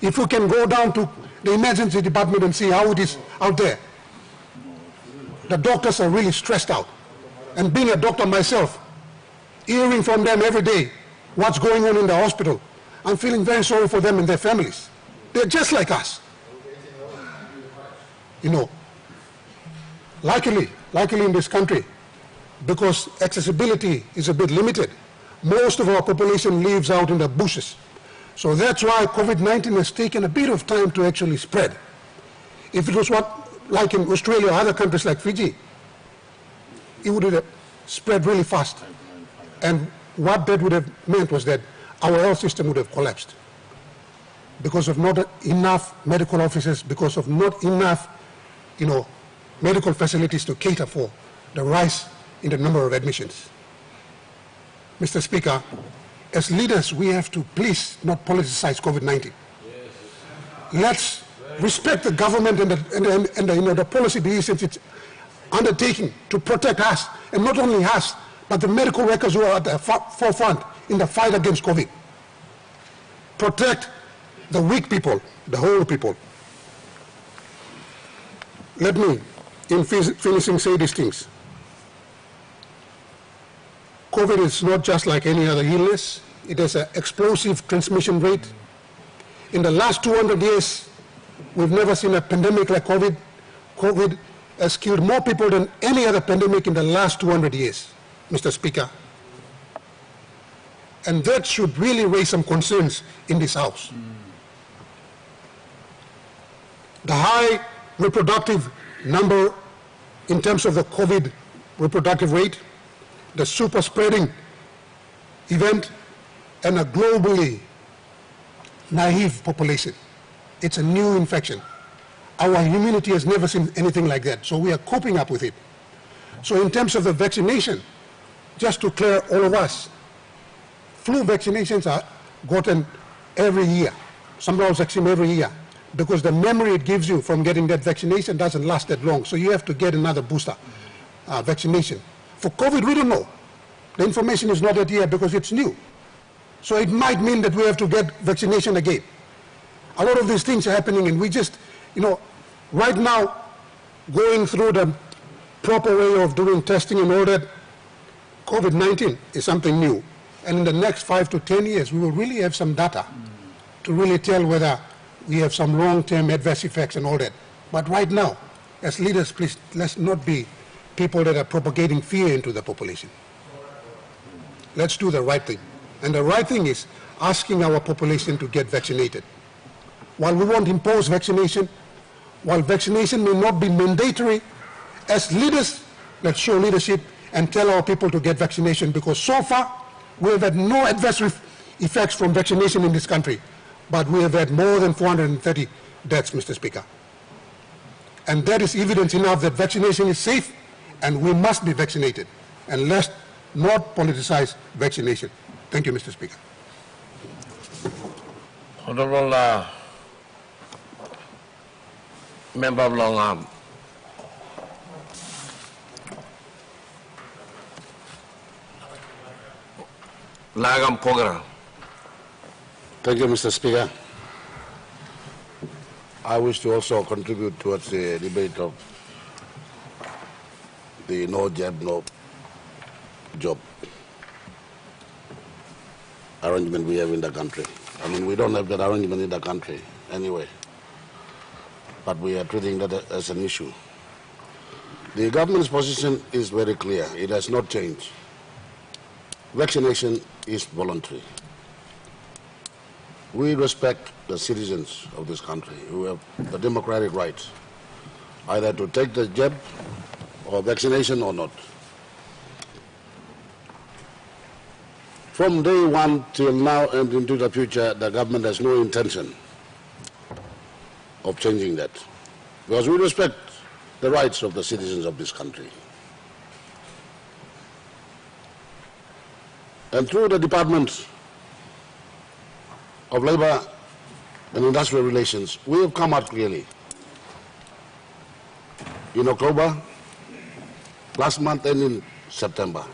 if you can go down to the emergency department and see how it is out there, the doctors are really stressed out. And being a doctor myself, hearing from them every day what's going on in the hospital, I'm feeling very sorry for them and their families. They're just like us. Luckily in this country, because accessibility is a bit limited, most of our population lives out in the bushes. So that's why COVID-19 has taken a bit of time to actually spread. If it was like in Australia or other countries like Fiji, it would have spread really fast. And what that would have meant was that our health system would have collapsed because of not enough medical officers, because of not enough, medical facilities to cater for the rise in the number of admissions. Mr. Speaker, as leaders, we have to please not politicize COVID-19. Let's respect the government and the policy decisions it's undertaking to protect us, and not only us, but the medical workers who are at the forefront in the fight against COVID. Protect the weak people, the whole people. Let me, in finishing, say these things. COVID is not just like any other illness. It has an explosive transmission rate. In the last 200 years, we've never seen a pandemic like COVID. COVID has killed more people than any other pandemic in the last 200 years, Mr. Speaker. And that should really raise some concerns in this House. The high reproductive number in terms of the COVID reproductive rate, the super spreading event, and a globally naive population. It's a new infection. Our immunity has never seen anything like that, so we are coping up with it. So in terms of the vaccination, just to clear all of us, flu vaccinations are gotten every year, sometimes vaccine every year, because the memory it gives you from getting that vaccination doesn't last that long, so you have to get another booster vaccination. For COVID, we don't know. The information is not yet here because it's new. So it might mean that we have to get vaccination again. A lot of these things are happening, and we just, right now, going through the proper way of doing testing and all that, COVID-19 is something new. And in the next 5 to 10 years, we will really have some data to really tell whether we have some long-term adverse effects and all that. But right now, as leaders, please, let's not be people that are propagating fear into the population. Let's do the right thing. And the right thing is asking our population to get vaccinated. While we won't impose vaccination, while vaccination may not be mandatory, as leaders, let's show leadership and tell our people to get vaccination, because so far we have had no adverse effects from vaccination in this country, but we have had more than 430 deaths, Mr. Speaker. And that is evidence enough that vaccination is safe, and we must be vaccinated. And let's not politicize vaccination. Thank you, Mr. Speaker. Honorable Member of Long Arm. Lagam Pogra. Thank you, Mr. Speaker. I wish to also contribute towards the debate of the no jab, no job arrangement we have in the country. I mean, we don't have that arrangement in the country anyway, but we are treating that as an issue. The government's position is very clear. It has not changed. Vaccination is voluntary. We respect the citizens of this country who have the democratic rights either to take the jab or vaccination or not. From day one till now and into the future, the government has no intention of changing that, because we respect the rights of the citizens of this country. And through the Department of Labor and Industrial Relations, we have come out clearly. In October, last month, and in September,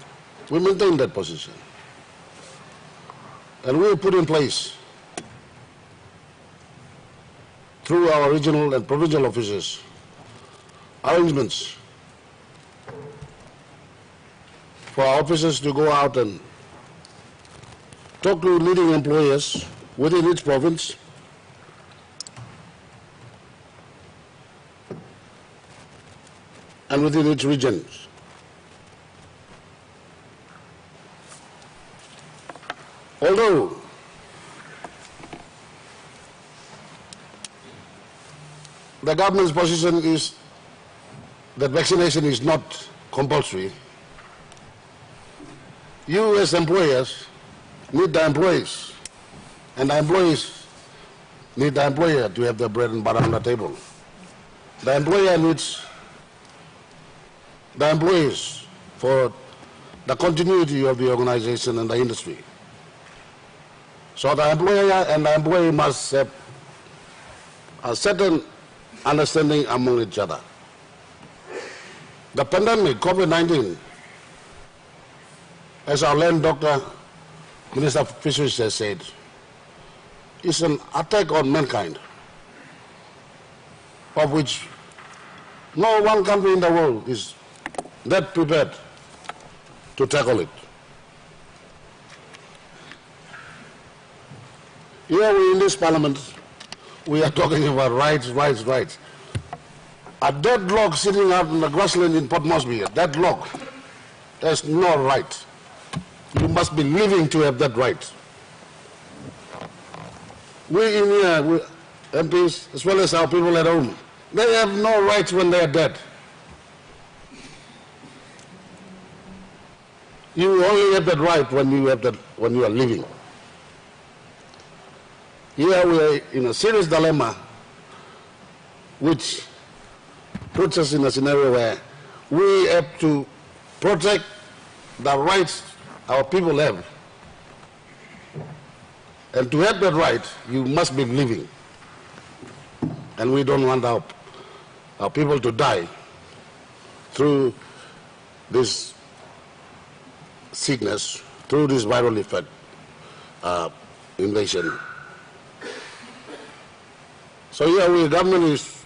we maintained that position. And we have put in place, through our regional and provincial offices, arrangements for our officers to go out and talk to leading employers within each province, and within each region. Although the government's position is that vaccination is not compulsory, you as employers need the employees, and the employees need the employer to have the bread and butter on the table. The employer needs the employees for the continuity of the organization and the industry. So the employer and the employee must have a certain understanding among each other. The pandemic, COVID-19, as our land doctor, Minister of Fisheries has said, is an attack on mankind, of which no one country in the world is that prepared to tackle it. Here we in this parliament, we are talking about rights, rights, rights. A deadlock sitting out in the grassland in Port Moresby, a deadlock, there's no right. You must be living to have that right. We in here, we MPs, as well as our people at home, they have no rights when they are dead. You only have that right when you are living. Here we are in a serious dilemma, which puts us in a scenario where we have to protect the rights our people have. And to have that right, you must be living. And we don't want our people to die through this sickness, through this viral effect invasion. So here we, government is,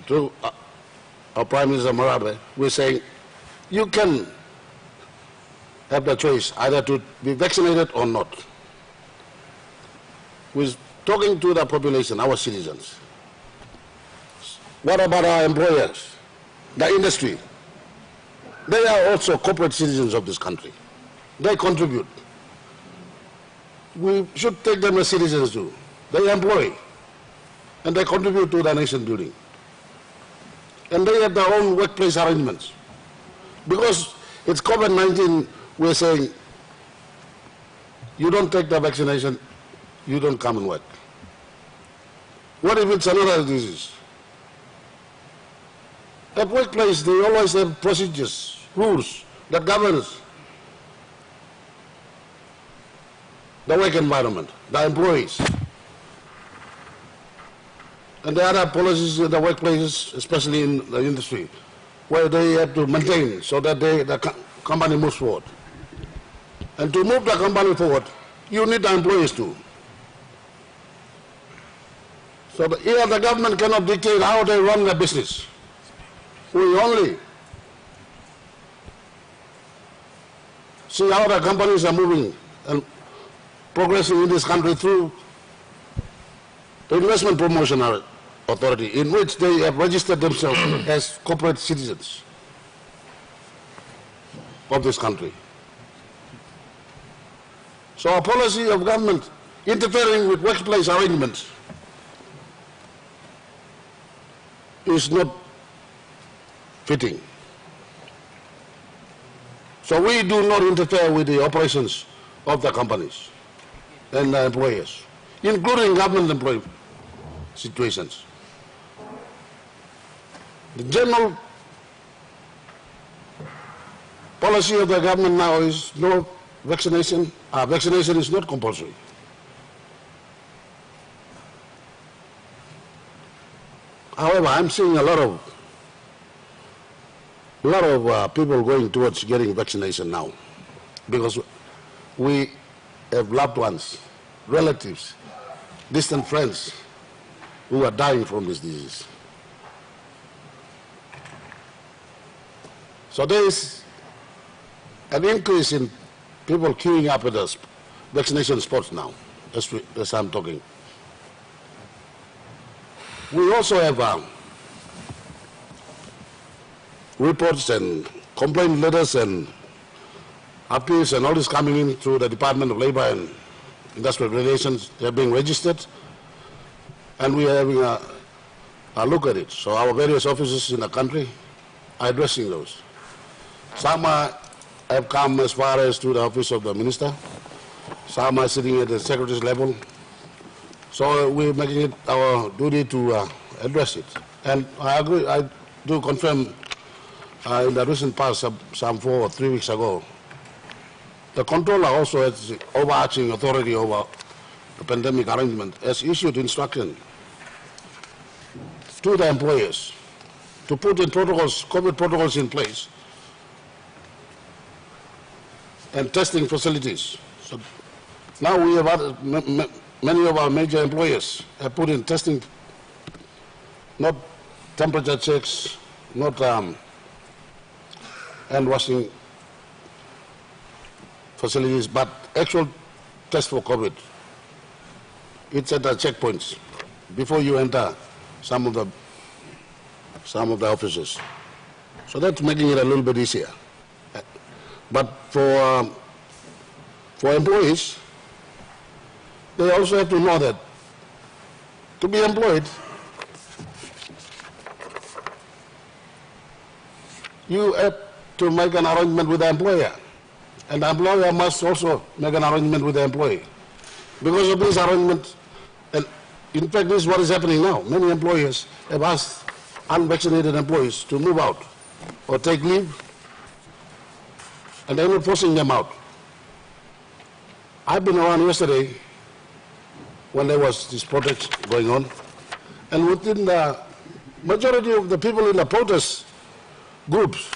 through our Prime Minister Marabe, we're saying you can have the choice either to be vaccinated or not. We're talking to the population, our citizens. What about our employers, the industry? They are also corporate citizens of this country. They contribute. We should take them as citizens too. They employ, and they contribute to the nation building. And they have their own workplace arrangements. Because it's COVID-19, we're saying, you don't take the vaccination, you don't come and work. What if it's another disease? At workplace, they always have procedures, rules that governs the work environment, the employees. And there are policies in the workplaces, especially in the industry, where they have to maintain so that the company moves forward. And to move the company forward, you need the employees too. So here the government cannot dictate how they run their business. We only see how the companies are moving and progressing in this country through the Investment Promotion Authority, in which they have registered themselves as corporate citizens of this country. So a policy of government interfering with workplace arrangements is not fitting. So we do not interfere with the operations of the companies and the employers, including government employee situations. The general policy of the government now is no vaccination is not compulsory. However, I'm seeing a lot of people going towards getting vaccination now because we have loved ones, relatives, distant friends who are dying from this disease. So there is an increase in people queuing up at the vaccination spots now, as I'm talking. We also have reports and complaint letters and appeals and all this coming in through the Department of Labor and Industrial Relations. They're being registered, and we are having a look at it. So our various offices in the country are addressing those. Some have come as far as to the office of the minister. Some are sitting at the secretary's level. So we're making it our duty to address it. And I agree, I do confirm in the recent past, some 4 or 3 weeks ago, the controller also has the overarching authority over the pandemic arrangement, has issued instruction to the employers to put in protocols, COVID protocols in place and testing facilities. So now we have many of our major employers have put in testing, not temperature checks, not hand washing facilities, but actual test for COVID. It's at the checkpoints before you enter some of the offices. So that's making it a little bit easier. But for employees, they also have to know that to be employed, you have to make an arrangement with the employer. And the employer must also make an arrangement with the employee. Because of this arrangement, and in fact this is what is happening now. Many employers have asked unvaccinated employees to move out or take leave, and they're not forcing them out. I've been around yesterday when there was this protest going on, and within the majority of the people in the protest groups,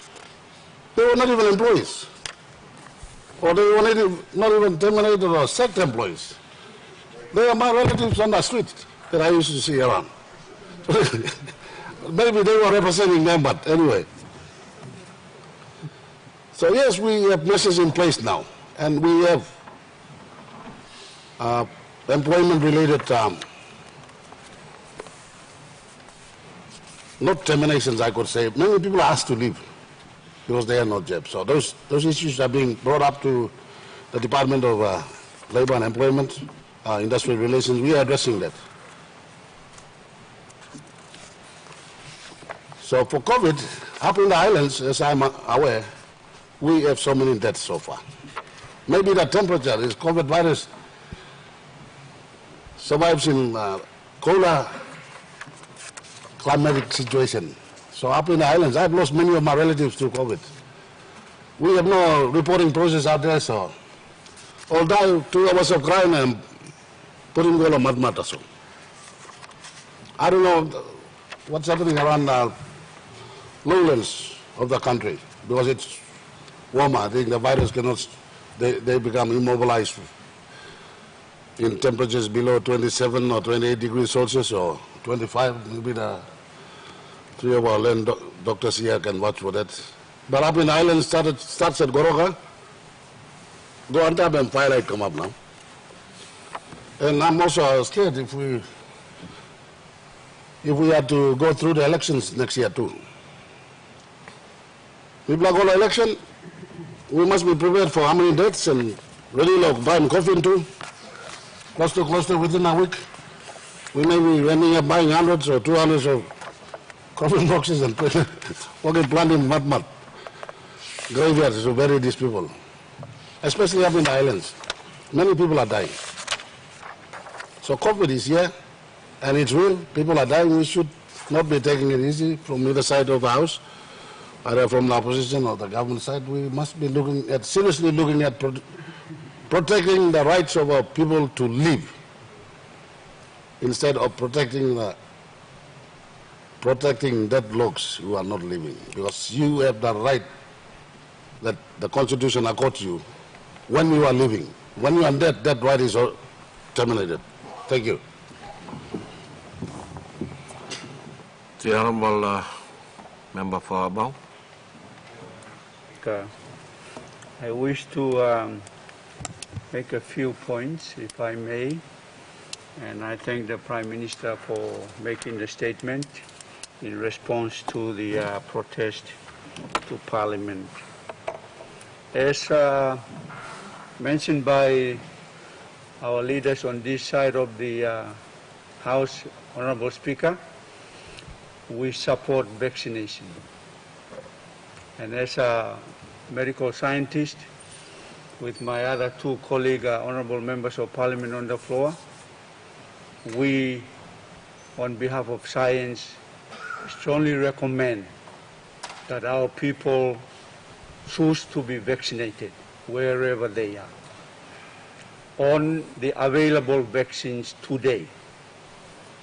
they were not even employees, or they were not even terminated or sacked employees. They are my relatives on the street that I used to see around. Maybe they were representing them, but anyway. So yes, we have measures in place now, and we have employment-related, not terminations, I could say. Many people are asked to leave because they are not jobs. So those issues are being brought up to the Department of Labor and Employment, Industrial Relations. We are addressing that. So for COVID, up in the islands, as I'm aware, we have so many deaths so far. Maybe the temperature, this COVID virus survives in colder climatic situation. So up in the islands, I've lost many of my relatives through COVID. We have no reporting process out there, so all die 2 hours of crying and putting all of mud so. I don't know what's happening around lowlands of the country, because it's warmer. I think the virus cannot, they become immobilized in temperatures below 27 or 28 degrees Celsius or 25. Maybe the 3 of our land doctors here can watch for that. But up in the island starts at Goroka, go on top and firelight come up now. And I'm also scared if we had to go through the elections next year too. If we go to election, we must be prepared for how many deaths and ready to buy coffin too. Close to within a week. We may be ending up buying hundreds or 200s of coffin boxes and planting mud. Graveyards to bury these people, especially up in the islands. Many people are dying. So COVID is here, and it's real. People are dying. We should not be taking it easy from either side of the house, either from the opposition or the government side. We must be seriously looking at protecting the rights of our people to live instead of protecting deadlocks who are not living, because you have the right that the Constitution accords you when you are living. When you are dead, that right is terminated. Thank you. The Honourable Member for Abao. I wish to make a few points, if I may, and I thank the Prime Minister for making the statement in response to the protest to Parliament. As mentioned by our leaders on this side of the House, Honourable Speaker, we support vaccination. And as a medical scientist, with my other two colleagues, Honourable Members of Parliament on the floor, we, on behalf of science, strongly recommend that our people choose to be vaccinated wherever they are on the available vaccines today,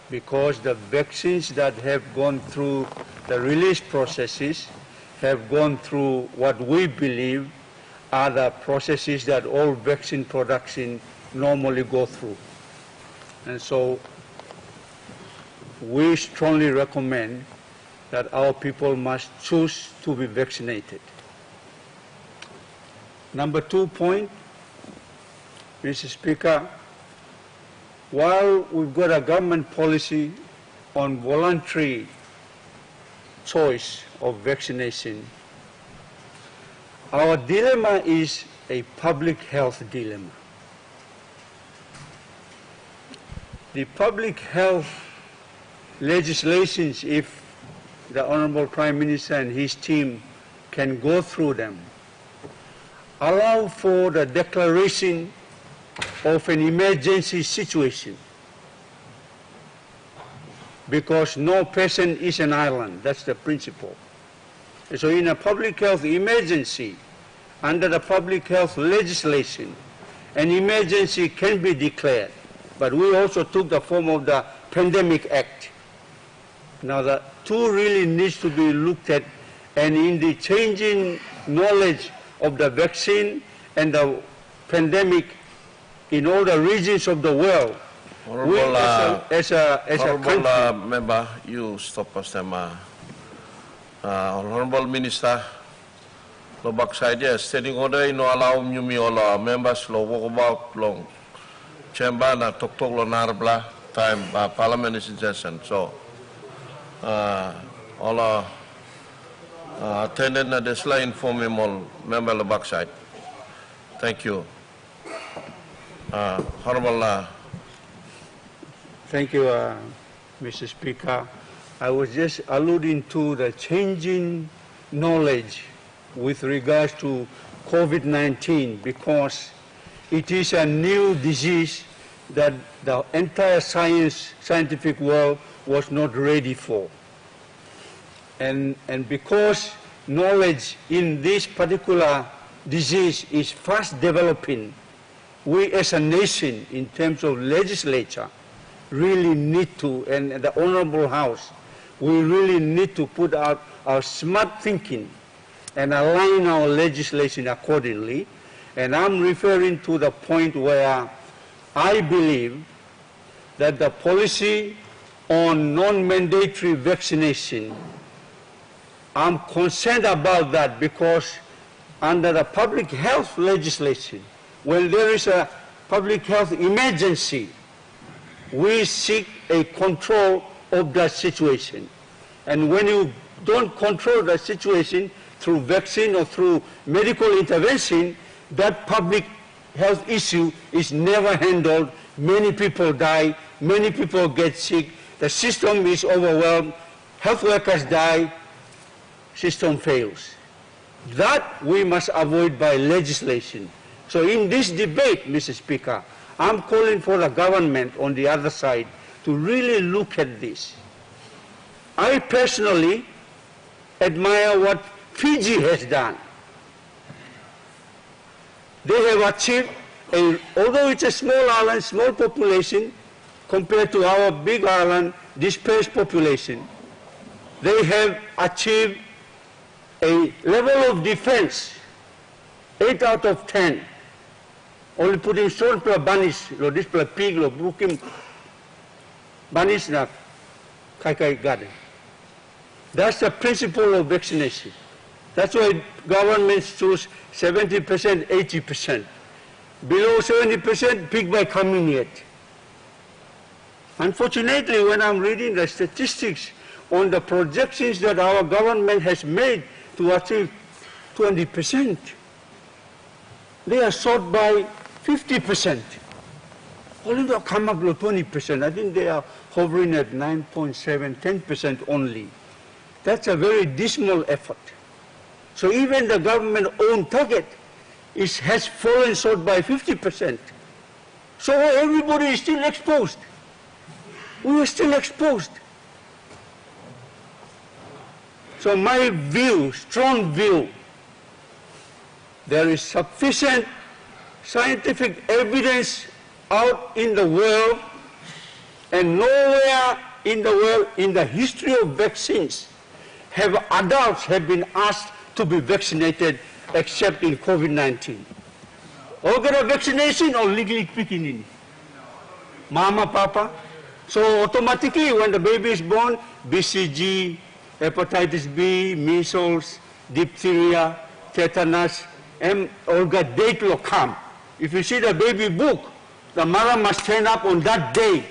because the vaccines that have gone through the release processes have gone through what we believe are the processes that all vaccine production normally go through. And so we strongly recommend that our people must choose to be vaccinated. Number 2 point, Mr. Speaker, while we've got a government policy on voluntary choice of vaccination, our dilemma is a public health dilemma. The public health legislations, if the Honourable Prime Minister and his team can go through them, allow for the declaration of an emergency situation, because no person is an island. That's the principle. And so in a public health emergency, under the public health legislation, an emergency can be declared. But we also took the form of the Pandemic Act. Now the two really needs to be looked at, and in the changing knowledge of the vaccine and the pandemic in all the regions of the world, we as a country... Member, you stop us them. Honourable Minister, lo bakside standing order no allow me all members lo walk about long chamber na tok lo narbla time Parliament is in session. So all attended na desla inform him all member lo backside. Thank you. Honourable. Thank you, Mr. Speaker. I was just alluding to the changing knowledge with regards to COVID-19, because it is a new disease that the entire scientific world was not ready for. And because knowledge in this particular disease is fast developing, we as a nation, in terms of legislature, really need to, and the Honourable House, we really need to put out our smart thinking and align our legislation accordingly. And I'm referring to the point where I believe that the policy on non-mandatory vaccination, I'm concerned about that, because under the public health legislation, when there is a public health emergency, we seek a control of that situation. And when you don't control the situation through vaccine or through medical intervention, that public health issue is never handled. Many people die, many people get sick, the system is overwhelmed, health workers die, system fails. That we must avoid by legislation. So in this debate, Mr. Speaker, I'm calling for the government on the other side to really look at this. I personally admire what Fiji has done. They have achieved although it's a small island, small population, compared to our big island, dispersed population, they have achieved a level of defense, 8 out of 10. Only putting stone per banis, lo this per pig, lo bukim banis na kai garden. That's the principle of vaccination. That's why governments choose 70%, 80%. Below 70%, pig by coming yet. Unfortunately, when I'm reading the statistics on the projections that our government has made to achieve 20%, they are short by 50%. Only to come up with 20%. I think they are hovering at 9.7, 10% only. That's a very dismal effort. So even the government own target has fallen short by 50%. So everybody is still exposed. We are still exposed. So my view, strong view, there is sufficient scientific evidence out in the world, and nowhere in the world in the history of vaccines have adults have been asked to be vaccinated except in COVID-19. Or get a vaccination or legally picking in. Mama, papa. So automatically when the baby is born, BCG, hepatitis B, measles, diphtheria, tetanus, and all got date will come. If you see the baby book, the mother must turn up on that day,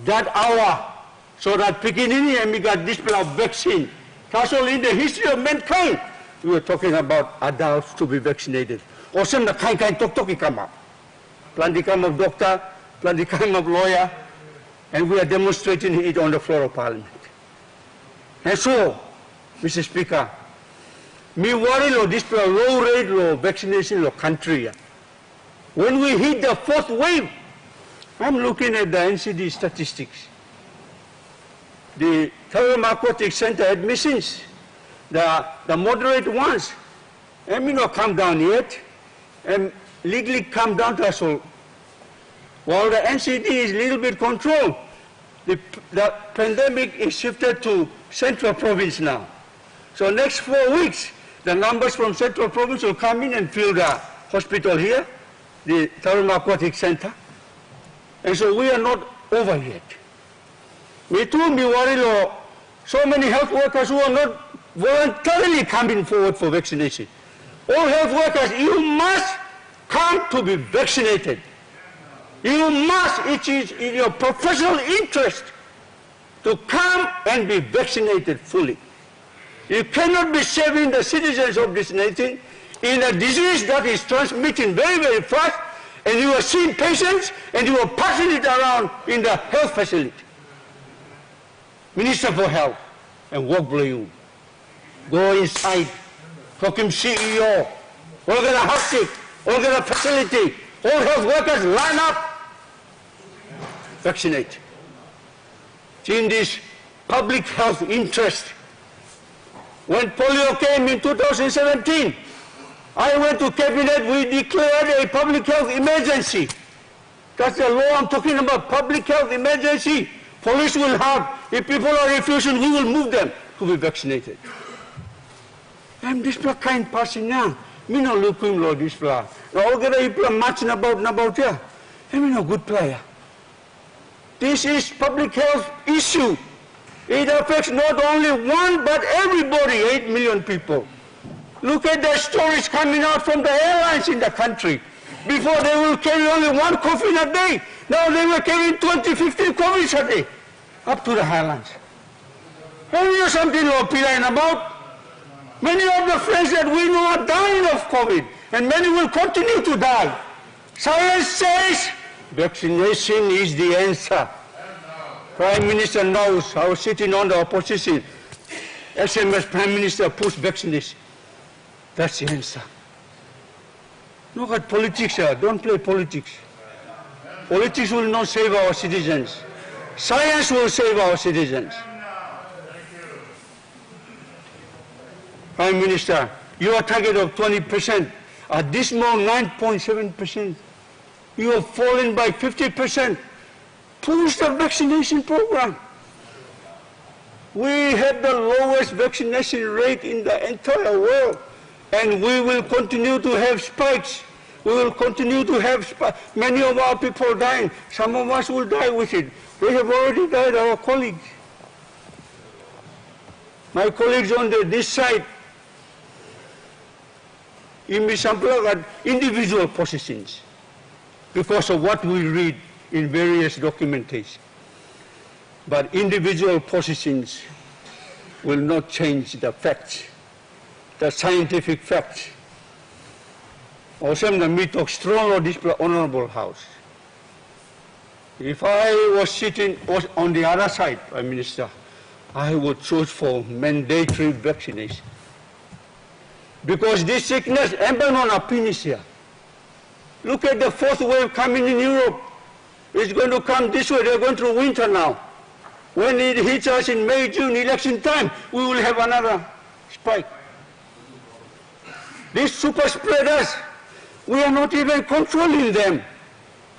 that hour, so that Pikinini and we got this vaccine. That's all in the history of mankind. We were talking about adults to be vaccinated. Or some the kind talk come up. Plenty come of doctor, plenty come of lawyer, and we are demonstrating it on the floor of Parliament. And so, Mr. Speaker, me worry lo this low rate lo vaccination lo country. When we hit the fourth wave, I'm looking at the NCD statistics. The Therapeutic Center admissions, the moderate ones, and may not come down yet, and legally come down to us all. While the NCD is a little bit controlled, the pandemic is shifted to Central Province now. So next 4 weeks, the numbers from Central Province will come in and fill the hospital here, the Therapeutic Center. And so we are not over yet. Me too, me worry so many health workers who are not voluntarily coming forward for vaccination. All health workers, you must come to be vaccinated. You must, it is in your professional interest to come and be vaccinated fully. You cannot be saving the citizens of this nation in a disease that is transmitting very, very fast, and you are seeing patients and you are passing it around in the health facility. Minister for Health and work below you. Go inside, talk him CEO, organ a hospital, organ a facility, all health workers line up, vaccinate. In this public health interest, when polio came in 2017, I went to cabinet, we declared a public health emergency. That's the law I'm talking about, public health emergency. Police will have, if people are refusing, we will move them to be vaccinated. I'm this kind person now. Me no looking lo this plan. Now all get a matching about here. I'm no good player. This is public health issue. It affects not only one, but everybody, 8 million people. Look at the stories coming out from the airlines in the country. Before they will carry only one coffin a day. Now they were carrying 20, 15 coffins a day. Up to the highlands. And you know something about? Many of the friends that we know are dying of COVID, and many will continue to die. Science says vaccination is the answer. Prime Minister knows, I was sitting on the opposition. SMS Prime Minister push vaccination. That's the answer. Look at politics, sir. Don't play politics. Politics will not save our citizens. Science will save our citizens. Prime Minister, your target of 20%, a dismal 9.7%. You have fallen by 50%. Push the vaccination program. We have the lowest vaccination rate in the entire world, and we will continue to have spikes. We will continue to have many of our people dying. Some of us will die with it. They have already died, our colleagues. My colleagues on this side, in Ncbl had individual positions because of what we read in various documentation. But individual positions will not change the facts, the scientific facts. Also, the meet of strong or display honorable house. If I was sitting on the other side, Prime Minister, I would choose for mandatory vaccination. Because this sickness, here. Look at the fourth wave coming in Europe. It's going to come this way. They're going through winter now. When it hits us in May, June, election time, we will have another spike. These super spreaders, we are not even controlling them.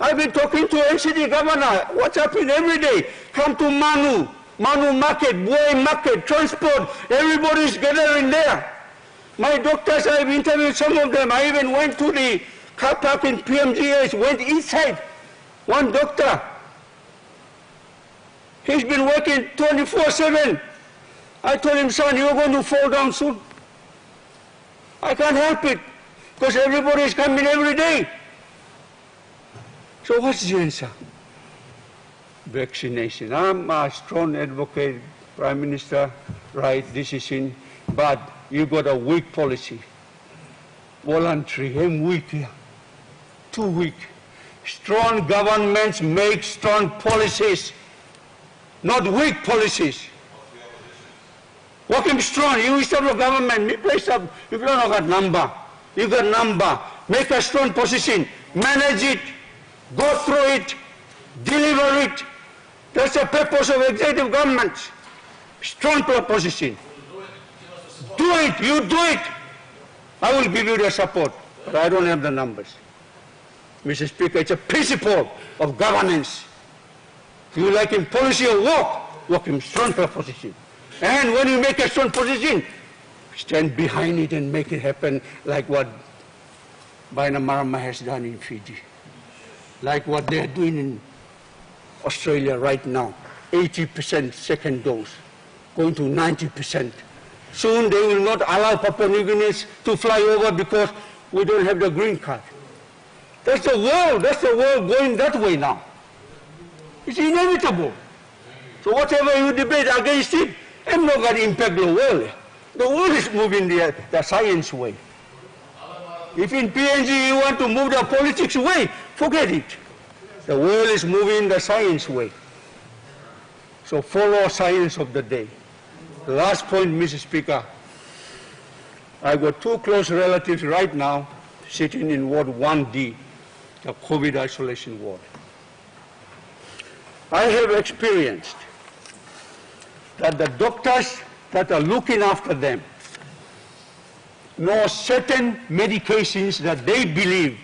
I've been talking to NCD governor. What's happening every day? Come to Manu Market, Buai Market, transport. Everybody's gathering there. My doctors, I've interviewed some of them. I even went to the car park in PMGS, went inside. One doctor, he's been working 24/7. I told him, son, you're going to fall down soon. I can't help it, because everybody is coming every day. So what's the answer? Vaccination. I'm a strong advocate, Prime Minister, right decision, but you got a weak policy. Voluntary, I'm weak here. Too weak. Strong governments make strong policies, not weak policies. Working strong, you establish government, you place up, you don't got number. You got number, make a strong position, manage it, go through it, deliver it. That's the purpose of executive government. Strong position. Do it, you do it. I will give you the support, but I don't have the numbers. Mr. Speaker, it's a principle of governance. You like in policy or work in strong position. And when you make a strong position, stand behind it and make it happen like what Bainimarama has done in Fiji. Like what they're doing in Australia right now. 80% second dose, going to 90%. Soon they will not allow Papua New Guineans to fly over because we don't have the green card. That's the world going that way now. It's inevitable. So whatever you debate against it, I'm not going to impact the world. The world is moving the science way. If in PNG you want to move the politics way, forget it. The world is moving the science way. So follow science of the day. The last point, Mr. Speaker. I've got two close relatives right now sitting in Ward 1D, the COVID isolation ward. I have experienced that the doctors that are looking after them know certain medications that they believe,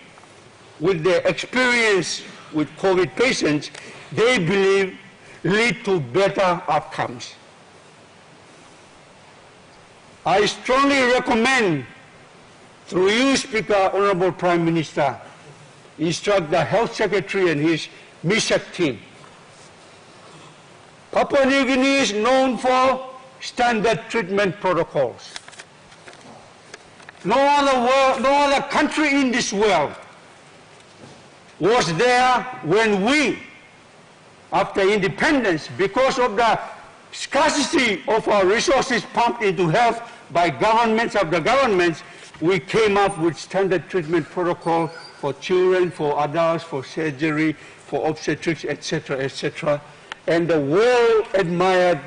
with their experience with COVID patients, they believe lead to better outcomes. I strongly recommend, through you, Speaker, Honorable Prime Minister, instruct the Health Secretary and his MISAC team. Papua New Guinea is known for standard treatment protocols. No other country in this world was there when we, after independence, because of the scarcity of our resources pumped into health by governments after governments, we came up with standard treatment protocol for children, for adults, for surgery, for obstetrics, etc., etc. And the world admired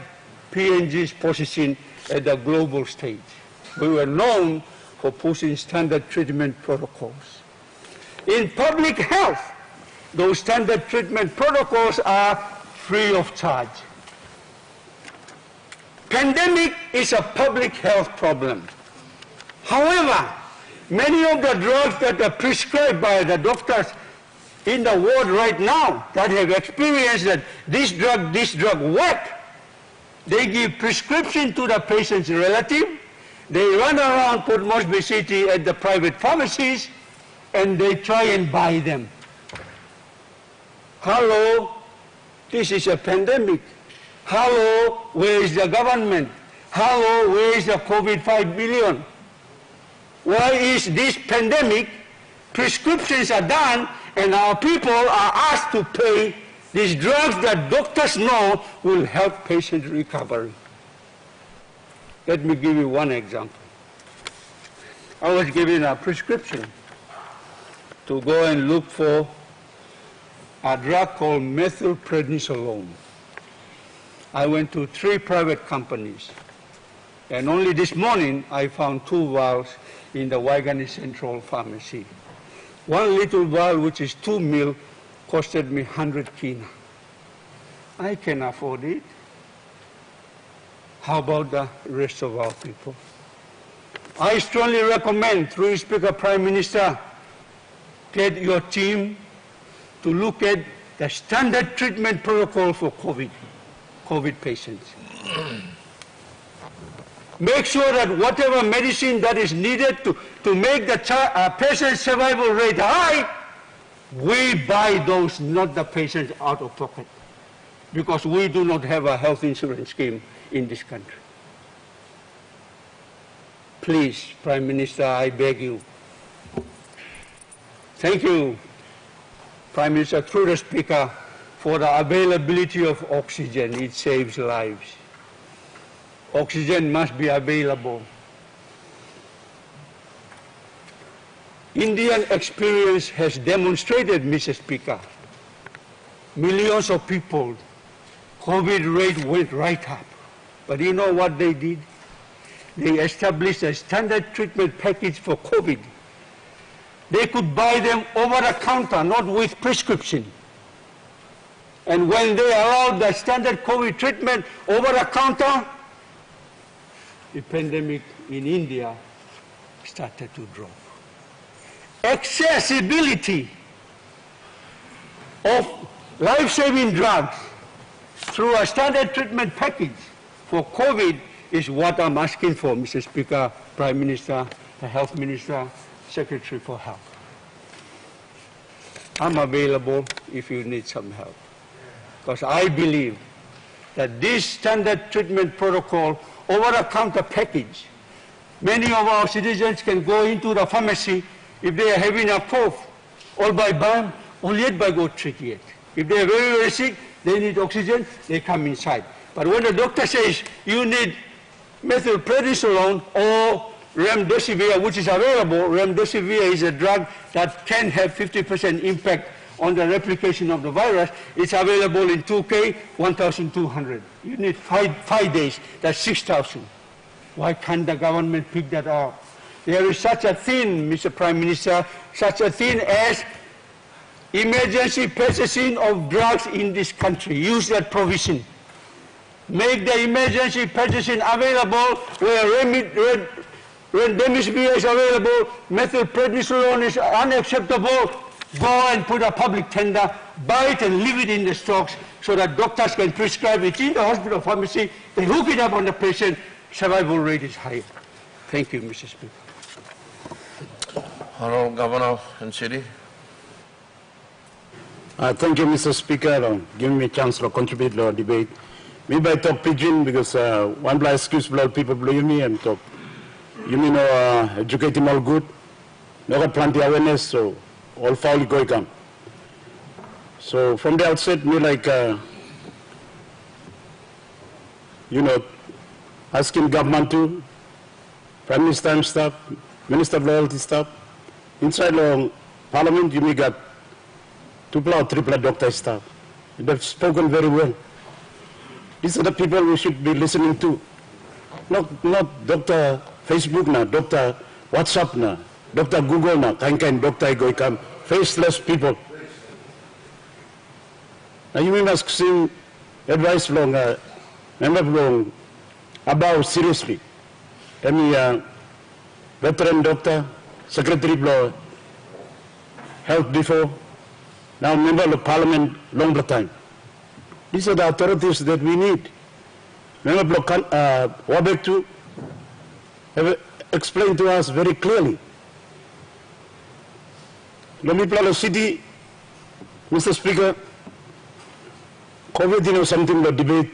PNG's position at the global stage. We were known for pushing standard treatment protocols. In public health, those standard treatment protocols are free of charge. Pandemic is a public health problem. However, many of the drugs that are prescribed by the doctors in the world right now that have experienced that this drug work. They give prescription to the patient's relative. They run around Port Moresby City at the private pharmacies, and they try and buy them. Hello, this is a pandemic. Hello, where is the government? Hello, where is the COVID 5 billion? Why is this pandemic? Prescriptions are done, and our people are asked to pay these drugs that doctors know will help patient recovery. Let me give you one example. I was given a prescription to go and look for a drug called methylprednisolone. I went to 3 private companies, and only this morning I found 2 vials in the Waigani Central Pharmacy. One little vial, which is 2 ml, costed me 100 kina. I can afford it. How about the rest of our people? I strongly recommend, through Speaker, Prime Minister, get your team to look at the standard treatment protocol for COVID patients. Make sure that whatever medicine that is needed to make the patient's survival rate high, we buy those, not the patients out of pocket, because we do not have a health insurance scheme in this country. Please, Prime Minister, I beg you. Thank you, Prime Minister, through the Speaker, for the availability of oxygen. It saves lives. Oxygen must be available. Indian experience has demonstrated, Mr. Speaker, millions of people, COVID rate went right up. But you know what they did? They established a standard treatment package for COVID. They could buy them over the counter, not with prescription. And when they allowed the standard COVID treatment over the counter, the pandemic in India started to drop. Accessibility of life-saving drugs through a standard treatment package for COVID is what I'm asking for, Mr. Speaker, Prime Minister, the Health Minister, Secretary for Health. I'm available if you need some help, because I believe that this standard treatment protocol over-the-counter package, many of our citizens can go into the pharmacy if they are having a cough, or by balm, or yet by go treat it. If they are very, very sick, they need oxygen, they come inside. But when the doctor says you need methylprednisolone or remdesivir, which is available, remdesivir is a drug that can have 50% impact on the replication of the virus. It's available in 2K, 1,200. You need five days, that's 6,000. Why can't the government pick that up? There is such a thing, Mr. Prime Minister, such a thing as emergency purchasing of drugs in this country. Use that provision. Make the emergency purchasing available where remdesivir is available, methylprednisolone is unacceptable. Go and put a public tender, buy it and leave it in the stocks so that doctors can prescribe it in the hospital pharmacy. They hook it up on the patient. Survival rate is higher. Thank you, Mr. Speaker. Honorable Governor of Ncbl. Thank you, Mr. Speaker, giving me a chance to contribute to the debate. Maybe I talk pidgin because one blind excuse people believe me and talk. You mean educate him all good. No got plenty awareness, so all foul go come. So from the outset, me like asking government to, Prime Minister and staff, Minister of Loyalty staff, inside long Parliament, you may got 2 or 3 doctor staff. They've spoken very well. These are the people we should be listening to. Not Dr. Facebook na, Dr. WhatsApp na, Dr. Google na, kind Dr. Igoikam, faceless people. Now you must see advice long, about seriously. Veteran doctor, secretary of health before, now member of parliament longer time. These are the authorities that we need. Member of Wabek have explained to us very clearly. Ncbl City, Mr. Speaker, COVID is something like debate,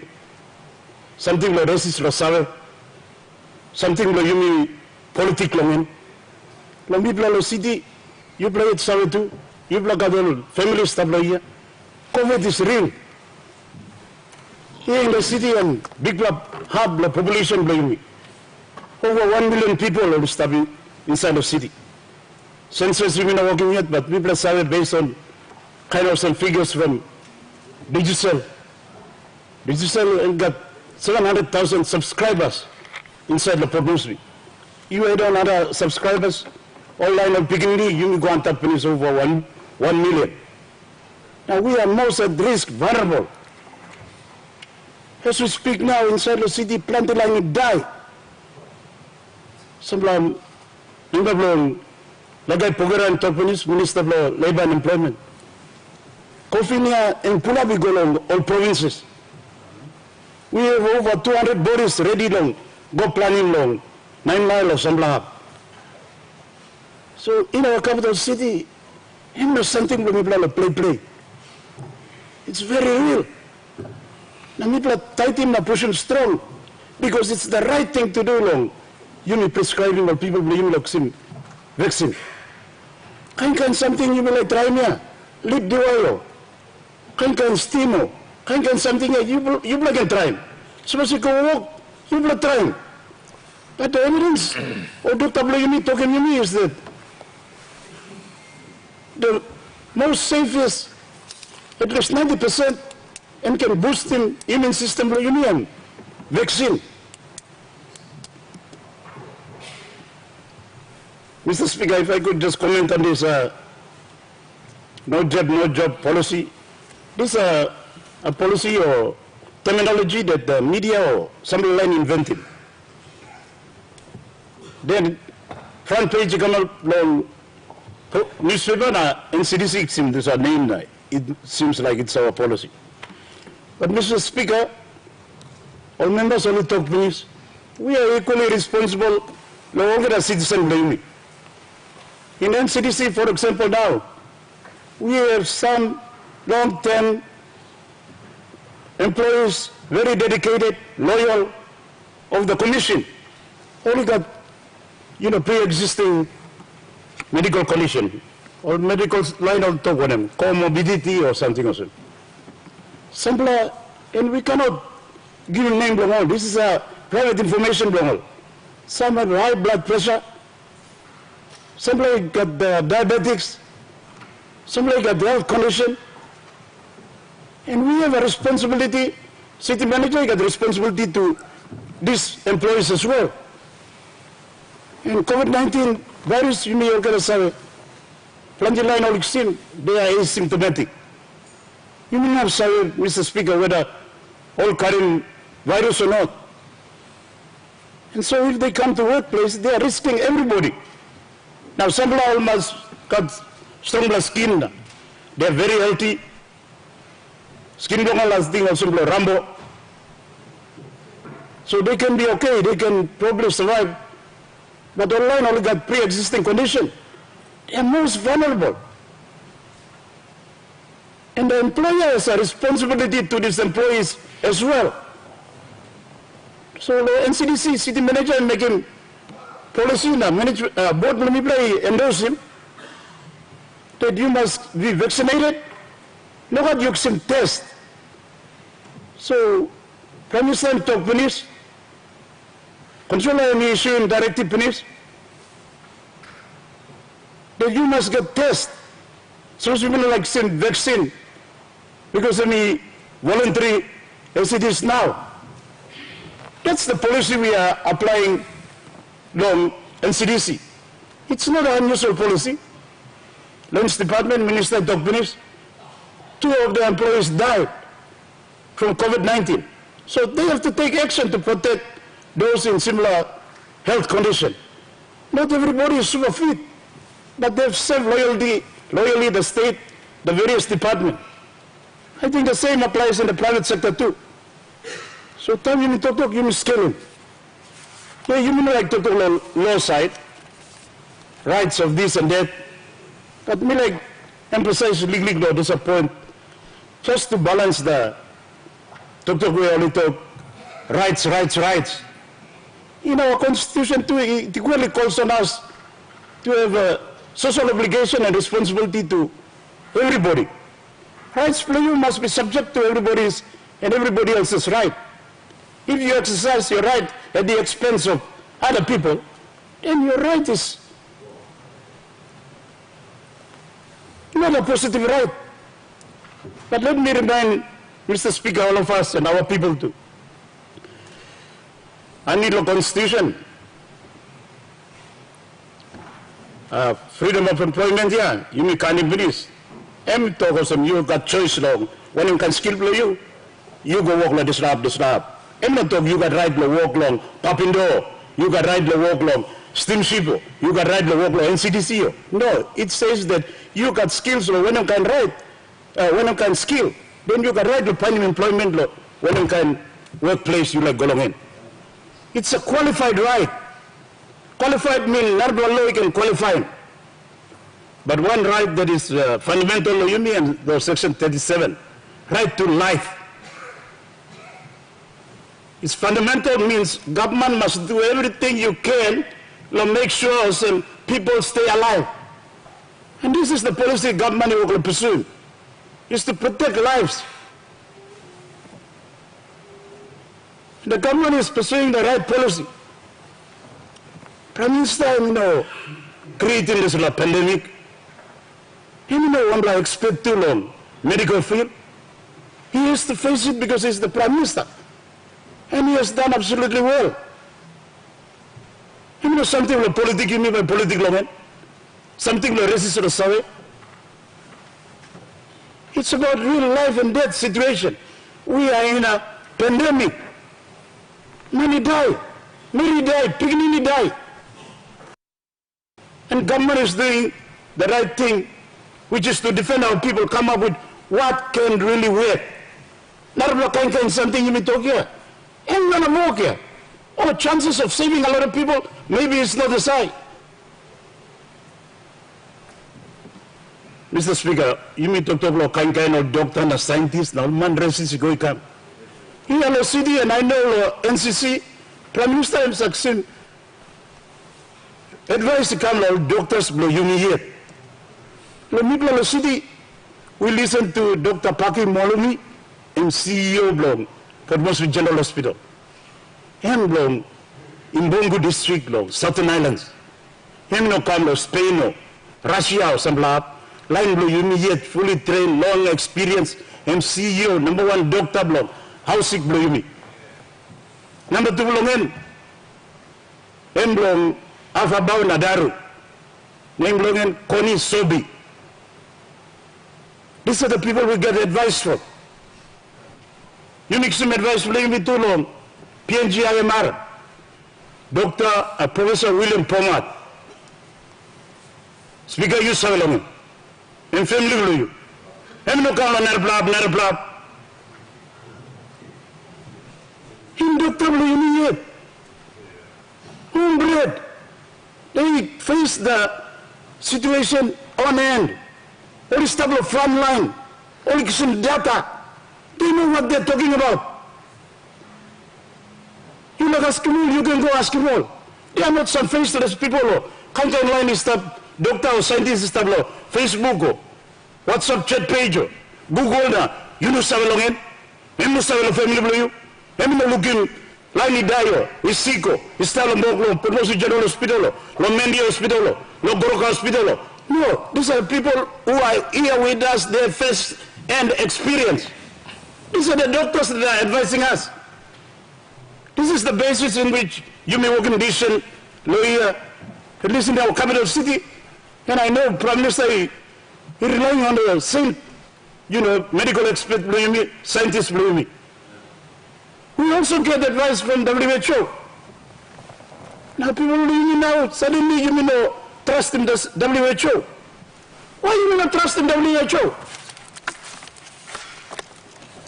something like racist or sour, something like yumi politic long. Ncbl City, you play it sour too, you play gadol family stuff like here. COVID is real. Here in the city and big half the population blaming. Over 1 million people are studying inside the city. Census we are not working yet, but people are surveyed based on kind of some figures from digital. Digital got 700,000 subscribers inside the province. You add on other subscribers, online and beginning, you go on top finish over 1 million. Now we are most at risk, vulnerable. As we speak now, inside the city, plenty line die. Some Ncbl lagay pogera and Topanis, Minister of Labor and Employment. Kofinia and Pulabi Golong, all provinces. We have over 200 bodies ready long, go planning long, 9 miles of Sambla. So in our capital city, there's something when people play. It's very real. People tighten the pushing strong because it's the right thing to do long. You need prescribing or people believe vaccine. Can something you will like try me? Lip the oil. Can stimo. Can something you will can try. Suppose you go walk, you will try. But the evidence or Dr. Blayumi talking to me is that the most safest, at least 90%, and can boost the immune system union vaccine. Mr. Speaker, if I could just comment on this no job policy. This is a policy or terminology that the media or somebody line invented. Then front page long newspaper NCDC seems this a name. It seems like it's our policy. But Mr. Speaker, all members only talk please. We are equally responsible. No longer a citizen blaming. In NCDC, for example, now, we have some long-term employees, very dedicated, loyal of the commission. Only got, pre-existing medical condition or medical line on top of them, comorbidity or something or so. Simpler, and we cannot give a name long. This is a private information long. Some have high blood pressure. Somebody got the diabetics, somebody got the health condition, and we have a responsibility, city manager got the responsibility to these employees as well. And COVID-19 virus, you may say, plenty line or extreme, they are asymptomatic. You may not say, Mr. Speaker, whether all carrying virus or not. And so if they come to workplace, they are risking everybody. Now, some people almost got stronger skin. They are very healthy. Skin don't last thing also Rambo. So they can be okay. They can probably survive. But online only got pre-existing condition. They are most vulnerable. And the employer has a responsibility to these employees as well. So the NCDC city manager making policy now, board Ncbl endorse him that you must be vaccinated. No what you can test. So Prime Minister talk finish. Controller issue directive finish. That you must get test. So you mean like send vaccine because any voluntary as it is now. That's the policy we are applying from NCDC. It's not an unusual policy. Lands Department Minister talk finish. 2 of the employees died from COVID-19. So they have to take action to protect those in similar health condition. Not everybody is super fit, but they have self-loyalty, loyally the state the various departments. I think the same applies in the private sector too. So time you talk, you mean scaling. Yeah, you mean like talk law side, rights of this and that. But me like emphasize legal law, there's a point. Just to balance the talk we only talk rights. In our constitution too, it equally calls on us to have a social obligation and responsibility to everybody. Rights for you must be subject to everybody's and everybody else's right. If you exercise your right at the expense of other people, then your right is not a positive right. But let me remind Mr. Speaker, all of us and our people too. I need a constitution. Freedom of employment, yeah, you may can't increase. I'm talking some you got choice long. When you can skill play you go walk like this lab. I'm not talking you got right to walk long, Papindo, you got right to walk long, steamship, you got right to walk long, NCDC. No, it says that you got skills law when you can write, when you can skill, then you got right to find employment law when you can workplace you like go long in. It's a qualified right. Qualified means not one law you can qualify. But one right that is fundamental law, you mean Section 37, right to life. It's fundamental means government must do everything you can to make sure some people stay alive. And this is the policy government will pursue, is to protect lives. The government is pursuing the right policy. Prime Minister, creating this pandemic, one like expect too long medical field. He has to face it because he's the Prime Minister. And he has done absolutely well. Something like politics, you mean by political man? Something like racist or sorry? It's about real life and death situation. We are in a pandemic. Many die. Pickaninny die. And government is doing the right thing, which is to defend our people, come up with what can really work. Not something you may talk here. And none of work here. Or chances of saving a lot of people, maybe it's not the same. Mr. Speaker, you may talk about kind of doctor and a scientist, now man racist go come. Here in the city, and I know NCC, Prime Minister has succeeded. Advice to come to doctors blow you here. The people of the city, we listen to Dr. Paki Molumi, and CEO blow, Kadmosu General Hospital. Him blow, in Bongo District blow, Southern Islands. Him no come to Spain, Russia or some lab. Line blow you yet fully trained, long experience, and CEO, number one doctor blow. How sick blow you me? Number two blow in. Him blow Alpha Bao Nadaru. Name blow in Koni Sobi. These are the people we get advice from. You make some advice blow me too long. PNG IMR. Dr. Professor William Pomat. Speaker, you saw long. And family blow you. Him no come on nerblab. Him doctor blow you yet. Homebred. They face the situation on end. All this type of front line. All some data. They know what they're talking about. You look ask them all, you can go ask them all. They are not some faceless people. Come online is stuff, doctor or scientist stuff, Facebook, WhatsApp chat page, Google, you know Savalongen, you know Saval family blue, you know looking, Lani Dayo, Isiko, Istalamboko, Promosi General Hospital, Lomendi Hospital, Logoroka Hospital. No, these are people who are here with us, their first and experience. These are the doctors that are advising us. This is the basis in which you may work in decent lawyer, at least in our capital city. And I know Prime Minister, he relying on the same, medical expert, scientists, we also get advice from WHO. Now people now, suddenly, trust in the WHO. Why you not trust in WHO?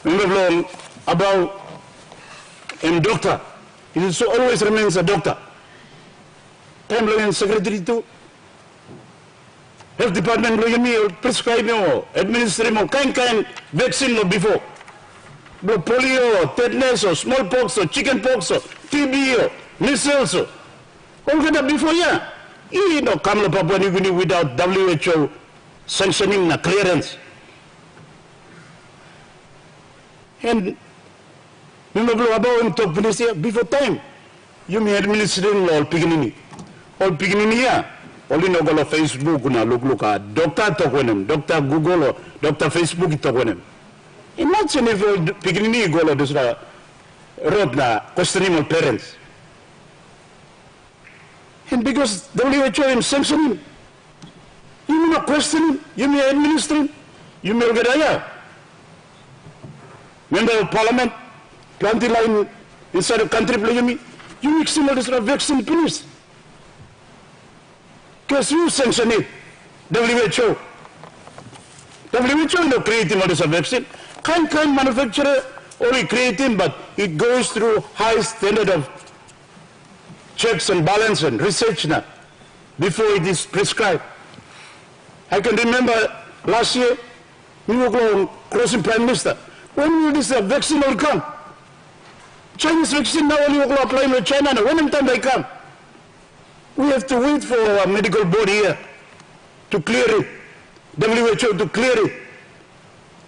Remember about a doctor. He so always remains a doctor. Time long secretary to health department lo yumi prescribe mo administer mo kind vaccine lo before. Lo polio, tetanus, smallpox, chickenpox, TB, measles. All that before yeah. You know, come to Papua New Guinea without WHO sanctioning the clearance. And remember about him talk Venezuela before time. You may administering all Pignini. All Pignini here. Only no go to Facebook na look at Doctor talk with him, Doctor Google or Doctor Facebook talk with him. Imagine if Pignini go to this road na questioning of parents. And because WHO is sanctioning, you may not question, you may administer, you may get a member of parliament, plenty line inside the country, you mix in all this vaccine, please. Because you sanction it, WHO. WHO no creating all this vaccine. Can't manufacturer only creating, but it goes through high standard of checks and balance and research now before it is prescribed. I can remember last year, we were going crossing Prime Minister. When will this vaccine will come? Chinese vaccine now only will apply in China. Now, when time they come? We have to wait for our medical board here to clear it, WHO to clear it.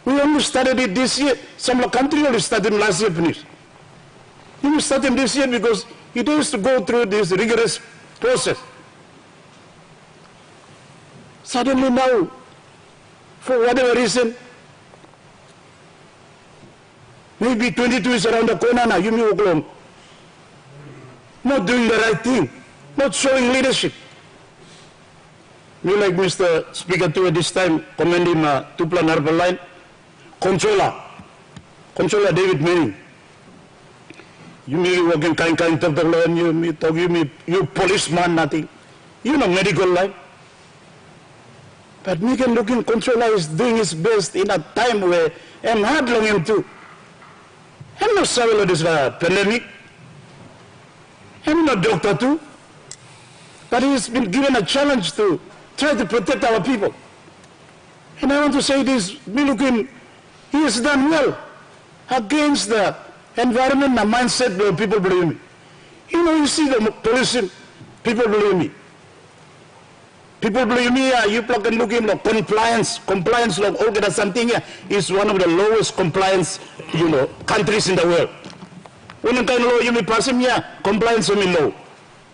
We only started it this year. Some country only started last year, finish. We started this year because it has to go through this rigorous process. Suddenly now, for whatever reason, maybe 22 is around the corner now, you may not doing the right thing, not showing leadership. Me like Mr. Speaker too at this time, commending Tuplan Harbour Line, Controller David Manning. You may be working kind of the law and you policeman, nothing. You know medical line. But me can look in controller is doing his best in a time where I'm hard long him too. I'm not sorry about this pandemic. I'm not doctor too. But he's been given a challenge to try to protect our people. And I want to say this, me looking, he has done well against the environment and mindset where people believe me. You know, you see the pollution, people believe me. People believe me, you plug and look in the compliance like all get something here is one of the lowest compliance, countries in the world. When you can low, you may pass him here, compliance is low.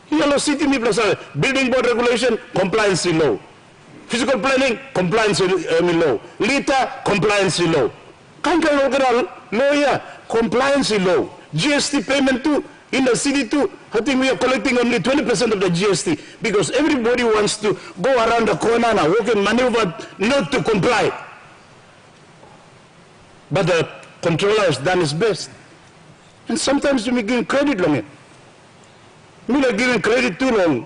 Yellow city me plus building board regulation, compliance is low. Physical planning, compliance is low. LITA, compliance is low. Can't look at low here, compliance is low. GST payment too, in the city too, I think we are collecting only 20% of the GST because everybody wants to go around the corner and work and maneuver not to comply. But the controller has done his best. And sometimes you may give credit long. Me like giving credit too long.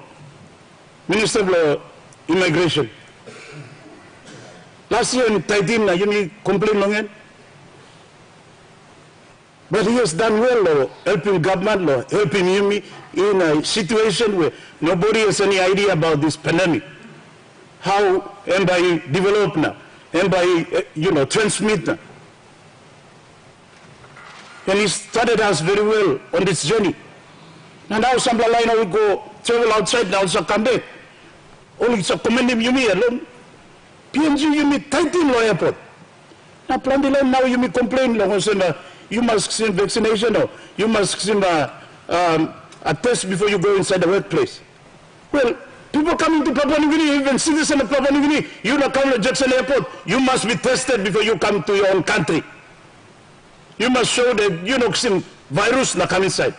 Minister of Immigration. Last year in Taitin, you may complain long. But he has done well, helping government, helping me in a situation where nobody has any idea about this pandemic. How MBI develop now, MBI, transmit now. And he started us very well on this journey. And now some line will go travel outside now, also come back. Only so commending you me alone. PNG you me tighten law airport. Now plan the line now you me complain you must send vaccination or you must send a test before you go inside the workplace. Well, people coming to Papua New Guinea, even citizens of Papua New Guinea, you not come to Jackson Airport, you must be tested before you come to your own country. You must show that you know some virus not come inside.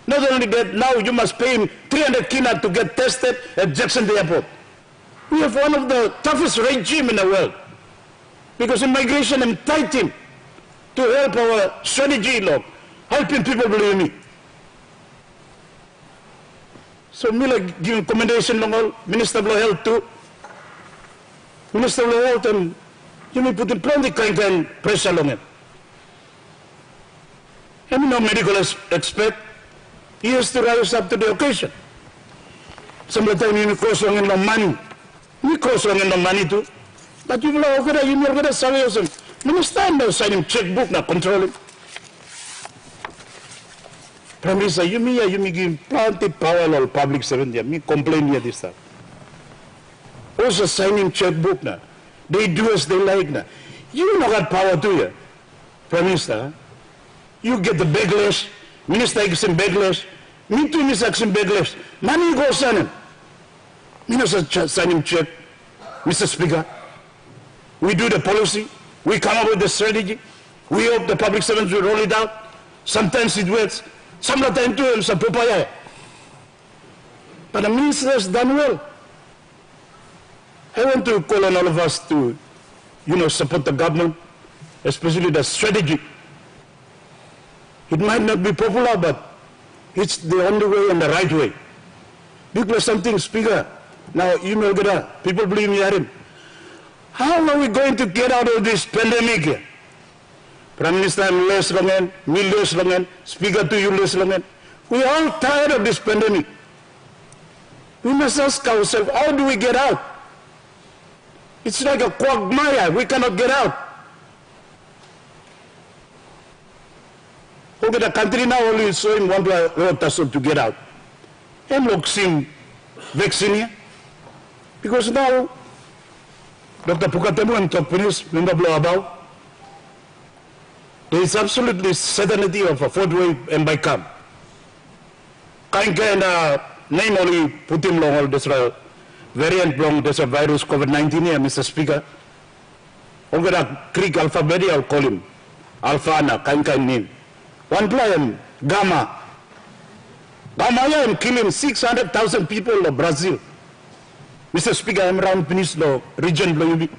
Not only that, now you must pay him 300 kina to get tested at Jackson Airport. We have one of the toughest regime in the world because immigration and tight him to help our strategy, helping people believe me. So me like giving commendation long all Minister of Health too. Minister of Health, and you may put in plenty kind pressure on him. I'm no medical expert. He has to rise up to the occasion. Sometimes you cross wrong in the money. You cross wrong in the money too. But you know, okay, you know, get a Minister, no signing checkbook, not controlling. Prime Minister, you may give plenty power or public servant here. Me complain here this time. Also signing checkbook now. They do as they like now. You not got power to you, Prime Minister. You get the backlash. Minister gets some backlash. Me too, Minister gets some backlash. Money goes on him. Minister signing check. Mr. Speaker, we do the policy. We come up with the strategy. We hope the public servants will roll it out. Sometimes it works. Sometimes too, it's a papaya. But the minister has done well. I want to call on all of us to, support the government, especially the strategy. It might not be popular, but it's the only way and the right way. Because something, Speaker, now you may get up. People believe me at him. How are we going to get out of this pandemic? Prime Minister, I'm less long, me less long, Speaker to you less long. We are all tired of this pandemic. We must ask ourselves, how do we get out? It's like a quagmire. We cannot get out. Look at the country now only showing one to get out. And look, sim vaccine here. Because now, Dr. Pukatemu and Tokpinis, member blow about, there is absolutely certainty of a fourth wave and by come. Kain name only put him long all this variant long this virus COVID-19 here, Mr. Speaker. I'm gonna click alphabet, I'll call him. Alpha na kain name. One player, Gamma. Gamma am killing 600,000 people of Brazil. Mr. Speaker, I'm around Peninsula region,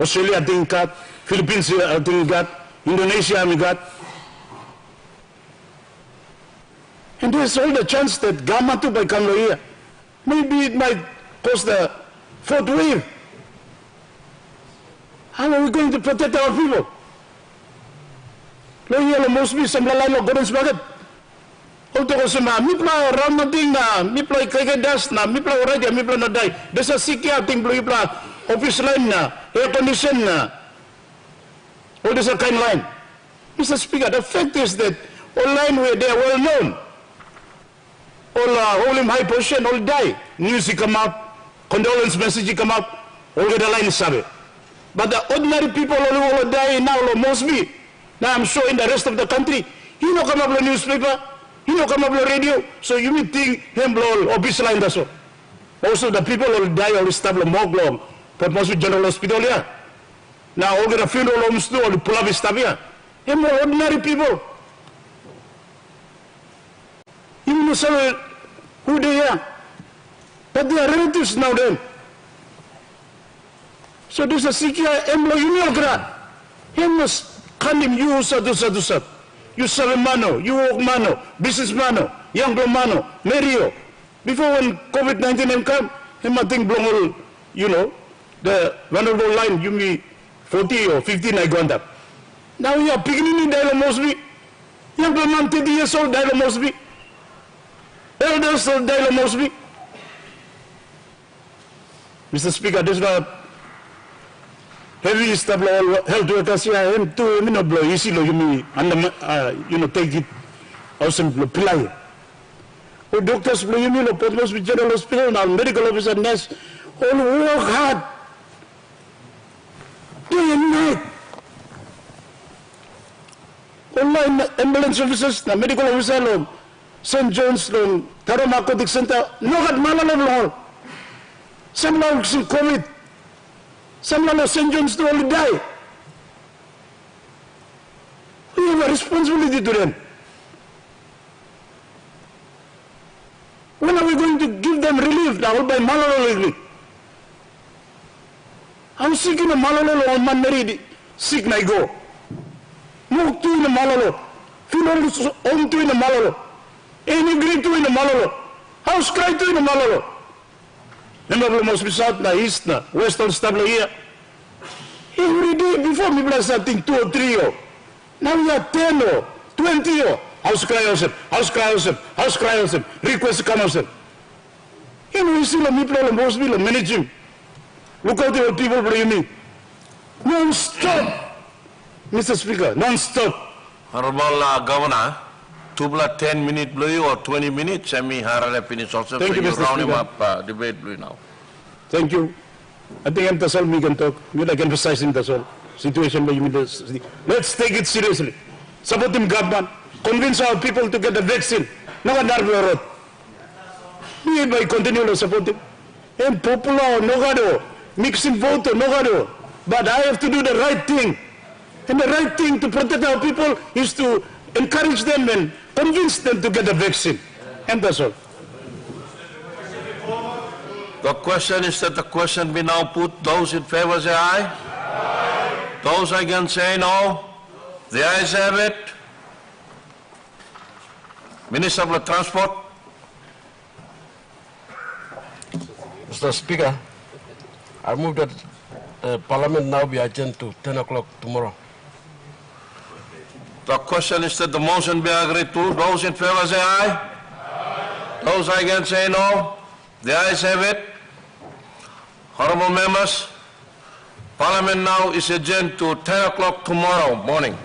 Australia, I think got, Philippines, I think got, Indonesia, I got. And there's all the chance that Gamma too might come here. Maybe it might cause the fourth wave. How are we going to protect our people? Lo yelo mosbi sa mlalalo godon sebagat. Oto ko sama mipla ram nating na mipla kagadas na mipla oraja mipla nadai. Desa sikia ting blo mipla office line na air condition na. All this kind line. Mr. Speaker, the fact is that all line where they are well known. All in high position all die. News come up, condolence message come up, all the line sabe. But the ordinary people all die now mostly. Now I'm sure in the rest of the country, you know come up the newspaper, you know come up the radio, so you may think him blow office line that's all. Also the people will die all stuff more long, but most general hospital here. Now all the funeral homes too, all the pull up stuff here. Him ordinary people. Even know who they are. But they are relatives now then. So this is a Sikia employee union grad. Him must kandim you satu. You seven mano, you walk mano, business mano, young blow mano, Mario. Before when COVID-19 come, him I think blow the vulnerable line, you me 40 or 15 I gone up. Now you are beginning in Dialogue Mosby. Young blow man 30 years old Dialogue Mosby. Elders of Dialogue Mosby. Mr. Speaker, this is not heavy stuff health workers here. Him too, me no blow easy lo you me and take it also apply. Oh, doctors blow you me lo put must be general hospital now medical officer nurse all work hard day and night. All ambulance officers, the medical officer lo St. John's lo Taro Narcotic Center no got malalo lo. Some now COVID. Some of St. John's to only die. We have a responsibility to them. When are we going to give them relief now by Malolo? I'm sick in the Malolo on Mandaridi. Sick na go. Move to in the Malolo. Feel home to in the Malolo. Any green to in the Malolo. House cry to in the Malolo. Remember must be south na east na western stable here. Every day before me plus something 2 or 3 or. Now we are 10 or 20 or. House cry yourself, request come yourself. You know, you still a me problem, most people manage him. Look out the people blame me. Non-stop, Mr. Speaker, non-stop. Honorable Governor, 10 minutes blue or 20 minutes, I mean, finish also. Thank you, Mr. round him Speaker. up debate blue now. Thank you. I think I'm the we can talk. We like emphasizing the situation where you mean this. Let's take it seriously. Support him government. Convince our people to get the vaccine. No one road. We by continue supporting. And popular no mixing vote no. But I have to do the right thing. And the right thing to protect our people is to encourage them and convince them to get the vaccine. And that's all. The question is that the question be now put. Those in favor say aye. Aye. Those against say no. The ayes have it. Minister of Transport. Mr. Speaker, I move that Parliament now be adjourned to 10 o'clock tomorrow. The question is that the motion be agreed to. Those in favor say aye. Aye. Those against say no. The ayes have it. Honorable members, Parliament now is adjourned to 10 o'clock tomorrow morning.